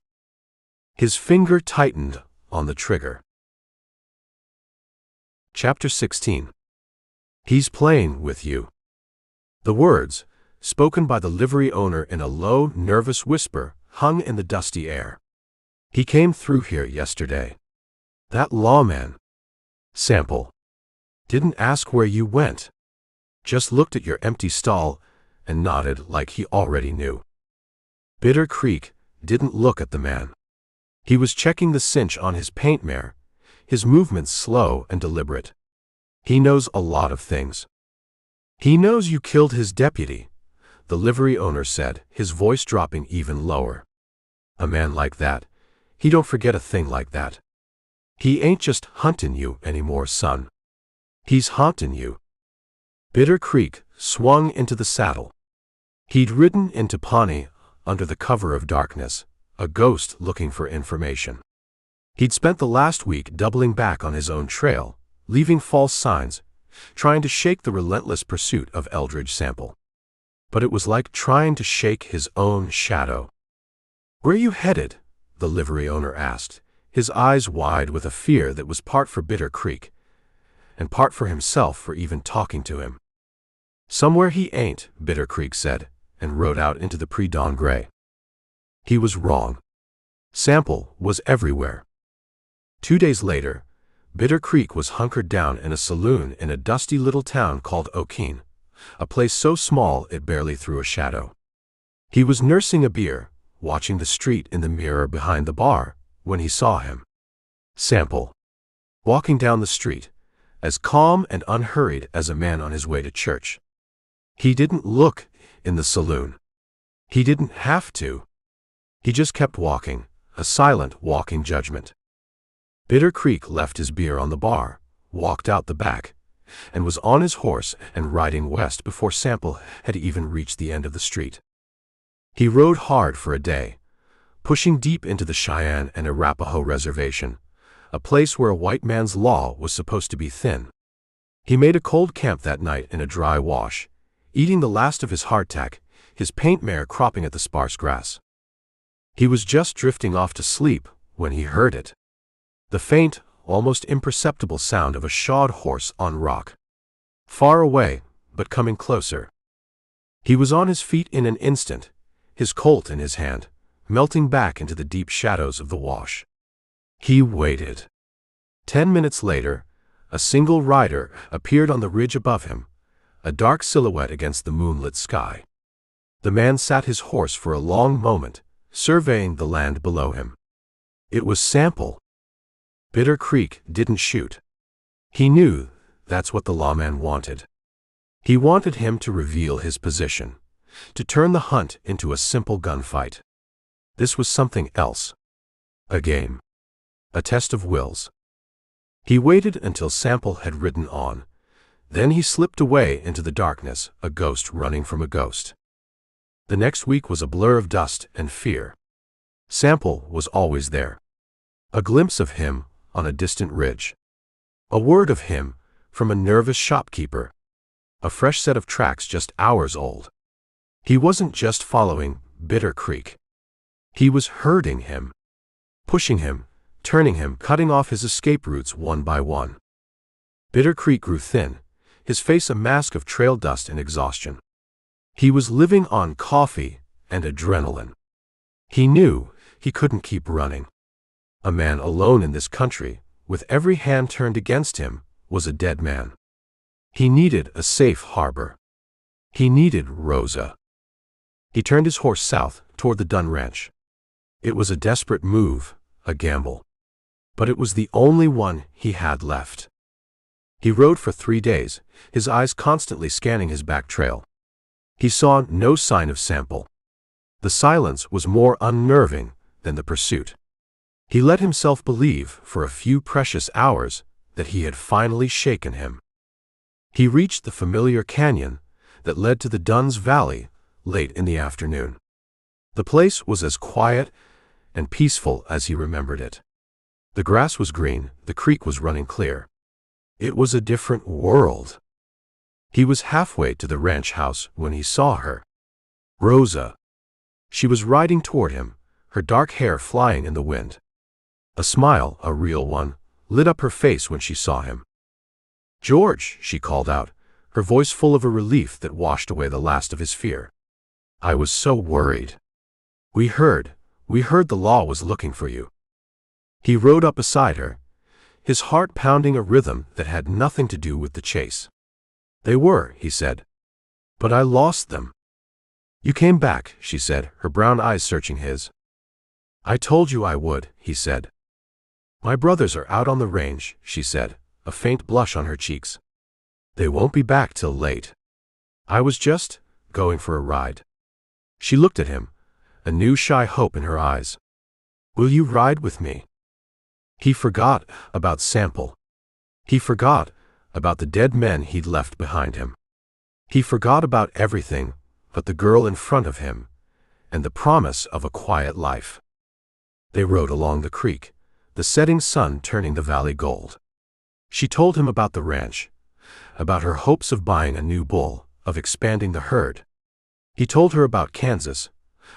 His finger tightened on the trigger. Chapter 16. He's playing with you. The words, spoken by the livery owner in a low, nervous whisper, hung in the dusty air. He came through here yesterday. That lawman. Sample. Didn't ask where you went. Just looked at your empty stall and nodded like he already knew. Bitter Creek didn't look at the man. He was checking the cinch on his paint mare, his movements slow and deliberate. He knows a lot of things. He knows you killed his deputy, the livery owner said, his voice dropping even lower. A man like that, he don't forget a thing like that. He ain't just huntin' you anymore, son. He's hauntin' you. Bitter Creek swung into the saddle. He'd ridden into Pawnee under the cover of darkness, a ghost looking for information. He'd spent the last week doubling back on his own trail, leaving false signs, trying to shake the relentless pursuit of Eldridge Sample. But it was like trying to shake his own shadow. "Where you headed?" the livery owner asked, his eyes wide with a fear that was part for Bitter Creek, and part for himself for even talking to him. "Somewhere he ain't," Bitter Creek said, and rode out into the pre-dawn gray. He was wrong. Sample was everywhere. 2 days later, Bitter Creek was hunkered down in a saloon in a dusty little town called O'Keene, a place so small it barely threw a shadow. He was nursing a beer, watching the street in the mirror behind the bar, when he saw him. Sample. Walking down the street, as calm and unhurried as a man on his way to church. He didn't look in the saloon. He didn't have to. He just kept walking, a silent walking judgment. Bitter Creek left his beer on the bar, walked out the back, and was on his horse and riding west before Sample had even reached the end of the street. He rode hard for a day, pushing deep into the Cheyenne and Arapaho reservation, a place where a white man's law was supposed to be thin. He made a cold camp that night in a dry wash, eating the last of his hardtack, his paint mare cropping at the sparse grass. He was just drifting off to sleep when he heard it. The faint, almost imperceptible sound of a shod horse on rock. Far away, but coming closer. He was on his feet in an instant, his Colt in his hand, melting back into the deep shadows of the wash. He waited. 10 minutes later, a single rider appeared on the ridge above him, a dark silhouette against the moonlit sky. The man sat his horse for a long moment, surveying the land below him. It was Sample. Bitter Creek didn't shoot. He knew that's what the lawman wanted. He wanted him to reveal his position, to turn the hunt into a simple gunfight. This was something else. A game. A test of wills. He waited until Sample had ridden on. Then he slipped away into the darkness, a ghost running from a ghost. The next week was a blur of dust and fear. Sample was always there. A glimpse of him on a distant ridge. A word of him from a nervous shopkeeper. A fresh set of tracks just hours old. He wasn't just following Bitter Creek. He was herding him. Pushing him, turning him, cutting off his escape routes one by one. Bitter Creek grew thin, his face a mask of trail dust and exhaustion. He was living on coffee and adrenaline. He knew he couldn't keep running. A man alone in this country, with every hand turned against him, was a dead man. He needed a safe harbor. He needed Rosa. He turned his horse south toward the Dunn ranch. It was a desperate move, a gamble. But it was the only one he had left. He rode for 3 days, his eyes constantly scanning his back trail. He saw no sign of Sample. The silence was more unnerving than the pursuit. He let himself believe for a few precious hours that he had finally shaken him. He reached the familiar canyon that led to the Dunn's Valley late in the afternoon. The place was as quiet and peaceful as he remembered it. The grass was green, the creek was running clear. It was a different world. He was halfway to the ranch house when he saw her. Rosa. She was riding toward him, her dark hair flying in the wind. A smile, a real one, lit up her face when she saw him. "George," she called out, her voice full of a relief that washed away the last of his fear. "I was so worried. We heard the law was looking for you." He rode up beside her, his heart pounding a rhythm that had nothing to do with the chase. "They were," he said. "But I lost them." "You came back," she said, her brown eyes searching his. "I told you I would," he said. "My brothers are out on the range," she said, a faint blush on her cheeks. "They won't be back till late. I was just going for a ride." She looked at him, a new shy hope in her eyes. "Will you ride with me?" He forgot about Sample. He forgot about the dead men he'd left behind him. He forgot about everything but the girl in front of him and the promise of a quiet life. They rode along the creek, the setting sun turning the valley gold. She told him about the ranch, about her hopes of buying a new bull, of expanding the herd. He told her about Kansas,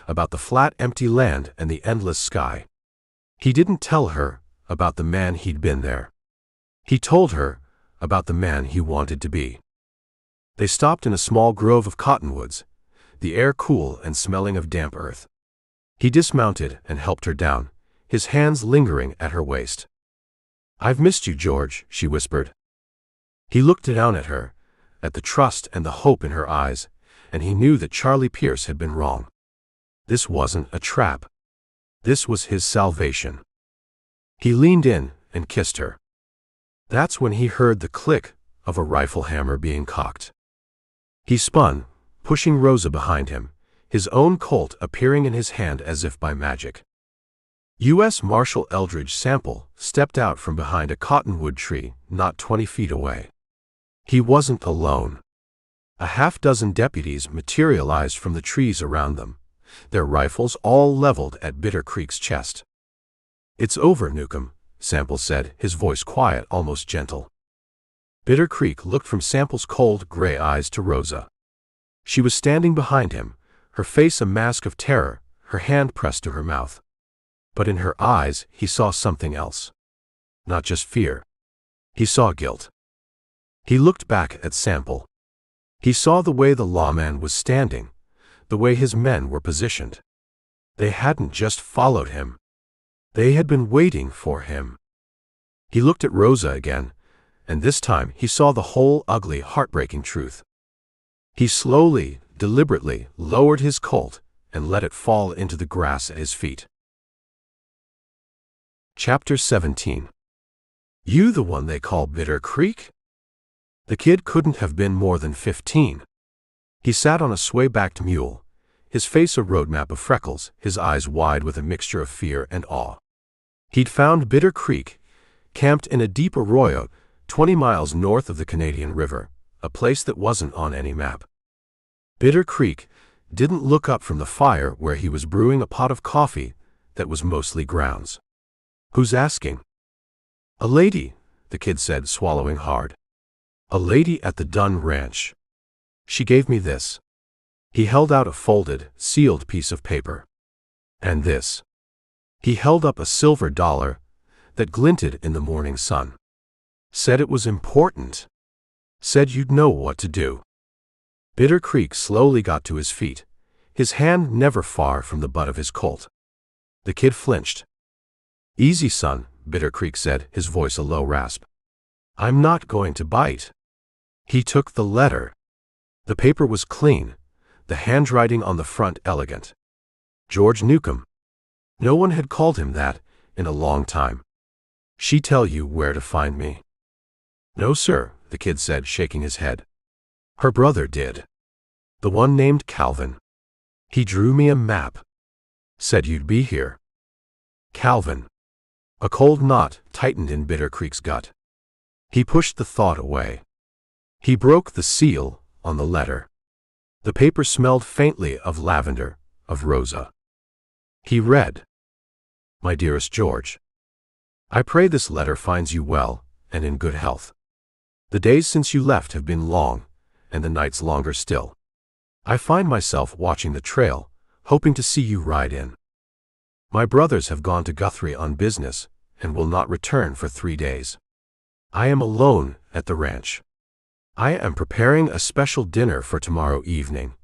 about the flat empty land and the endless sky. He didn't tell her about the man he'd been there. He told her about the man he wanted to be. They stopped in a small grove of cottonwoods, the air cool and smelling of damp earth. He dismounted and helped her down, his hands lingering at her waist. "I've missed you, George," she whispered. He looked down at her, at the trust and the hope in her eyes, and he knew that Charlie Pierce had been wrong. This wasn't a trap. This was his salvation. He leaned in and kissed her. That's when he heard the click of a rifle hammer being cocked. He spun, pushing Rosa behind him, his own Colt appearing in his hand as if by magic. U.S. Marshal Eldridge Sample stepped out from behind a cottonwood tree not 20 feet away. He wasn't alone. A half-dozen deputies materialized from the trees around them, their rifles all leveled at Bitter Creek's chest. "It's over, Newcomb," Sample said, his voice quiet, almost gentle. Bitter Creek looked from Sample's cold gray eyes to Rosa. She was standing behind him, her face a mask of terror, her hand pressed to her mouth. But in her eyes he saw something else. Not just fear. He saw guilt. He looked back at Sample. He saw the way the lawman was standing, the way his men were positioned. They hadn't just followed him. They had been waiting for him. He looked at Rosa again, and this time he saw the whole ugly, heartbreaking truth. He slowly, deliberately lowered his Colt and let it fall into the grass at his feet. Chapter 17. "You the one they call Bitter Creek?" The kid couldn't have been more than 15. He sat on a sway-backed mule, his face a roadmap of freckles, his eyes wide with a mixture of fear and awe. He'd found Bitter Creek, camped in a deep arroyo 20 miles north of the Canadian River, a place that wasn't on any map. Bitter Creek didn't look up from the fire where he was brewing a pot of coffee that was mostly grounds. "Who's asking?" "A lady," the kid said, swallowing hard. "A lady at the Dunn ranch. She gave me this." He held out a folded, sealed piece of paper. "And this." He held up a silver dollar that glinted in the morning sun. "Said it was important. Said you'd know what to do." Bitter Creek slowly got to his feet, his hand never far from the butt of his Colt. The kid flinched. "Easy, son," Bitter Creek said, his voice a low rasp. "I'm not going to bite." He took the letter. The paper was clean, the handwriting on the front elegant. George Newcomb. No one had called him that in a long time. "She tell you where to find me?" "No, sir," the kid said, shaking his head. "Her brother did. The one named Calvin. He drew me a map. Said you'd be here." Calvin. A cold knot tightened in Bitter Creek's gut. He pushed the thought away. He broke the seal on the letter. The paper smelled faintly of lavender, of Rosa. He read, "My dearest George, I pray this letter finds you well and in good health. The days since you left have been long, and the nights longer still. I find myself watching the trail, hoping to see you ride in. My brothers have gone to Guthrie on business and will not return for 3 days. I am alone at the ranch. I am preparing a special dinner for tomorrow evening,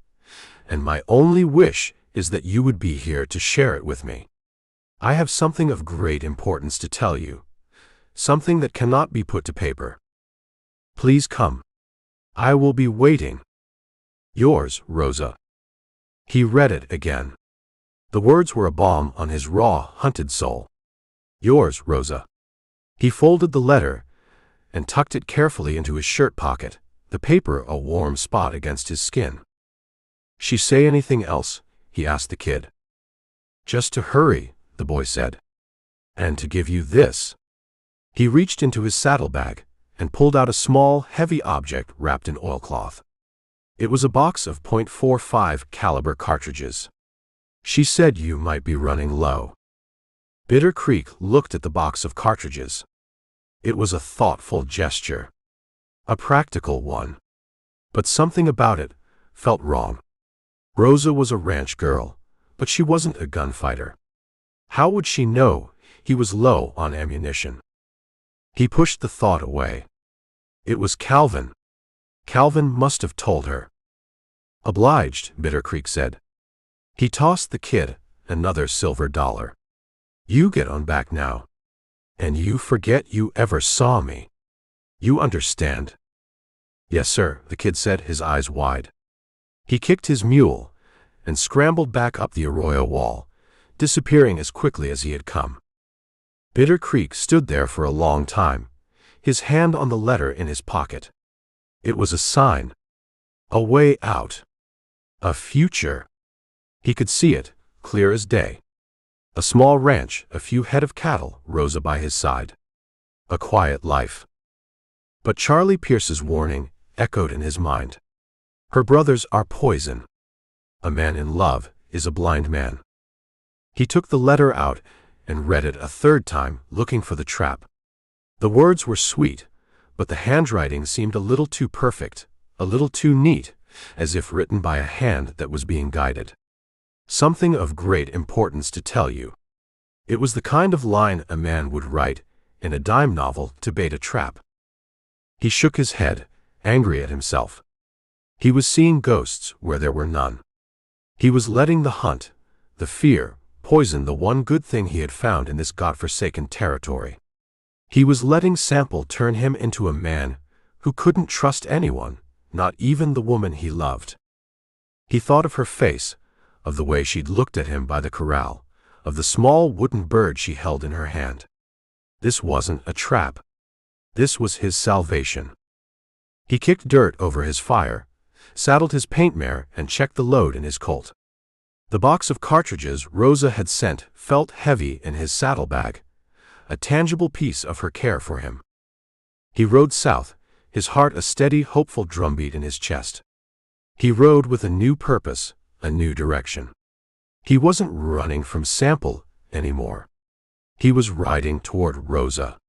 and my only wish is that you would be here to share it with me. I have something of great importance to tell you, something that cannot be put to paper. Please come. I will be waiting. Yours, Rosa." He read it again. The words were a balm on his raw, hunted soul. "Yours, Rosa." He folded the letter and tucked it carefully into his shirt pocket, the paper a warm spot against his skin. "She say anything else?" he asked the kid. "Just to hurry," the boy said. "And to give you this." He reached into his saddlebag and pulled out a small, heavy object wrapped in oilcloth. It was a box of .45 caliber cartridges. "She said you might be running low." Bitter Creek looked at the box of cartridges. It was a thoughtful gesture, a practical one. But something about it felt wrong. Rosa was a ranch girl, but she wasn't a gunfighter. How would she know he was low on ammunition? He pushed the thought away. It was Calvin. Calvin must have told her. "Obliged," Bitter Creek said. He tossed the kid another silver dollar. "You get on back now. And you forget you ever saw me. You understand?" "Yes, sir," the kid said, his eyes wide. He kicked his mule and scrambled back up the arroyo wall, disappearing as quickly as he had come. Bitter Creek stood there for a long time, his hand on the letter in his pocket. It was a sign. A way out. A future. He could see it, clear as day. A small ranch, a few head of cattle, Rosa by his side. A quiet life. But Charlie Pierce's warning echoed in his mind. Her brothers are poison. A man in love is a blind man. He took the letter out and read it a third time, looking for the trap. The words were sweet, but the handwriting seemed a little too perfect, a little too neat, as if written by a hand that was being guided. "Something of great importance to tell you." It was the kind of line a man would write in a dime novel to bait a trap. He shook his head, angry at himself. He was seeing ghosts where there were none. He was letting the hunt, the fear, poison the one good thing he had found in this godforsaken territory. He was letting Sample turn him into a man who couldn't trust anyone, not even the woman he loved. He thought of her face, of the way she'd looked at him by the corral, of the small wooden bird she held in her hand. This wasn't a trap. This was his salvation. He kicked dirt over his fire, saddled his paint mare, and checked the load in his Colt. The box of cartridges Rosa had sent felt heavy in his saddlebag, a tangible piece of her care for him. He rode south, his heart a steady, hopeful drumbeat in his chest. He rode with a new purpose, a new direction. He wasn't running from Sample anymore. He was riding toward Rosa.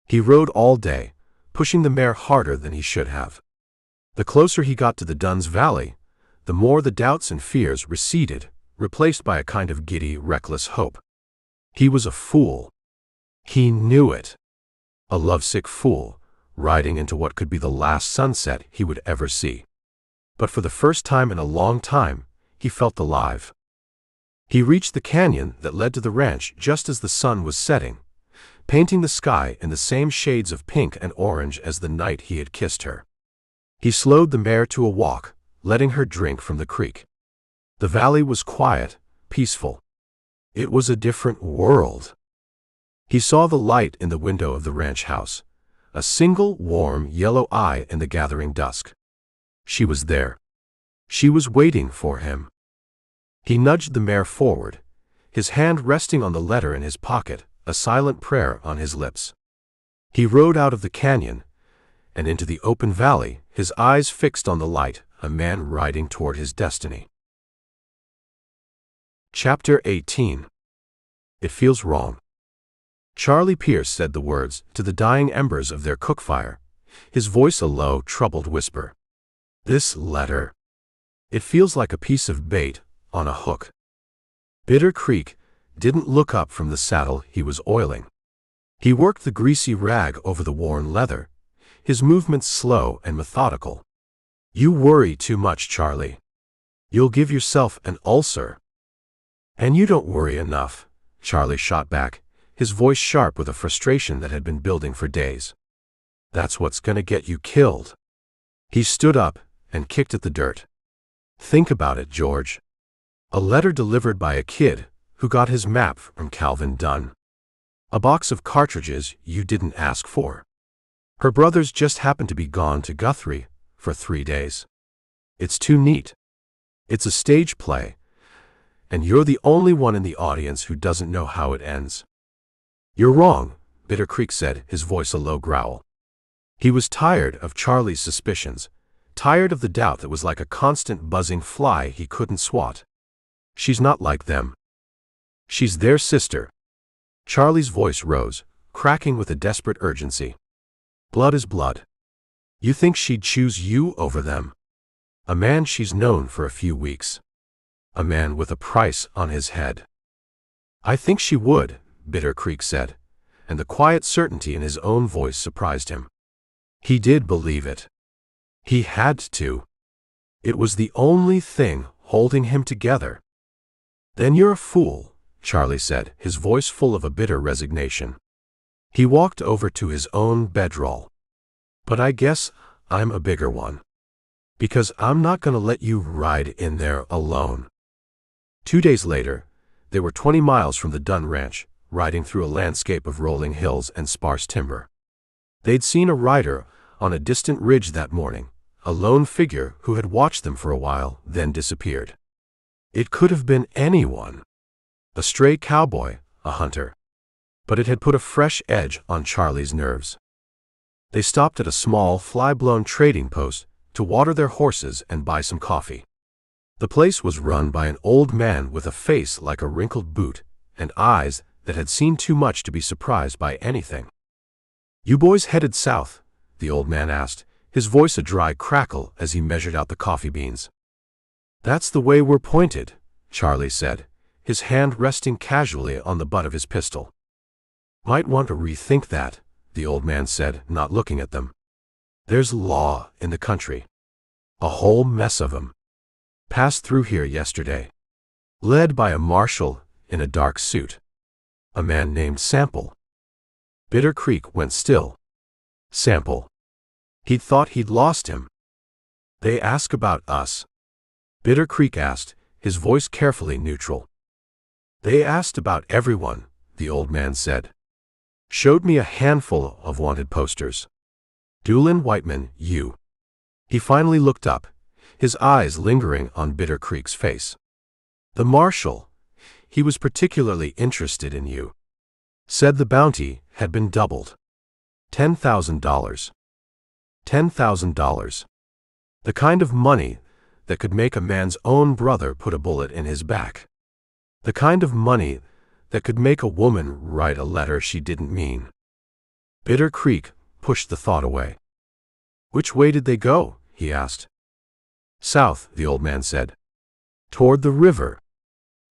He rode all day, pushing the mare harder than he should have. The closer he got to the Dunn's Valley, the more the doubts and fears receded, replaced by a kind of giddy, reckless hope. He was a fool. He knew it. A lovesick fool, riding into what could be the last sunset he would ever see. But for the first time in a long time, he felt alive. He reached the canyon that led to the ranch just as the sun was setting, painting the sky in the same shades of pink and orange as the night he had kissed her. He slowed the mare to a walk, letting her drink from the creek. The valley was quiet, peaceful. It was a different world. He saw the light in the window of the ranch house, a single warm yellow eye in the gathering dusk. She was there. She was waiting for him. He nudged the mare forward, his hand resting on the letter in his pocket, a silent prayer on his lips. He rode out of the canyon and into the open valley, his eyes fixed on the light, a man riding toward his destiny. Chapter 18. It Feels Wrong. Charlie Pierce said the words to the dying embers of their cook fire, his voice a low, troubled whisper. This letter. It feels like a piece of bait on a hook. Bitter Creek didn't look up from the saddle he was oiling. He worked the greasy rag over the worn leather, his movements slow and methodical. You worry too much, Charlie. You'll give yourself an ulcer. And you don't worry enough, Charlie shot back, his voice sharp with a frustration that had been building for days. That's what's gonna get you killed. He stood up and kicked at the dirt. Think about it, George. A letter delivered by a kid who got his map from Calvin Dunn. A box of cartridges you didn't ask for. Her brothers just happened to be gone to Guthrie for 3 days. It's too neat. It's a stage play, and you're the only one in the audience who doesn't know how it ends. You're wrong, Bitter Creek said, his voice a low growl. He was tired of Charlie's suspicions, tired of the doubt that was like a constant buzzing fly he couldn't swat. She's not like them. She's their sister. Charlie's voice rose, cracking with a desperate urgency. Blood is blood. You think she'd choose you over them? A man she's known for a few weeks. A man with a price on his head. I think she would, Bitter Creek said, and the quiet certainty in his own voice surprised him. He did believe it. He had to. It was the only thing holding him together. Then you're a fool, Charlie said, his voice full of a bitter resignation. He walked over to his own bedroll. But I guess I'm a bigger one. Because I'm not going to let you ride in there alone. 2 days later, they were 20 miles from the Dunn ranch, riding through a landscape of rolling hills and sparse timber. They'd seen a rider on a distant ridge that morning, a lone figure who had watched them for a while, then disappeared. It could have been anyone. A stray cowboy, a hunter. But it had put a fresh edge on Charlie's nerves. They stopped at a small, fly-blown trading post to water their horses and buy some coffee. The place was run by an old man with a face like a wrinkled boot and eyes that had seen too much to be surprised by anything. You boys headed south? The old man asked, his voice a dry crackle as he measured out the coffee beans. That's the way we're pointed, Charlie said, his hand resting casually on the butt of his pistol. Might want to rethink that, the old man said, not looking at them. There's law in the country. A whole mess of 'em. Passed through here yesterday. Led by a marshal in a dark suit. A man named Sample. Bitter Creek went still. Sample. He'd thought he'd lost him. They ask about us. Bitter Creek asked, his voice carefully neutral. They asked about everyone, the old man said. Showed me a handful of wanted posters. Dulan Whiteman, you. He finally looked up, his eyes lingering on Bitter Creek's face. The marshal. He was particularly interested in you. Said the bounty had been doubled. $10,000. $10,000. The kind of money that could make a man's own brother put a bullet in his back. The kind of money that could make a woman write a letter she didn't mean. Bitter Creek pushed the thought away. Which way did they go? He asked. South, the old man said. Toward the river.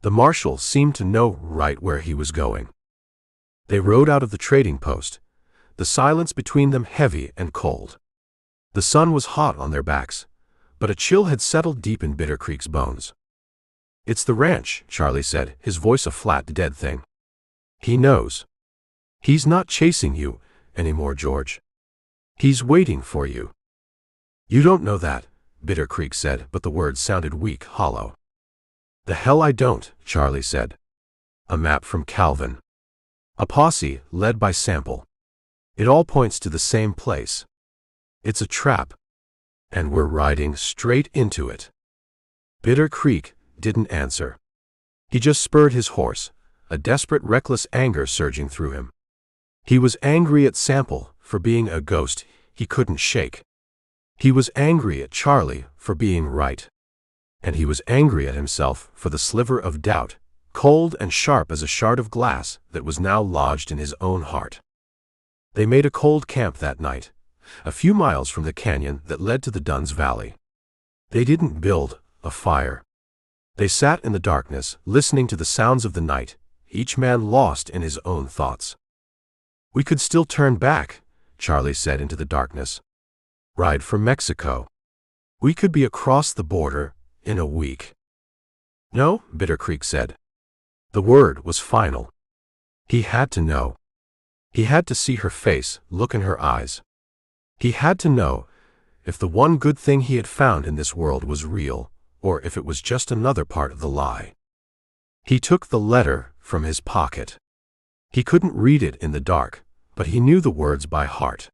The marshal seemed to know right where he was going. They rode out of the trading post, the silence between them heavy and cold. The sun was hot on their backs, but a chill had settled deep in Bitter Creek's bones. It's the ranch, Charlie said, his voice a flat, dead thing. He knows. He's not chasing you anymore, George. He's waiting for you. You don't know that, Bitter Creek said, but the words sounded weak, hollow. The hell I don't, Charlie said. A map from Calvin. A posse led by Sample. It all points to the same place. It's a trap. And we're riding straight into it. Bitter Creek didn't answer. He just spurred his horse, a desperate, reckless anger surging through him. He was angry at Sample for being a ghost he couldn't shake. He was angry at Charlie for being right. And he was angry at himself for the sliver of doubt cold and sharp as a shard of glass that was now lodged in his own heart. They made a cold camp that night, a few miles from the canyon that led to the Dunn's Valley. They didn't build a fire. They sat in the darkness, listening to the sounds of the night, each man lost in his own thoughts. "We could still turn back," Charlie said into the darkness. "Ride for Mexico. We could be across the border in a week." "No," Bitter Creek said. The word was final. He had to know. He had to see her face, look in her eyes. He had to know if the one good thing he had found in this world was real, or if it was just another part of the lie. He took the letter from his pocket. He couldn't read it in the dark, but he knew the words by heart.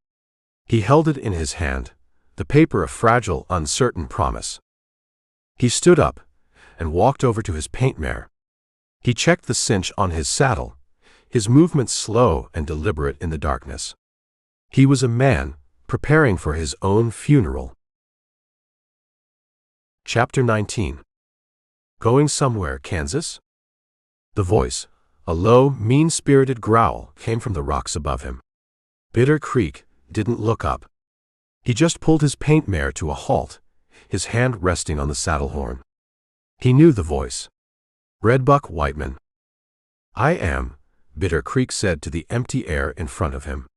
He held it in his hand, the paper a fragile, uncertain promise. He stood up and walked over to his paint mare. He checked the cinch on his saddle, his movements slow and deliberate in the darkness. He was a man preparing for his own funeral. Chapter 19. Going somewhere, Kansas? The voice, a low, mean-spirited growl, came from the rocks above him. Bitter Creek didn't look up. He just pulled his paint mare to a halt, his hand resting on the saddle horn. He knew the voice. Redbuck Whiteman. "I am," Bitter Creek said to the empty air in front of him.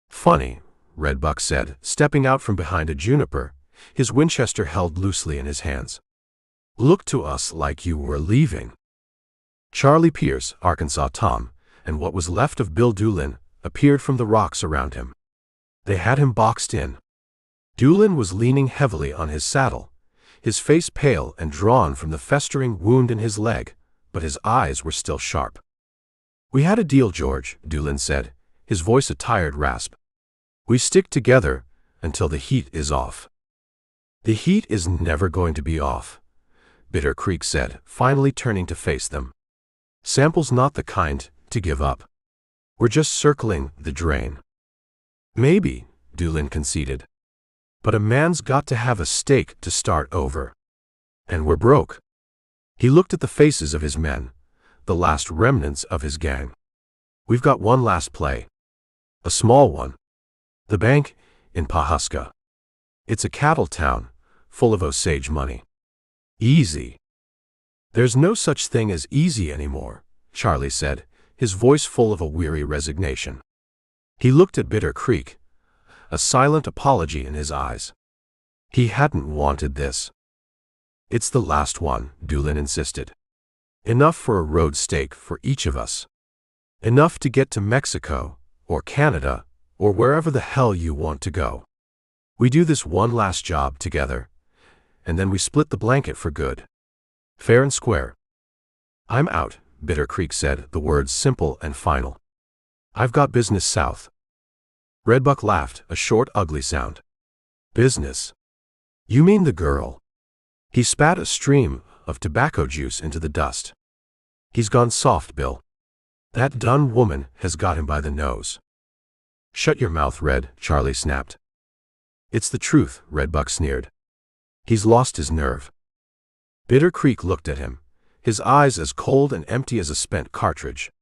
"Funny," Redbuck said, stepping out from behind a juniper, his Winchester held loosely in his hands. "Looked to us like you were leaving." Charlie Pierce, Arkansas Tom, and what was left of Bill Dulan, appeared from the rocks around him. They had him boxed in. Dulan was leaning heavily on his saddle, his face pale and drawn from the festering wound in his leg, but his eyes were still sharp. "We had a deal, George," Dulan said, his voice a tired rasp. "We stick together until the heat is off." "The heat is never going to be off," Bitter Creek said, finally turning to face them. "Sample's not the kind to give up. We're just circling the drain." "Maybe," Dulan conceded. "But a man's got to have a stake to start over. And we're broke." He looked at the faces of his men, the last remnants of his gang. "We've got one last play. A small one. The bank in Pawhuska. It's a cattle town, full of Osage money. Easy." "There's no such thing as easy anymore," Charlie said, his voice full of a weary resignation. He looked at Bitter Creek, a silent apology in his eyes. He hadn't wanted this. "It's the last one," Dulan insisted. "Enough for a road stake for each of us. Enough to get to Mexico, or Canada, or wherever the hell you want to go. We do this one last job together, and then we split the blanket for good. Fair and square." "I'm out," Bitter Creek said, the words simple and final. "I've got business south." Redbuck laughed, a short, ugly sound. "Business? You mean the girl?" He spat a stream of tobacco juice into the dust. "He's gone soft, Bill. That Dunn woman has got him by the nose." "Shut your mouth, Red," Charlie snapped. "It's the truth," Redbuck sneered. "He's lost his nerve." Bitter Creek looked at him, his eyes as cold and empty as a spent cartridge.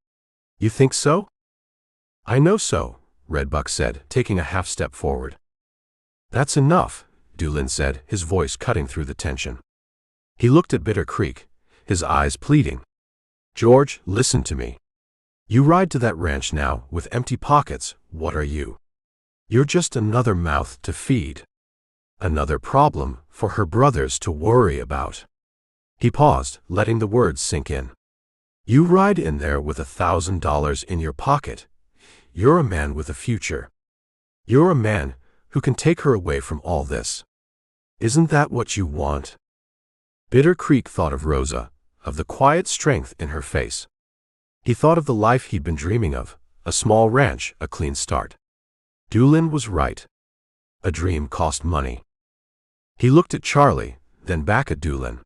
"You think so?" "I know so," Redbuck said, taking a half step forward. "That's enough," Dulan said, his voice cutting through the tension. He looked at Bitter Creek, his eyes pleading. "George, listen to me. You ride to that ranch now with empty pockets. What are you? You're just another mouth to feed. Another problem for her brothers to worry about." He paused, letting the words sink in. "You ride in there with $1,000 in your pocket. You're a man with a future. You're a man who can take her away from all this. Isn't that what you want?" Bitter Creek thought of Rosa, of the quiet strength in her face. He thought of the life he'd been dreaming of, a small ranch, a clean start. Dulan was right. A dream cost money. He looked at Charlie, then back at Dulan.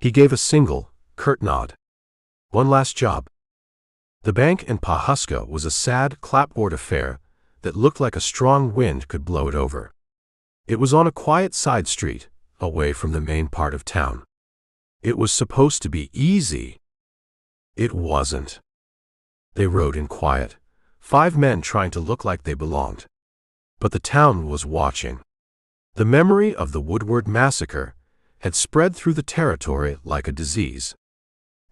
He gave a single, curt nod. "One last job." The bank in Pawhuska was a sad, clapboard affair that looked like a strong wind could blow it over. It was on a quiet side street, away from the main part of town. It was supposed to be easy. It wasn't. They rode in quiet, 5 men trying to look like they belonged. But the town was watching. The memory of the Woodward massacre had spread through the territory like a disease.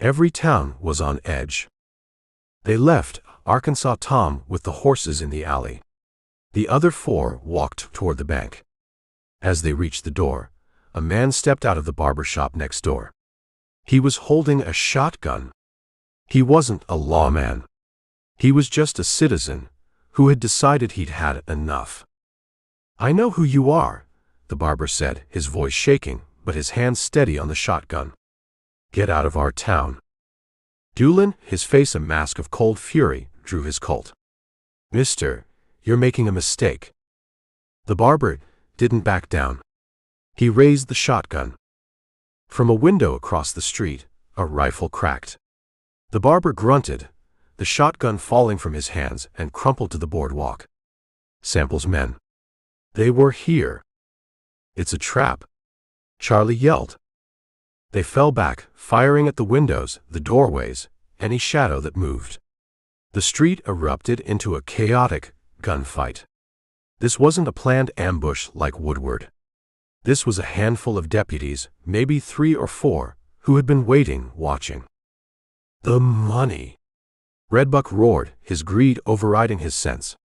Every town was on edge. They left Arkansas Tom with the horses in the alley. The other 4 walked toward the bank. As they reached the door, a man stepped out of the barber shop next door. He was holding a shotgun. He wasn't a lawman. He was just a citizen who had decided he'd had enough. "I know who you are," the barber said, his voice shaking, but his hands steady on the shotgun. "Get out of our town." Dulan, his face a mask of cold fury, drew his Colt. "Mister, you're making a mistake." The barber didn't back down. He raised the shotgun. From a window across the street, a rifle cracked. The barber grunted, the shotgun falling from his hands, and crumpled to the boardwalk. Sample's men. They were here. "It's a trap," Charlie yelled. They fell back, firing at the windows, the doorways, any shadow that moved. The street erupted into a chaotic gunfight. This wasn't a planned ambush like Woodward. This was a handful of deputies, maybe 3 or 4, who had been waiting, watching. "The money!" Redbuck roared, his greed overriding his sense.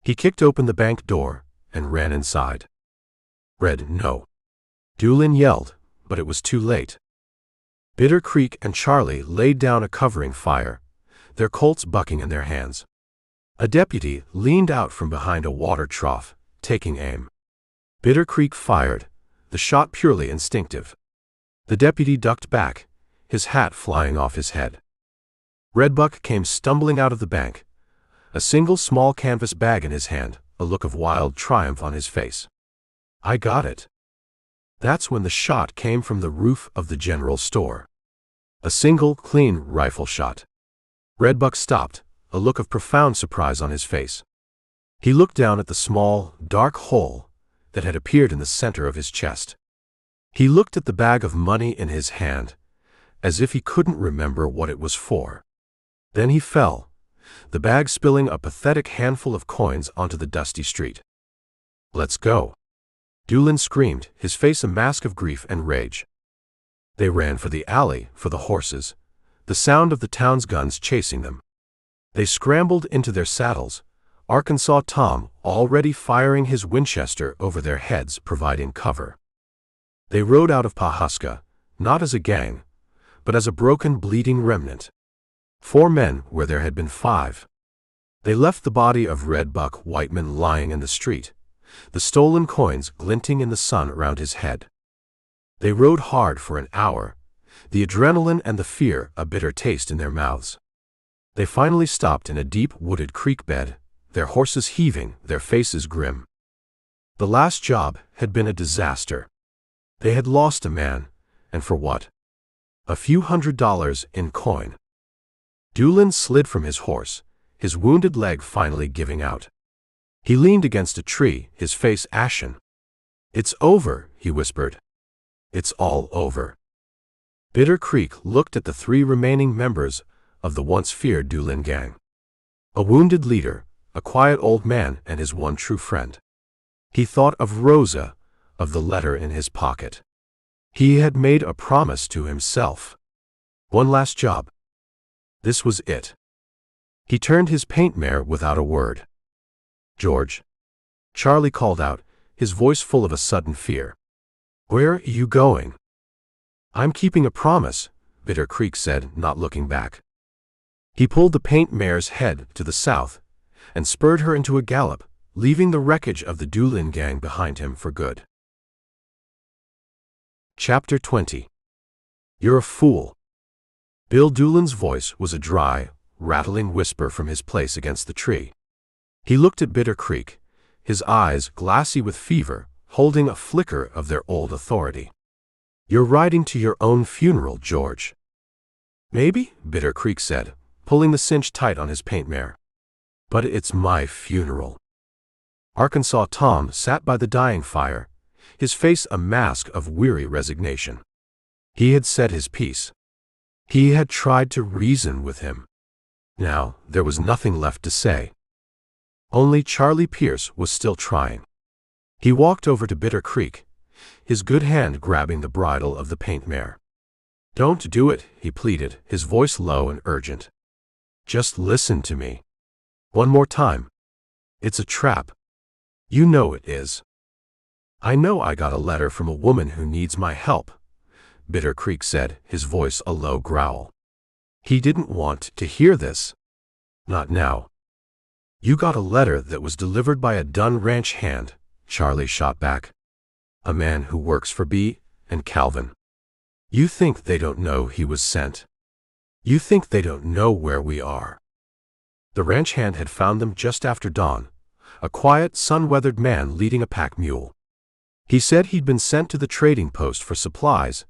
He kicked open the bank door and ran inside. "Red, no!" Dulan yelled, but it was too late. Bitter Creek and Charlie laid down a covering fire, their Colts bucking in their hands. A deputy leaned out from behind a water trough, taking aim. Bitter Creek fired, the shot purely instinctive. The deputy ducked back, his hat flying off his head. Redbuck came stumbling out of the bank, a single small canvas bag in his hand, a look of wild triumph on his face. "I got it." That's when the shot came from the roof of the general store. A single, clean rifle shot. Redbuck stopped, a look of profound surprise on his face. He looked down at the small, dark hole that had appeared in the center of his chest. He looked at the bag of money in his hand, as if he couldn't remember what it was for. Then he fell, the bag spilling a pathetic handful of coins onto the dusty street. "Let's go!" Dulan screamed, his face a mask of grief and rage. They ran for the alley, for the horses, the sound of the town's guns chasing them. They scrambled into their saddles, Arkansas Tom already firing his Winchester over their heads, providing cover. They rode out of Pawhuska, not as a gang, but as a broken, bleeding remnant. 4 men where there had been 5. They left the body of Redbuck Whiteman lying in the street, the stolen coins glinting in the sun around his head. They rode hard for an hour, the adrenaline and the fear a bitter taste in their mouths. They finally stopped in a deep wooded creek bed, their horses heaving, their faces grim. The last job had been a disaster. They had lost a man, and for what? A few $100s in coin. Dulan slid from his horse, his wounded leg finally giving out. He leaned against a tree, his face ashen. "It's over," he whispered. "It's all over." Bitter Creek looked at the 3 remaining members of the once feared Doolin Gang. A wounded leader, a quiet old man, and his one true friend. He thought of Rosa, of the letter in his pocket. He had made a promise to himself. One last job. This was it. He turned his paint mare without a word. "George," Charlie called out, his voice full of a sudden fear. "Where are you going?" "I'm keeping a promise," Bitter Creek said, not looking back. He pulled the paint mare's head to the south and spurred her into a gallop, leaving the wreckage of the Doolin Gang behind him for good. Chapter 20. "You're a fool." Bill Doolin's voice was a dry, rattling whisper from his place against the tree. He looked at Bitter Creek, his eyes glassy with fever, holding a flicker of their old authority. "You're riding to your own funeral, George." "Maybe," Bitter Creek said, pulling the cinch tight on his paint mare. "But it's my funeral." Arkansas Tom sat by the dying fire, his face a mask of weary resignation. He had said his piece. He had tried to reason with him. Now there was nothing left to say. Only Charlie Pierce was still trying. He walked over to Bitter Creek, his good hand grabbing the bridle of the paint mare. "Don't do it," he pleaded, his voice low and urgent. "Just listen to me. One more time. It's a trap. You know it is." "I know I got a letter from a woman who needs my help," Bitter Creek said, his voice a low growl. He didn't want to hear this. Not now. "You got a letter that was delivered by a Dunn ranch hand," Charlie shot back. "A man who works for B. and Calvin. You think they don't know he was sent? You think they don't know where we are?" The ranch hand had found them just after dawn, a quiet, sun-weathered man leading a pack mule. He said he'd been sent to the trading post for supplies,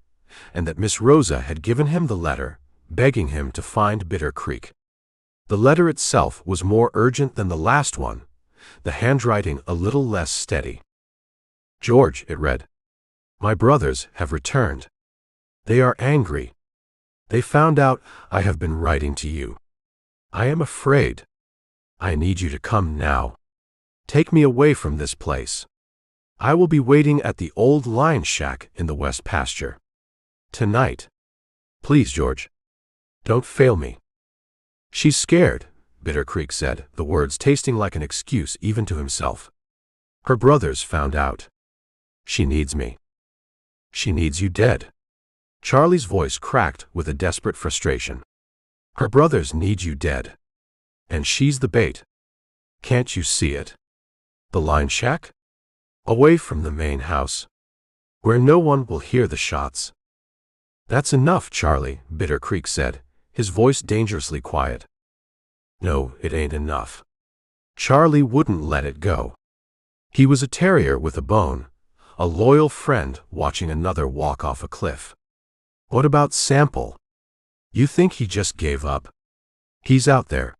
and that Miss Rosa had given him the letter, begging him to find Bitter Creek. The letter itself was more urgent than the last one, the handwriting a little less steady. "George," it read, "my brothers have returned. They are angry. They found out I have been writing to you. I am afraid. I need you to come now. Take me away from this place. I will be waiting at the old lion shack in the west pasture. Tonight. Please, George. Don't fail me." "She's scared," Bitter Creek said, the words tasting like an excuse even to himself. "Her brothers found out. She needs me. She needs you dead." Charlie's voice cracked with a desperate frustration. "Her brothers need you dead. And she's the bait. Can't you see it? The lion shack? Away from the main house. Where no one will hear the shots." "That's enough, Charlie," Bitter Creek said, his voice dangerously quiet. "No, it ain't enough." Charlie wouldn't let it go. He was a terrier with a bone, a loyal friend watching another walk off a cliff. "What about Sample? You think he just gave up? He's out there,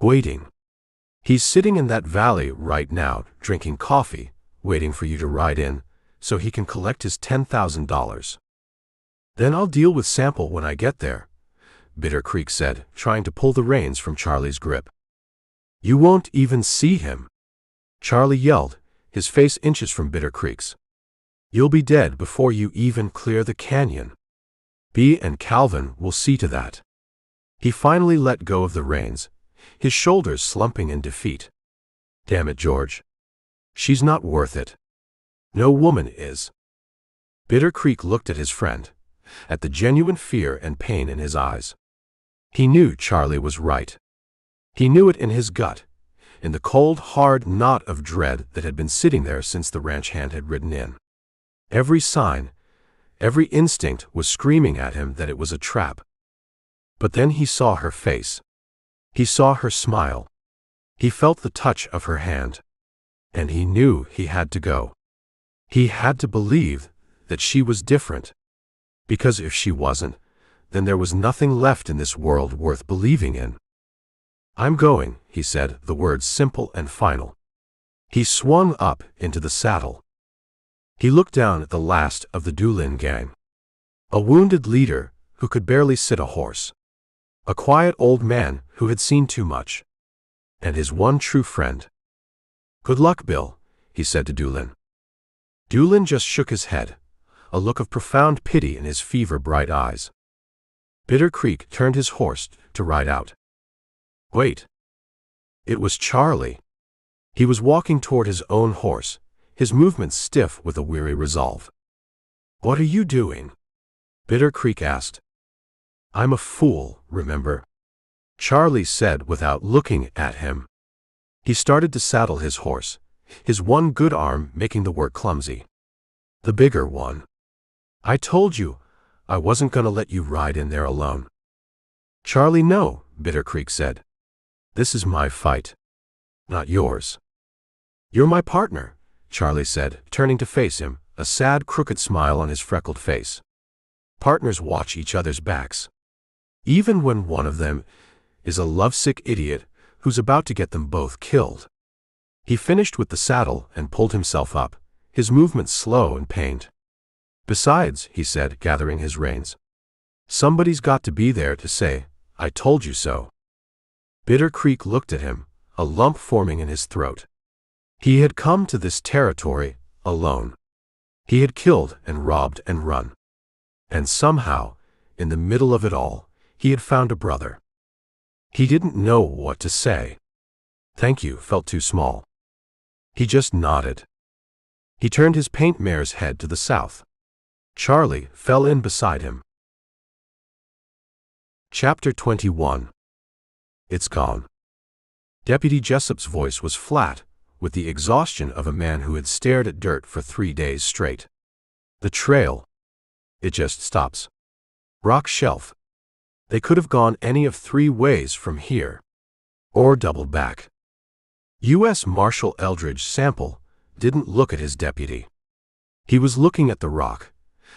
waiting. He's sitting in that valley right now, drinking coffee, waiting for you to ride in, so he can collect his $10,000. "Then I'll deal with Sample when I get there," Bitter Creek said, trying to pull the reins from Charlie's grip. "You won't even see him," Charlie yelled, his face inches from Bitter Creek's. "You'll be dead before you even clear the canyon. B. and Calvin will see to that." He finally let go of the reins, his shoulders slumping in defeat. "Damn it, George. She's not worth it. No woman is." Bitter Creek looked at his friend, at the genuine fear and pain in his eyes. He knew Charlie was right. He knew it in his gut, in the cold, hard knot of dread that had been sitting there since the ranch hand had ridden in. Every sign, every instinct was screaming at him that it was a trap. But then he saw her face. He saw her smile. He felt the touch of her hand. And he knew he had to go. He had to believe that she was different. Because if she wasn't, then there was nothing left in this world worth believing in. "I'm going," he said, the words simple and final. He swung up into the saddle. He looked down at the last of the Doolin Gang. A wounded leader who could barely sit a horse. A quiet old man who had seen too much. And his one true friend. "Good luck, Bill," he said to Dulan. Dulan just shook his head, a look of profound pity in his fever-bright eyes. Bitter Creek turned his horse to ride out. Wait. It was Charlie. He was walking toward his own horse, his movements stiff with a weary resolve. "What are you doing?" Bitter Creek asked. "I'm a fool, remember?" Charlie said without looking at him. He started to saddle his horse, his one good arm making the work clumsy. "The bigger one. I told you I wasn't going to let you ride in there alone." "Charlie, no," Bitter Creek said. "This is my fight, not yours." "You're my partner," Charlie said, turning to face him, a sad, crooked smile on his freckled face. "Partners watch each other's backs. Even when one of them is a lovesick idiot who's about to get them both killed." He finished with the saddle and pulled himself up, his movements slow and pained. "Besides," he said, gathering his reins, Somebody's got to be there to say, "I told you so." Bitter Creek looked at him, a lump forming in his throat. He had come to this territory alone. He had killed and robbed and run. And somehow, in the middle of it all, he had found a brother. He didn't know what to say. Thank you felt too small. He just nodded. He turned his paint mare's head to the south. Charlie fell in beside him. Chapter 21. It's gone. Deputy Jessup's voice was flat, with the exhaustion of a man who had stared at dirt for 3 days straight. The trail. It just stops. Rock shelf. They could have gone any of 3 ways from here. Or doubled back. U.S. Marshal Eldridge Sample didn't look at his deputy. He was looking at the rock,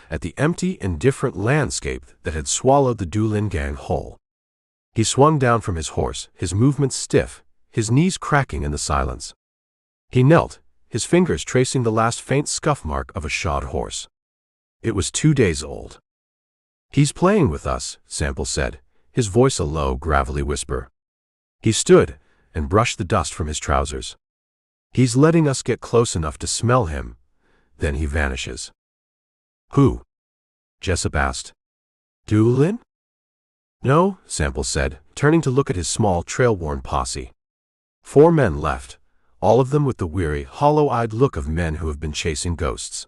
at the empty, indifferent landscape that had swallowed the Doolin Gang whole. He swung down from his horse, his movements stiff, his knees cracking in the silence. He knelt, his fingers tracing the last faint scuff mark of a shod horse. It was 2 days old. "He's playing with us," Sample said, his voice a low, gravelly whisper. He stood and brushed the dust from his trousers. "He's letting us get close enough to smell him, then he vanishes." "Who?" Jessup asked. "Dulan?" "No," Sample said, turning to look at his small, trail-worn posse. 4 men left, all of them with the weary, hollow-eyed look of men who have been chasing ghosts.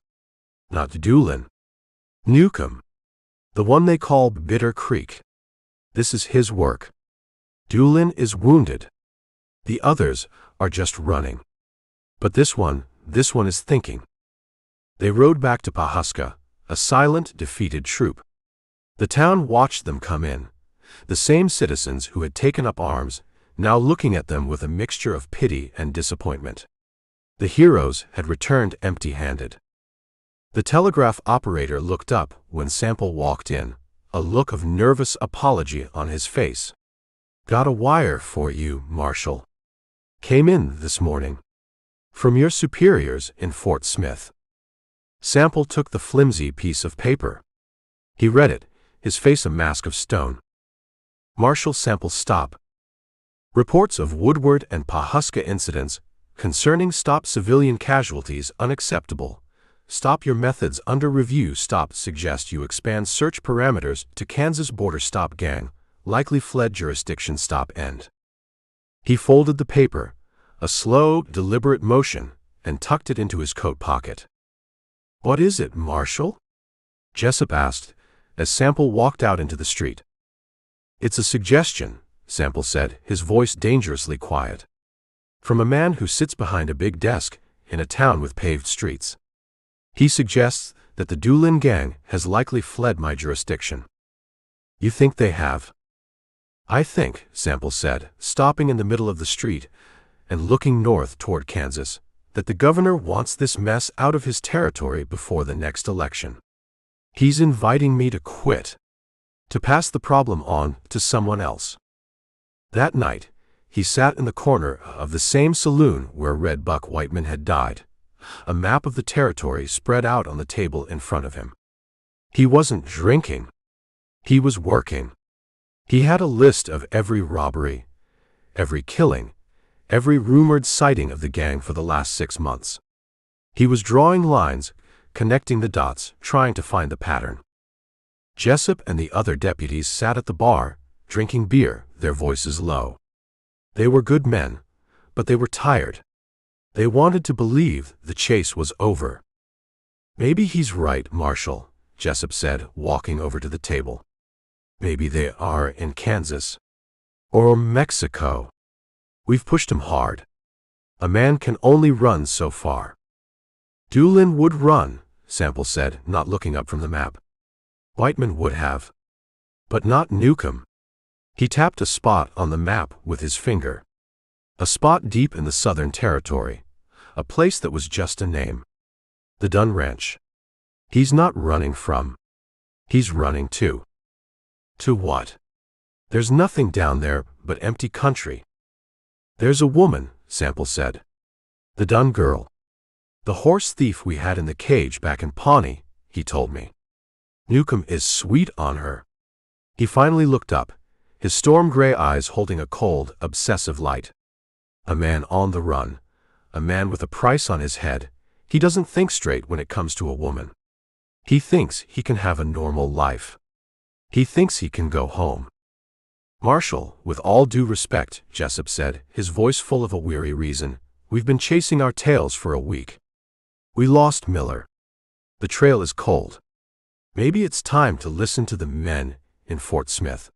"Not Dulan. Newcomb. The one they call Bitter Creek. This is his work. Dulan is wounded. The others are just running. But this one is thinking." They rode back to Pawhuska, a silent, defeated troop. The town watched them come in, the same citizens who had taken up arms, now looking at them with a mixture of pity and disappointment. The heroes had returned empty-handed. The telegraph operator looked up when Sample walked in, a look of nervous apology on his face. "Got a wire for you, Marshal. Came in this morning. From your superiors in Fort Smith." Sample took the flimsy piece of paper. He read it, his face a mask of stone. Marshal Sample stop. "Reports of Woodward and Pawhuska incidents concerning stop civilian casualties unacceptable. Stop your methods under review. Stop suggest you expand search parameters to Kansas border. Stop gang, likely fled jurisdiction. Stop end." He folded the paper, a slow, deliberate motion, and tucked it into his coat pocket. "What is it, Marshal?" Jessup asked, as Sample walked out into the street. "It's a suggestion," Sample said, his voice dangerously quiet. "From a man who sits behind a big desk in a town with paved streets. He suggests that the Doolin Gang has likely fled my jurisdiction." "You think they have?" "I think," Sample said, stopping in the middle of the street and looking north toward Kansas, "that the governor wants this mess out of his territory before the next election. He's inviting me to quit, to pass the problem on to someone else." That night, he sat in the corner of the same saloon where Red Buck Whiteman had died, a map of the territory spread out on the table in front of him. He wasn't drinking. He was working. He had a list of every robbery, every killing, every rumored sighting of the gang for the last 6 months. He was drawing lines, connecting the dots, trying to find the pattern. Jessup and the other deputies sat at the bar, drinking beer, their voices low. They were good men, but they were tired. They wanted to believe the chase was over. "Maybe he's right, Marshal," Jessup said, walking over to the table. "Maybe they are in Kansas. Or Mexico. We've pushed him hard. A man can only run so far." "Dulan would run," Sample said, not looking up from the map. "Whiteman would have. But not Newcomb." He tapped a spot on the map with his finger. A spot deep in the Southern Territory, a place that was just a name. The Dunn Ranch. "He's not running from. He's running to." "To what?" "There's nothing down there but empty country." "There's a woman," Sample said. "The Dunn girl. The horse thief we had in the cage back in Pawnee," he told me. "Newcomb is sweet on her. He finally looked up, his storm-gray eyes holding a cold, obsessive light. A man on the run, a man with a price on his head. He doesn't think straight when it comes to a woman. He thinks he can have a normal life. He thinks he can go home. "Marshal, with all due respect," Jessup said, his voice full of a weary reason, "we've been chasing our tails for a week. We lost Miller. The trail is cold. Maybe it's time to listen to the men in Fort Smith."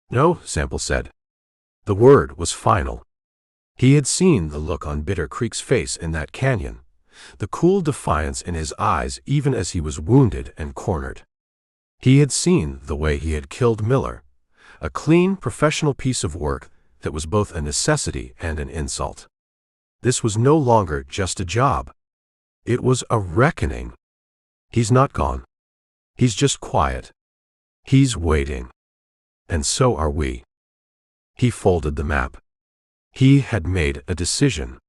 "No," Sample said. The word was final. He had seen the look on Bitter Creek's face in that canyon, the cool defiance in his eyes even as he was wounded and cornered. He had seen the way he had killed Miller, a clean, professional piece of work that was both a necessity and an insult. This was no longer just a job. It was a reckoning. He's not gone. He's just quiet. He's waiting. And so are we. He folded the map. He had made a decision.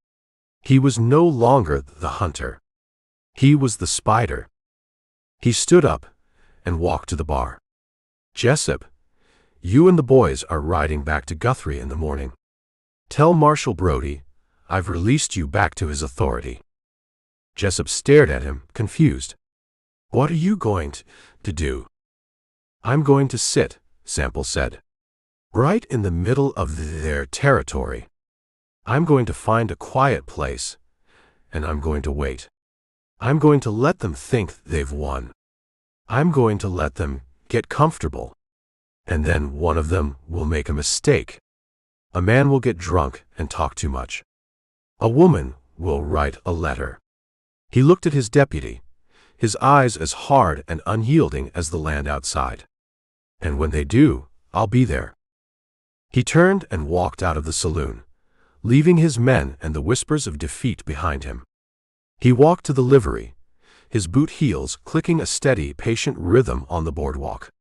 He was no longer the hunter. He was the spider. He stood up and walked to the bar. "Jessup, you and the boys are riding back to Guthrie in the morning. Tell Marshal Brody I've released you back to his authority." Jessup stared at him, confused. "What are you going to do?" "I'm going to sit," Sample said. "Right in the middle of their territory. I'm going to find a quiet place, and I'm going to wait. I'm going to let them think they've won. I'm going to let them get comfortable. And then one of them will make a mistake. A man will get drunk and talk too much. A woman will write a letter." He looked at his deputy, his eyes as hard and unyielding as the land outside. "And when they do, I'll be there." He turned and walked out of the saloon, leaving his men and the whispers of defeat behind him. He walked to the livery, his boot heels clicking a steady, patient rhythm on the boardwalk.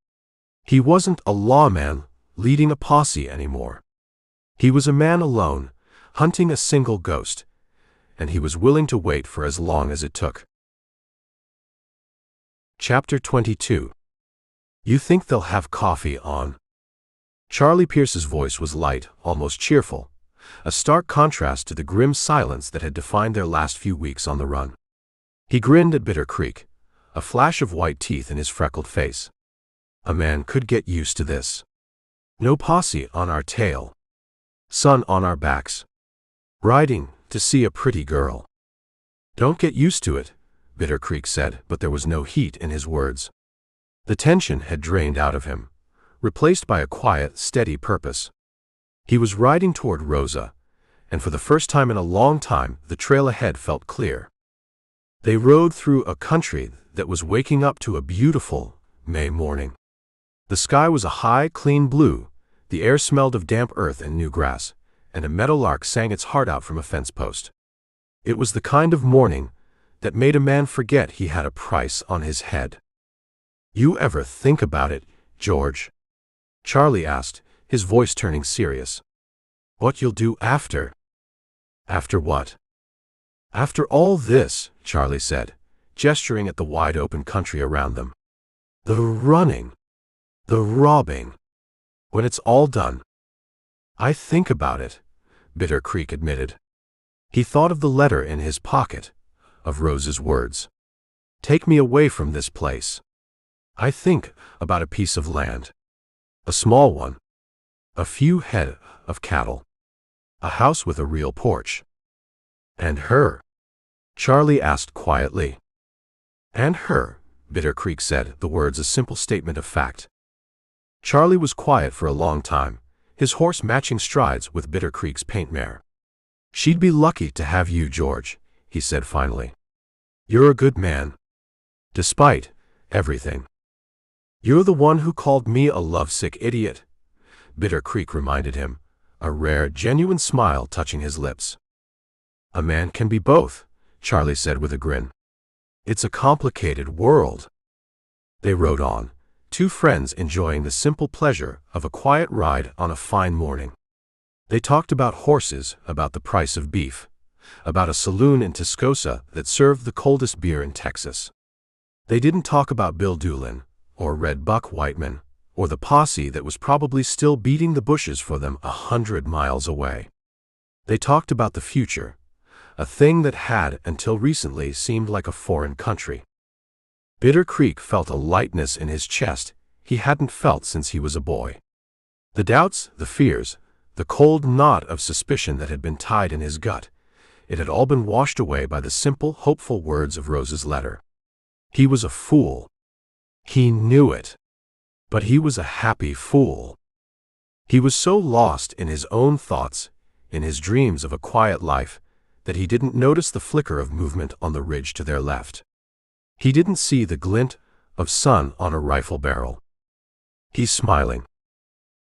He wasn't a lawman leading a posse anymore. He was a man alone, hunting a single ghost, and he was willing to wait for as long as it took. Chapter 22. "You think they'll have coffee on?" Charlie Pierce's voice was light, almost cheerful, a stark contrast to the grim silence that had defined their last few weeks on the run. He grinned at Bitter Creek, a flash of white teeth in his freckled face. "A man could get used to this. No posse on our tail. Sun on our backs. Riding to see a pretty girl." "Don't get used to it," Bitter Creek said, but there was no heat in his words. The tension had drained out of him, replaced by a quiet, steady purpose. He was riding toward Rosa, and for the first time in a long time, the trail ahead felt clear. They rode through a country that was waking up to a beautiful May morning. The sky was a high, clean blue, the air smelled of damp earth and new grass, and a meadowlark sang its heart out from a fence post. It was the kind of morning that made a man forget he had a price on his head. "You ever think about it, George?" Charlie asked, his voice turning serious. "What you'll do after?" "After what?" "After all this," Charlie said, gesturing at the wide-open country around them. "The running. The robbing. When it's all done." "I think about it," Bitter Creek admitted. He thought of the letter in his pocket, of Rose's words. "Take me away from this place." "I think about a piece of land. A small one. A few head of cattle. A house with a real porch." "And her?" Charlie asked quietly. "And her," Bitter Creek said, the words a simple statement of fact. Charlie was quiet for a long time, his horse matching strides with Bitter Creek's paint mare. "She'd be lucky to have you, George," he said finally. "You're a good man. Despite everything. You're the one who called me a lovesick idiot," Bitter Creek reminded him, a rare, genuine smile touching his lips. "A man can be both," Charlie said with a grin. "It's a complicated world." They rode on, two friends enjoying the simple pleasure of a quiet ride on a fine morning. They talked about horses, about the price of beef, about a saloon in Tascosa that served the coldest beer in Texas. They didn't talk about Bill Dulan, or Red Buck Whiteman, or the posse that was probably still beating the bushes for them 100 miles away. They talked about the future, a thing that had, until recently, seemed like a foreign country. Bitter Creek felt a lightness in his chest he hadn't felt since he was a boy. The doubts, the fears, the cold knot of suspicion that had been tied in his gut, it had all been washed away by the simple, hopeful words of Rosa's letter. He was a fool. He knew it. But he was a happy fool. He was so lost in his own thoughts, in his dreams of a quiet life, that he didn't notice the flicker of movement on the ridge to their left. He didn't see the glint of sun on a rifle barrel. He's smiling.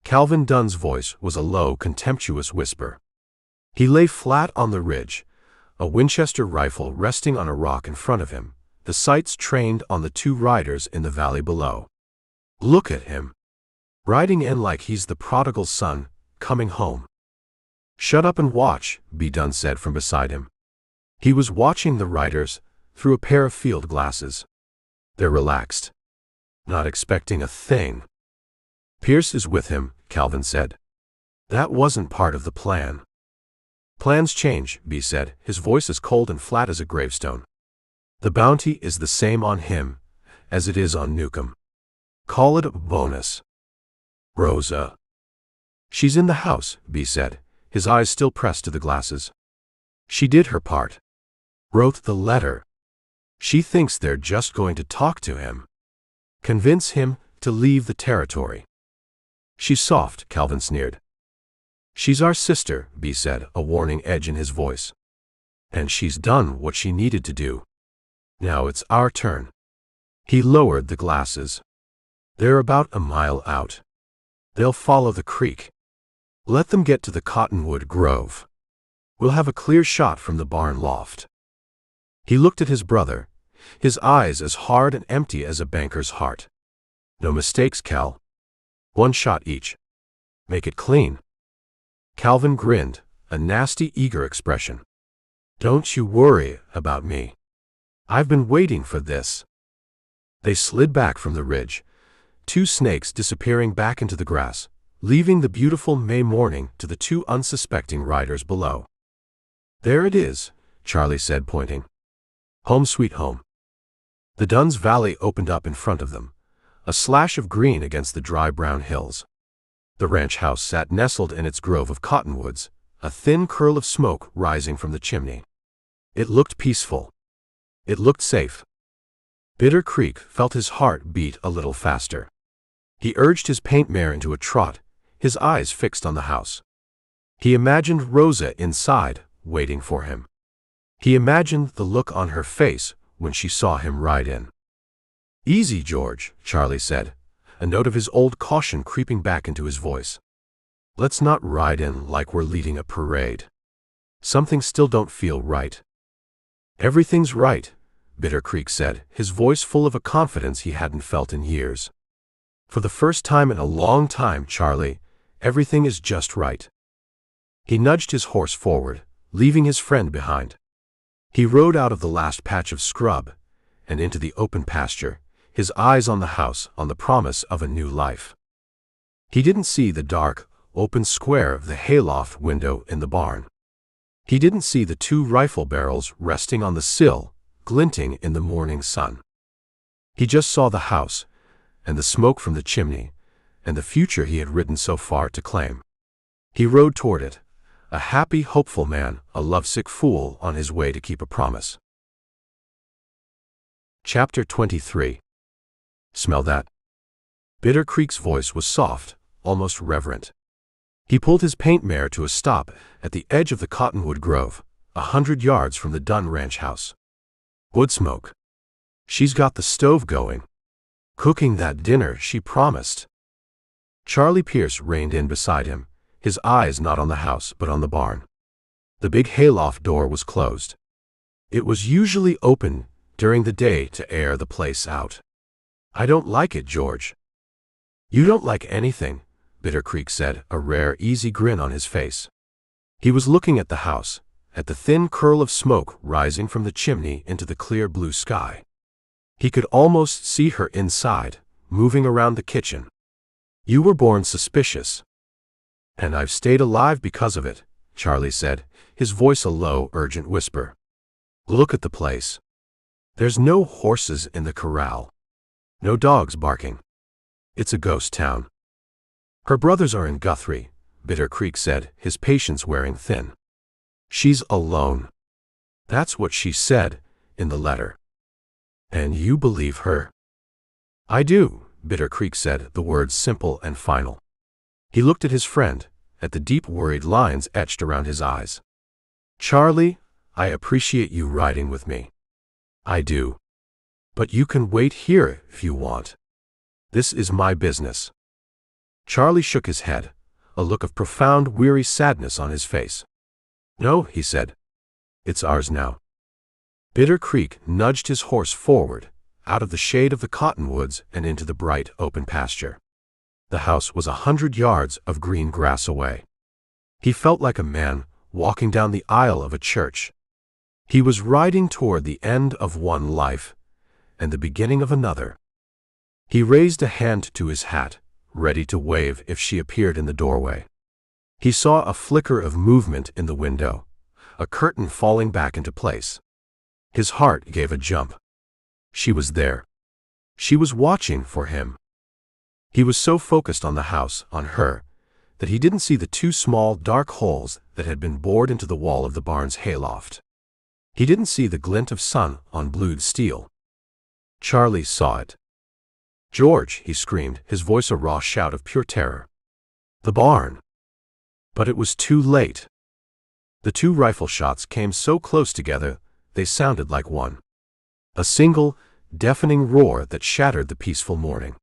Calvin Dunn's voice was a low, contemptuous whisper. He lay flat on the ridge, a Winchester rifle resting on a rock in front of him, the sights trained on the two riders in the valley below. Look at him. Riding in like he's the prodigal son, coming home. Shut up and watch, B. Dunn said from beside him. He was watching the riders through a pair of field glasses. They're relaxed. Not expecting a thing. Pierce is with him, Calvin said. That wasn't part of the plan. Plans change, B said, his voice as cold and flat as a gravestone. The bounty is the same on him as it is on Newcomb. Call it a bonus. Rosa. She's in the house, B said, his eyes still pressed to the glasses. She did her part. Wrote the letter. She thinks they're just going to talk to him. Convince him to leave the territory. She's soft, Calvin sneered. She's our sister, B said, a warning edge in his voice. And she's done what she needed to do. Now it's our turn. He lowered the glasses. They're about a mile out. They'll follow the creek. Let them get to the cottonwood grove. We'll have a clear shot from the barn loft. He looked at his brother, his eyes as hard and empty as a banker's heart. No mistakes, Cal. One shot each. Make it clean. Calvin grinned, a nasty, eager expression. Don't you worry about me. I've been waiting for this. They slid back from the ridge, two snakes disappearing back into the grass, leaving the beautiful May morning to the two unsuspecting riders below. There it is, Charlie said, pointing. Home sweet home. The Dunn's valley opened up in front of them, a slash of green against the dry brown hills. The ranch house sat nestled in its grove of cottonwoods, a thin curl of smoke rising from the chimney. It looked peaceful. It looked safe. Bitter Creek felt his heart beat a little faster. He urged his paint mare into a trot, his eyes fixed on the house. He imagined Rosa inside, waiting for him. He imagined the look on her face when she saw him ride in. Easy, George, Charlie said, a note of his old caution creeping back into his voice. Let's not ride in like we're leading a parade. Some things still don't feel right. Everything's right, Bitter Creek said, his voice full of a confidence he hadn't felt in years. For the first time in a long time, Charlie, everything is just right. He nudged his horse forward, leaving his friend behind. He rode out of the last patch of scrub and into the open pasture, his eyes on the house, on the promise of a new life. He didn't see the dark, open square of the hayloft window in the barn. He didn't see the two rifle barrels resting on the sill, glinting in the morning sun. He just saw the house, and the smoke from the chimney, and the future he had ridden so far to claim. He rode toward it, a happy, hopeful man, a lovesick fool on his way to keep a promise. Chapter 23. Smell that? Bitter Creek's voice was soft, almost reverent. He pulled his paint mare to a stop at the edge of the cottonwood grove, 100 yards from the Dunn ranch house. Wood smoke. She's got the stove going. Cooking that dinner she promised. Charlie Pierce reined in beside him, his eyes not on the house but on the barn. The big hayloft door was closed. It was usually open during the day to air the place out. I don't like it, George. You don't like anything, Bitter Creek said, a rare, easy grin on his face. He was looking at the house, at the thin curl of smoke rising from the chimney into the clear blue sky. He could almost see her inside, moving around the kitchen. You were born suspicious. And I've stayed alive because of it, Charlie said, his voice a low, urgent whisper. Look at the place. There's no horses in the corral. No dogs barking. It's a ghost town. Her brothers are in Guthrie, Bitter Creek said, his patience wearing thin. She's alone. That's what she said in the letter. And you believe her? I do, Bitter Creek said, the words simple and final. He looked at his friend, at the deep worried lines etched around his eyes. Charlie, I appreciate you riding with me. I do. But you can wait here if you want. This is my business. Charlie shook his head, a look of profound, weary sadness on his face. No, he said. It's ours now. Bitter Creek nudged his horse forward, out of the shade of the cottonwoods and into the bright, open pasture. The house was 100 yards of green grass away. He felt like a man walking down the aisle of a church. He was riding toward the end of one life and the beginning of another. He raised a hand to his hat, ready to wave if she appeared in the doorway. He saw a flicker of movement in the window, a curtain falling back into place. His heart gave a jump. She was there. She was watching for him. He was so focused on the house, on her, that he didn't see the two small, dark holes that had been bored into the wall of the barn's hayloft. He didn't see the glint of sun on blued steel. Charlie saw it. George, he screamed, his voice a raw shout of pure terror. The barn. But it was too late. The two rifle shots came so close together, they sounded like one. A single, deafening roar that shattered the peaceful morning.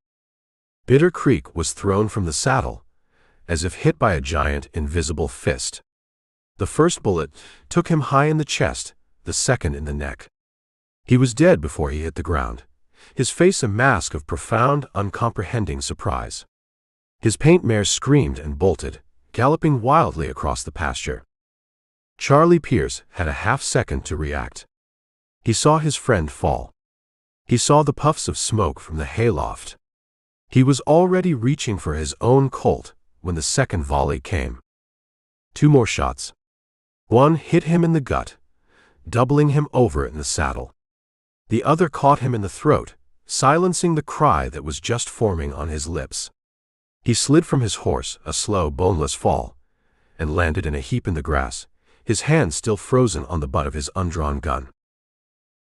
Bitter Creek was thrown from the saddle, as if hit by a giant, invisible fist. The first bullet took him high in the chest, the second in the neck. He was dead before he hit the ground, his face a mask of profound, uncomprehending surprise. His paint mare screamed and bolted, galloping wildly across the pasture. Charlie Pierce had a half-second to react. He saw his friend fall. He saw the puffs of smoke from the hayloft. He was already reaching for his own Colt when the second volley came. Two more shots. One hit him in the gut, doubling him over in the saddle. The other caught him in the throat, silencing the cry that was just forming on his lips. He slid from his horse, a slow, boneless fall, and landed in a heap in the grass, his hand still frozen on the butt of his undrawn gun.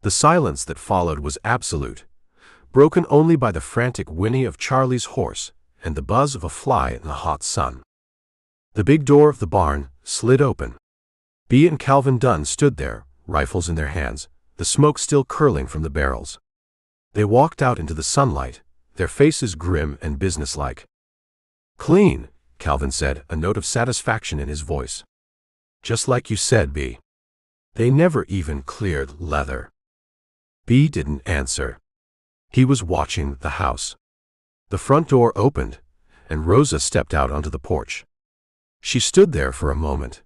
The silence that followed was absolute, broken only by the frantic whinny of Charlie's horse and the buzz of a fly in the hot sun. The big door of the barn slid open. Bea and Calvin Dunn stood there, rifles in their hands, the smoke still curling from the barrels. They walked out into the sunlight, their faces grim and businesslike. Clean, Calvin said, a note of satisfaction in his voice. Just like you said, Bea. They never even cleared leather. Bea didn't answer. He was watching the house. The front door opened, and Rosa stepped out onto the porch. She stood there for a moment,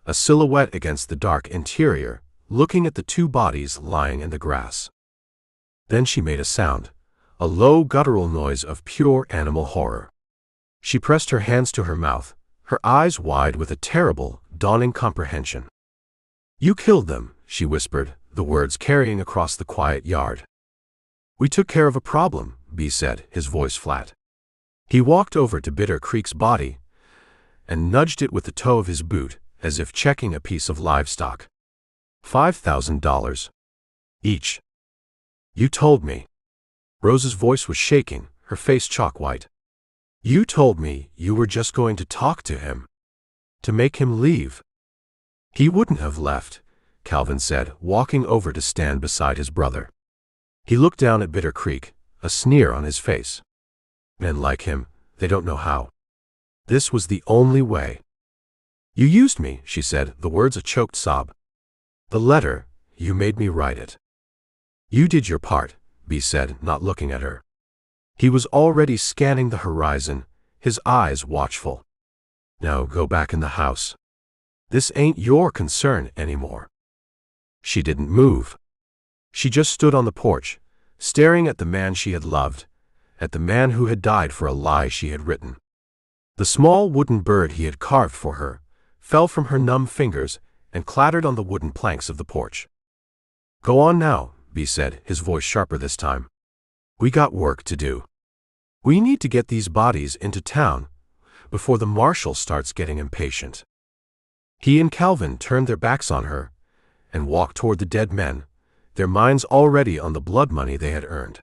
a silhouette against the dark interior, looking at the two bodies lying in the grass. Then she made a sound, a low guttural noise of pure animal horror. She pressed her hands to her mouth, her eyes wide with a terrible, dawning comprehension. You killed them, she whispered, the words carrying across the quiet yard. We took care of a problem, Bea said, his voice flat. He walked over to Bitter Creek's body and nudged it with the toe of his boot, as if checking a piece of livestock. $5,000. Each. You told me. Rosa's voice was shaking, her face chalk white. You told me you were just going to talk to him. To make him leave. He wouldn't have left, Calvin said, walking over to stand beside his brother. He looked down at Bitter Creek, a sneer on his face. Men like him, they don't know how. This was the only way. You used me, she said, the words a choked sob. The letter, you made me write it. You did your part, Bea said, not looking at her. He was already scanning the horizon, his eyes watchful. Now go back in the house. This ain't your concern anymore. She didn't move. She just stood on the porch, staring at the man she had loved, at the man who had died for a lie she had written. The small wooden bird he had carved for her fell from her numb fingers and clattered on the wooden planks of the porch. "Go on now," B said, his voice sharper this time. "We got work to do. We need to get these bodies into town before the marshal starts getting impatient." He and Calvin turned their backs on her and walked toward the dead men, their minds already on the blood money they had earned.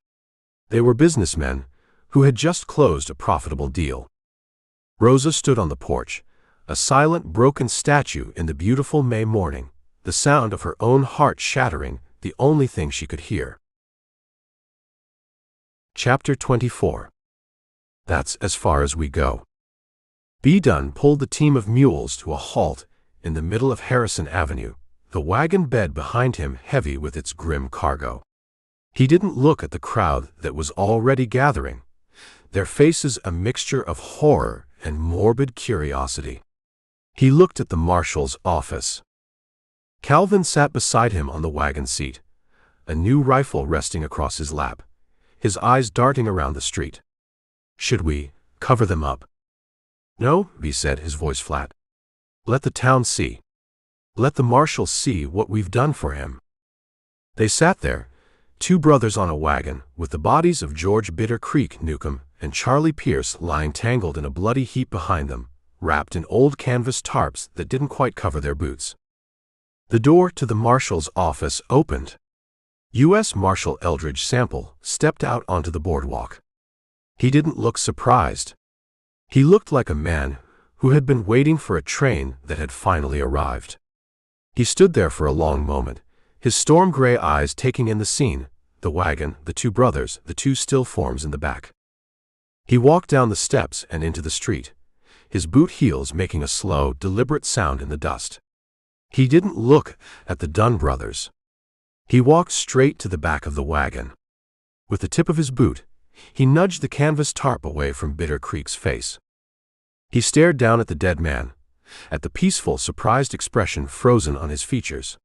They were businessmen who had just closed a profitable deal. Rosa stood on the porch, a silent, broken statue in the beautiful May morning, the sound of her own heart shattering, the only thing she could hear. Chapter 24. That's as far as we go. B. Dunn pulled the team of mules to a halt in the middle of Harrison Avenue, the wagon bed behind him heavy with its grim cargo. He didn't look at the crowd that was already gathering, their faces a mixture of horror and morbid curiosity. He looked at the marshal's office. Calvin sat beside him on the wagon seat, a new rifle resting across his lap, his eyes darting around the street. "Should we cover them up?" "No," B said, his voice flat. "Let the town see. Let the marshal see what we've done for him." They sat there, two brothers on a wagon, with the bodies of George Bitter Creek Newcomb and Charlie Pierce lying tangled in a bloody heap behind them, wrapped in old canvas tarps that didn't quite cover their boots. The door to the marshal's office opened. U.S. Marshal Eldridge Sample stepped out onto the boardwalk. He didn't look surprised. He looked like a man who had been waiting for a train that had finally arrived. He stood there for a long moment, his storm-gray eyes taking in the scene, the wagon, the two brothers, the two still forms in the back. He walked down the steps and into the street, his boot heels making a slow, deliberate sound in the dust. He didn't look at the Dunn brothers. He walked straight to the back of the wagon. With the tip of his boot, he nudged the canvas tarp away from Bitter Creek's face. He stared down at the dead man, at the peaceful, surprised expression frozen on his features.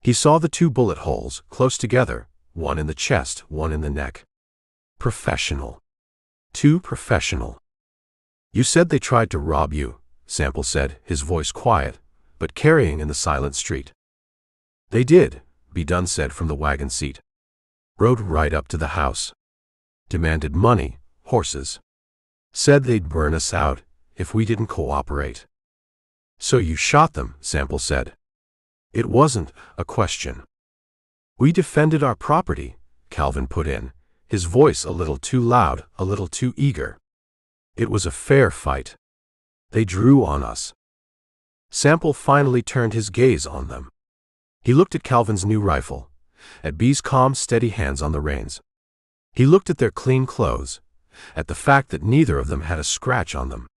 He saw the two bullet holes, close together, one in the chest, one in the neck. Professional. Too professional. "You said they tried to rob you," Sample said, his voice quiet, but carrying in the silent street. "They did," B. Dunn said from the wagon seat. "Rode right up to the house. Demanded money, horses. Said they'd burn us out if we didn't cooperate." "So you shot them," Sample said. "It wasn't a question." "We defended our property," Calvin put in, his voice a little too loud, a little too eager. "It was a fair fight. They drew on us." Sample finally turned his gaze on them. He looked at Calvin's new rifle, at B's calm, steady hands on the reins. He looked at their clean clothes, at the fact that neither of them had a scratch on them.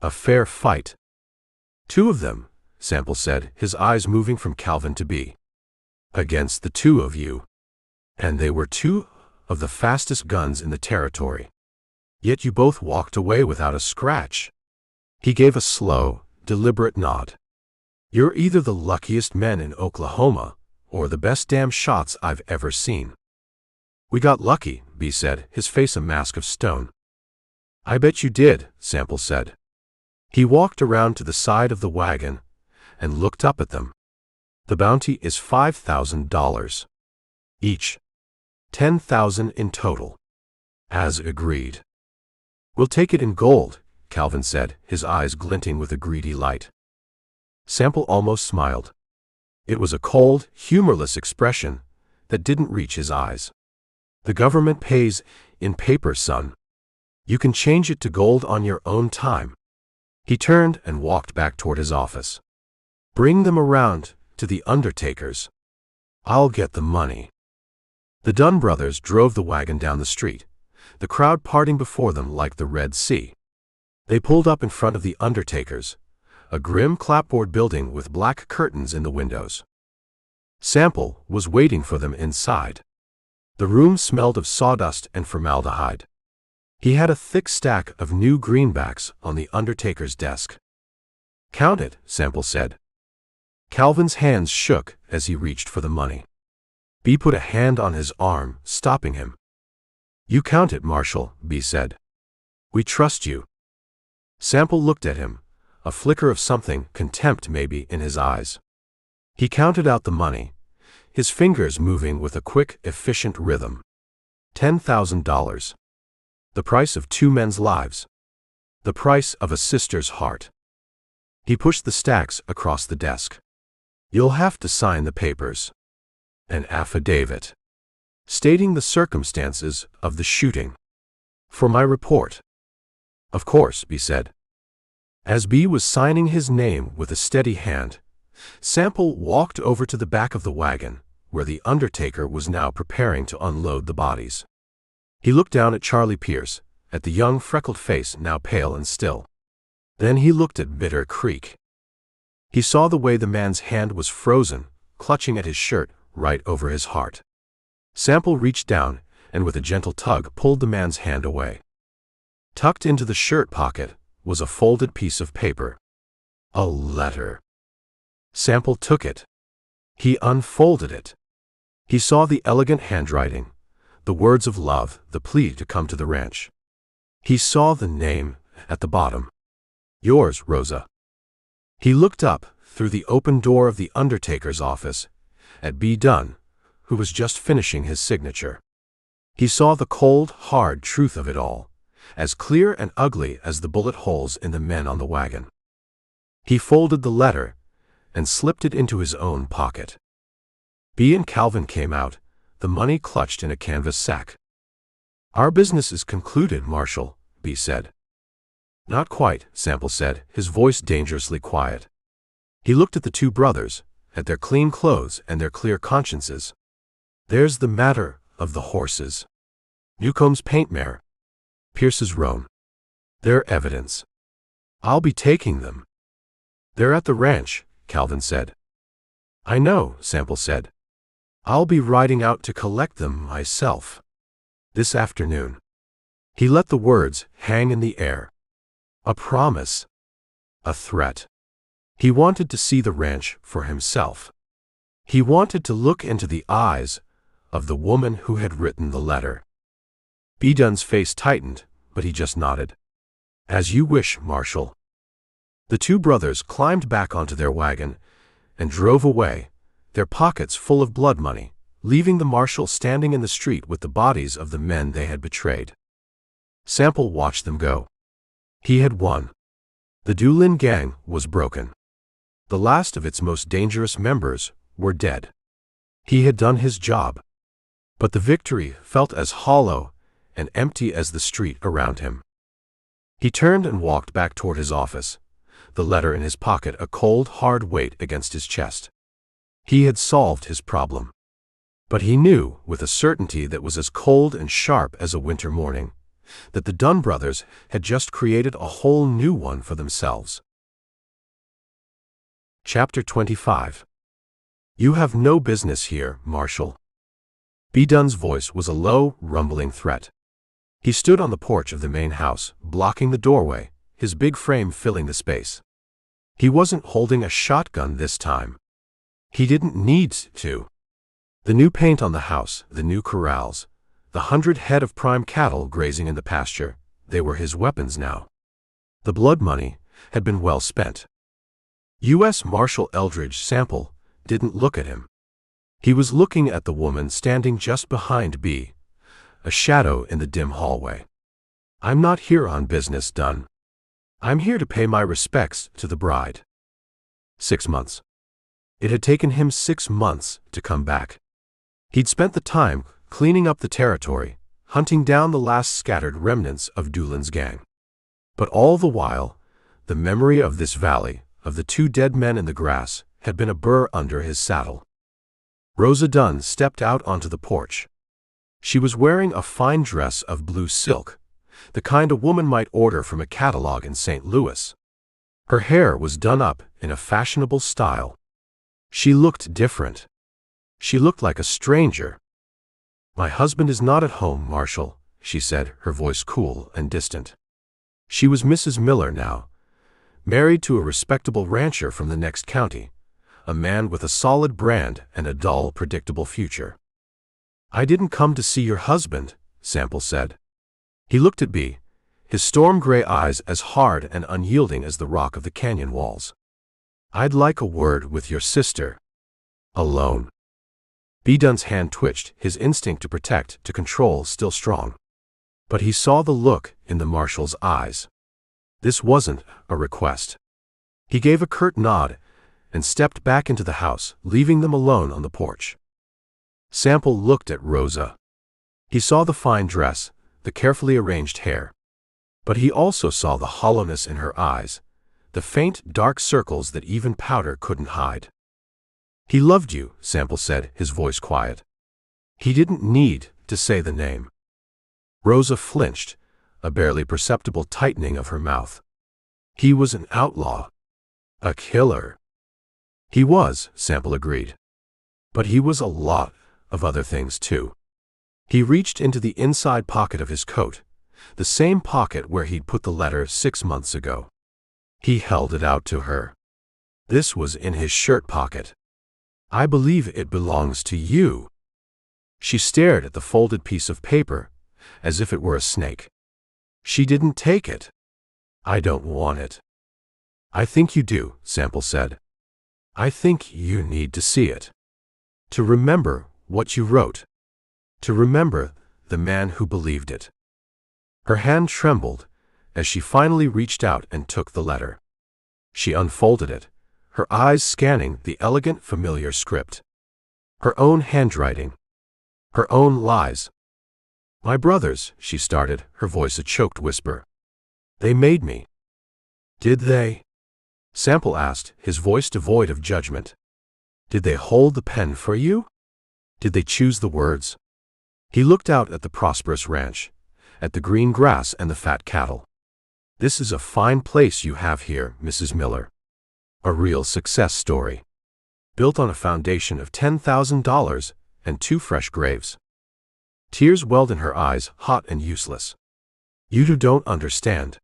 A fair fight. "Two of them," Sample said, his eyes moving from Calvin to B. "Against the two of you. And they were two of the fastest guns in the territory. Yet you both walked away without a scratch." He gave a slow, deliberate nod. "You're either the luckiest men in Oklahoma or the best damn shots I've ever seen." "We got lucky," B said, his face a mask of stone. "I bet you did," Sample said. He walked around to the side of the wagon and looked up at them. "The bounty is $5,000. Each. $10,000 in total. As agreed." "We'll take it in gold," Calvin said, his eyes glinting with a greedy light. Sample almost smiled. It was a cold, humorless expression that didn't reach his eyes. "The government pays in paper, son. You can change it to gold on your own time." He turned and walked back toward his office. "Bring them around to the undertaker's. I'll get the money." The Dunn brothers drove the wagon down the street, the crowd parting before them like the Red Sea. They pulled up in front of the undertaker's, a grim clapboard building with black curtains in the windows. Sample was waiting for them inside. The room smelled of sawdust and formaldehyde. He had a thick stack of new greenbacks on the undertaker's desk. "Count it," Sample said. Calvin's hands shook as he reached for the money. B put a hand on his arm, stopping him. You count it, Marshal, B said. We trust you. Sample looked at him, a flicker of something, contempt maybe, in his eyes. He counted out the money, his fingers moving with a quick, efficient rhythm. $10,000. The price of 2 men's lives. The price of a sister's heart. He pushed the stacks across the desk. You'll have to sign the papers. An affidavit. Stating the circumstances of the shooting. For my report. Of course, B said. As B was signing his name with a steady hand, Sample walked over to the back of the wagon, where the undertaker was now preparing to unload the bodies. He looked down at Charlie Pierce, at the young freckled face now pale and still. Then he looked at Bitter Creek. He saw the way the man's hand was frozen, clutching at his shirt, right over his heart. Sample reached down and with a gentle tug pulled the man's hand away. Tucked into the shirt pocket was a folded piece of paper. A letter. Sample took it. He unfolded it. He saw the elegant handwriting, the words of love, the plea to come to the ranch. He saw the name at the bottom. Yours, Rosa. He looked up through the open door of the undertaker's office at B. Dunn, who was just finishing his signature. He saw the cold, hard truth of it all, as clear and ugly as the bullet holes in the men on the wagon. He folded the letter and slipped it into his own pocket. B and Calvin came out, the money clutched in a canvas sack. Our business is concluded, Marshal, B said. Not quite, Sample said, his voice dangerously quiet. He looked at the 2 brothers, at their clean clothes and their clear consciences. There's the matter of the horses. Newcomb's paint mare. Pierce's roan. Their evidence. I'll be taking them. They're at the ranch, Calvin said. I know, Sample said. I'll be riding out to collect them myself. This afternoon. He let the words hang in the air. A promise. A threat. He wanted to see the ranch for himself. He wanted to look into the eyes of the woman who had written the letter. B. Dunn's face tightened, but he just nodded. As you wish, Marshal. The 2 brothers climbed back onto their wagon and drove away, their pockets full of blood money, leaving the marshal standing in the street with the bodies of the men they had betrayed. Sample watched them go. He had won. The Doolin Gang was broken. The last of its most dangerous members were dead. He had done his job. But the victory felt as hollow and empty as the street around him. He turned and walked back toward his office, the letter in his pocket a cold, hard weight against his chest. He had solved his problem. But he knew, with a certainty that was as cold and sharp as a winter morning, that the Dunn brothers had just created a whole new one for themselves. Chapter 25. You have no business here, Marshal. B. Dunn's voice was a low, rumbling threat. He stood on the porch of the main house, blocking the doorway, his big frame filling the space. He wasn't holding a shotgun this time. He didn't need to. The new paint on the house, the new corrals, the 100 head of prime cattle grazing in the pasture, they were his weapons now. The blood money had been well spent. U.S. Marshal Eldridge Sample didn't look at him. He was looking at the woman standing just behind B, a shadow in the dim hallway. I'm not here on business, Dunn. I'm here to pay my respects to the bride. 6 months. It had taken him 6 months to come back. He'd spent the time cleaning up the territory, hunting down the last scattered remnants of Doolin's gang. But all the while, the memory of this valley, of the 2 dead men in the grass, had been a burr under his saddle. Rosa Dunn stepped out onto the porch. She was wearing a fine dress of blue silk, the kind a woman might order from a catalog in St. Louis. Her hair was done up in a fashionable style. She looked different. She looked like a stranger. My husband is not at home, Marshal, she said, her voice cool and distant. She was Mrs. Miller now, married to a respectable rancher from the next county, a man with a solid brand and a dull, predictable future. I didn't come to see your husband, Sample said. He looked at B, his storm-gray eyes as hard and unyielding as the rock of the canyon walls. I'd like a word with your sister. Alone. B. Dunn's hand twitched, his instinct to protect, to control, still strong. But he saw the look in the Marshal's eyes. This wasn't a request. He gave a curt nod and stepped back into the house, leaving them alone on the porch. Sample looked at Rosa. He saw the fine dress, the carefully arranged hair. But he also saw the hollowness in her eyes, the faint, dark circles that even powder couldn't hide. He loved you, Sample said, his voice quiet. He didn't need to say the name. Rosa flinched, a barely perceptible tightening of her mouth. He was an outlaw. A killer. He was, Sample agreed. But he was a lot of other things too. He reached into the inside pocket of his coat, the same pocket where he'd put the letter 6 months ago. He held it out to her. This was in his shirt pocket. I believe it belongs to you. She stared at the folded piece of paper, as if it were a snake. She didn't take it. I don't want it. I think you do, Sample said. I think you need to see it. To remember what you wrote. To remember the man who believed it. Her hand trembled as she finally reached out and took the letter. She unfolded it, her eyes scanning the elegant, familiar script. Her own handwriting. Her own lies. My brothers, she started, her voice a choked whisper. They made me. Did they? Sample asked, his voice devoid of judgment. Did they hold the pen for you? Did they choose the words? He looked out at the prosperous ranch, at the green grass and the fat cattle. This is a fine place you have here, Mrs. Miller. A real success story. Built on a foundation of $10,000 and 2 fresh graves. Tears welled in her eyes, hot and useless. You don't understand.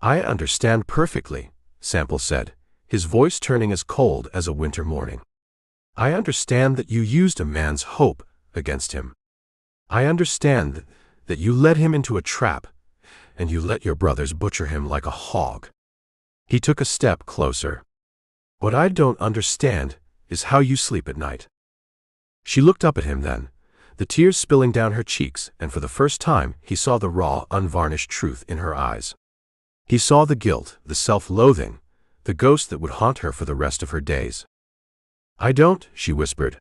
I understand perfectly, Sample said, his voice turning as cold as a winter morning. I understand that you used a man's hope against him. I understand that you led him into a trap, and you let your brothers butcher him like a hog. He took a step closer. What I don't understand is how you sleep at night. She looked up at him then, the tears spilling down her cheeks, and for the first time he saw the raw, unvarnished truth in her eyes. He saw the guilt, the self-loathing, the ghost that would haunt her for the rest of her days. I don't, she whispered.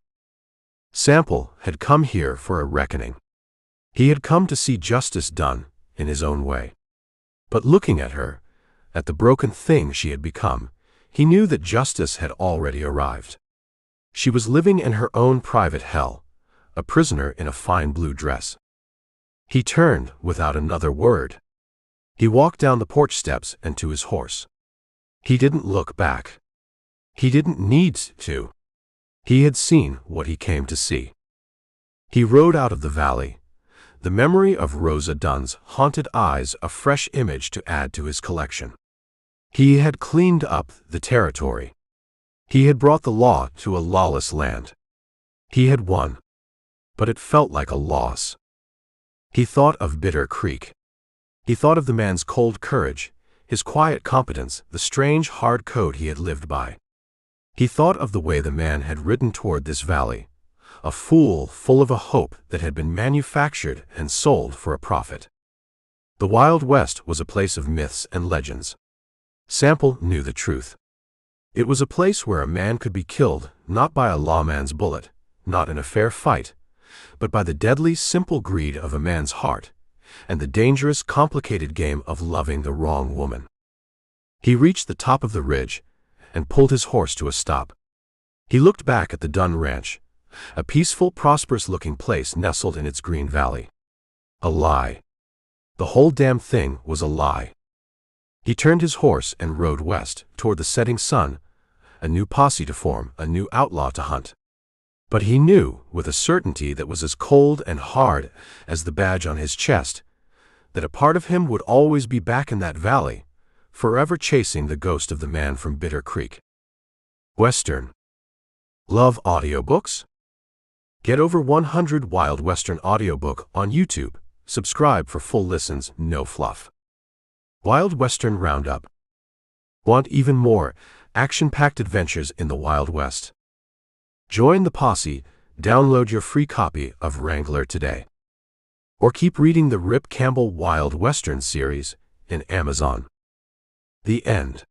Sample had come here for a reckoning. He had come to see justice done in his own way. But looking at her, at the broken thing she had become, he knew that justice had already arrived. She was living in her own private hell, a prisoner in a fine blue dress. He turned without another word. He walked down the porch steps and to his horse. He didn't look back. He didn't need to. He had seen what he came to see. He rode out of the valley, the memory of Rosa Dunn's haunted eyes a fresh image to add to his collection. He had cleaned up the territory. He had brought the law to a lawless land. He had won. But it felt like a loss. He thought of Bitter Creek. He thought of the man's cold courage, his quiet competence, the strange, hard code he had lived by. He thought of the way the man had ridden toward this valley, a fool full of a hope that had been manufactured and sold for a profit. The Wild West was a place of myths and legends. Sample knew the truth. It was a place where a man could be killed not by a lawman's bullet, not in a fair fight, but by the deadly, simple greed of a man's heart, and the dangerous, complicated game of loving the wrong woman. He reached the top of the ridge and pulled his horse to a stop. He looked back at the Dunn Ranch, a peaceful, prosperous-looking place nestled in its green valley. A lie. The whole damn thing was a lie. He turned his horse and rode west, toward the setting sun, a new posse to form, a new outlaw to hunt. But he knew, with a certainty that was as cold and hard as the badge on his chest, that a part of him would always be back in that valley, forever chasing the ghost of the man from Bitter Creek. Western. Love audiobooks? Get over 100 Wild Western audiobook on YouTube. Subscribe for full listens, no fluff. Wild Western Roundup. Want even more action-packed adventures in the Wild West? Join the posse. Download your free copy of Wrangler today. Or keep reading the Rip Campbell Wild Western series in Amazon. The end.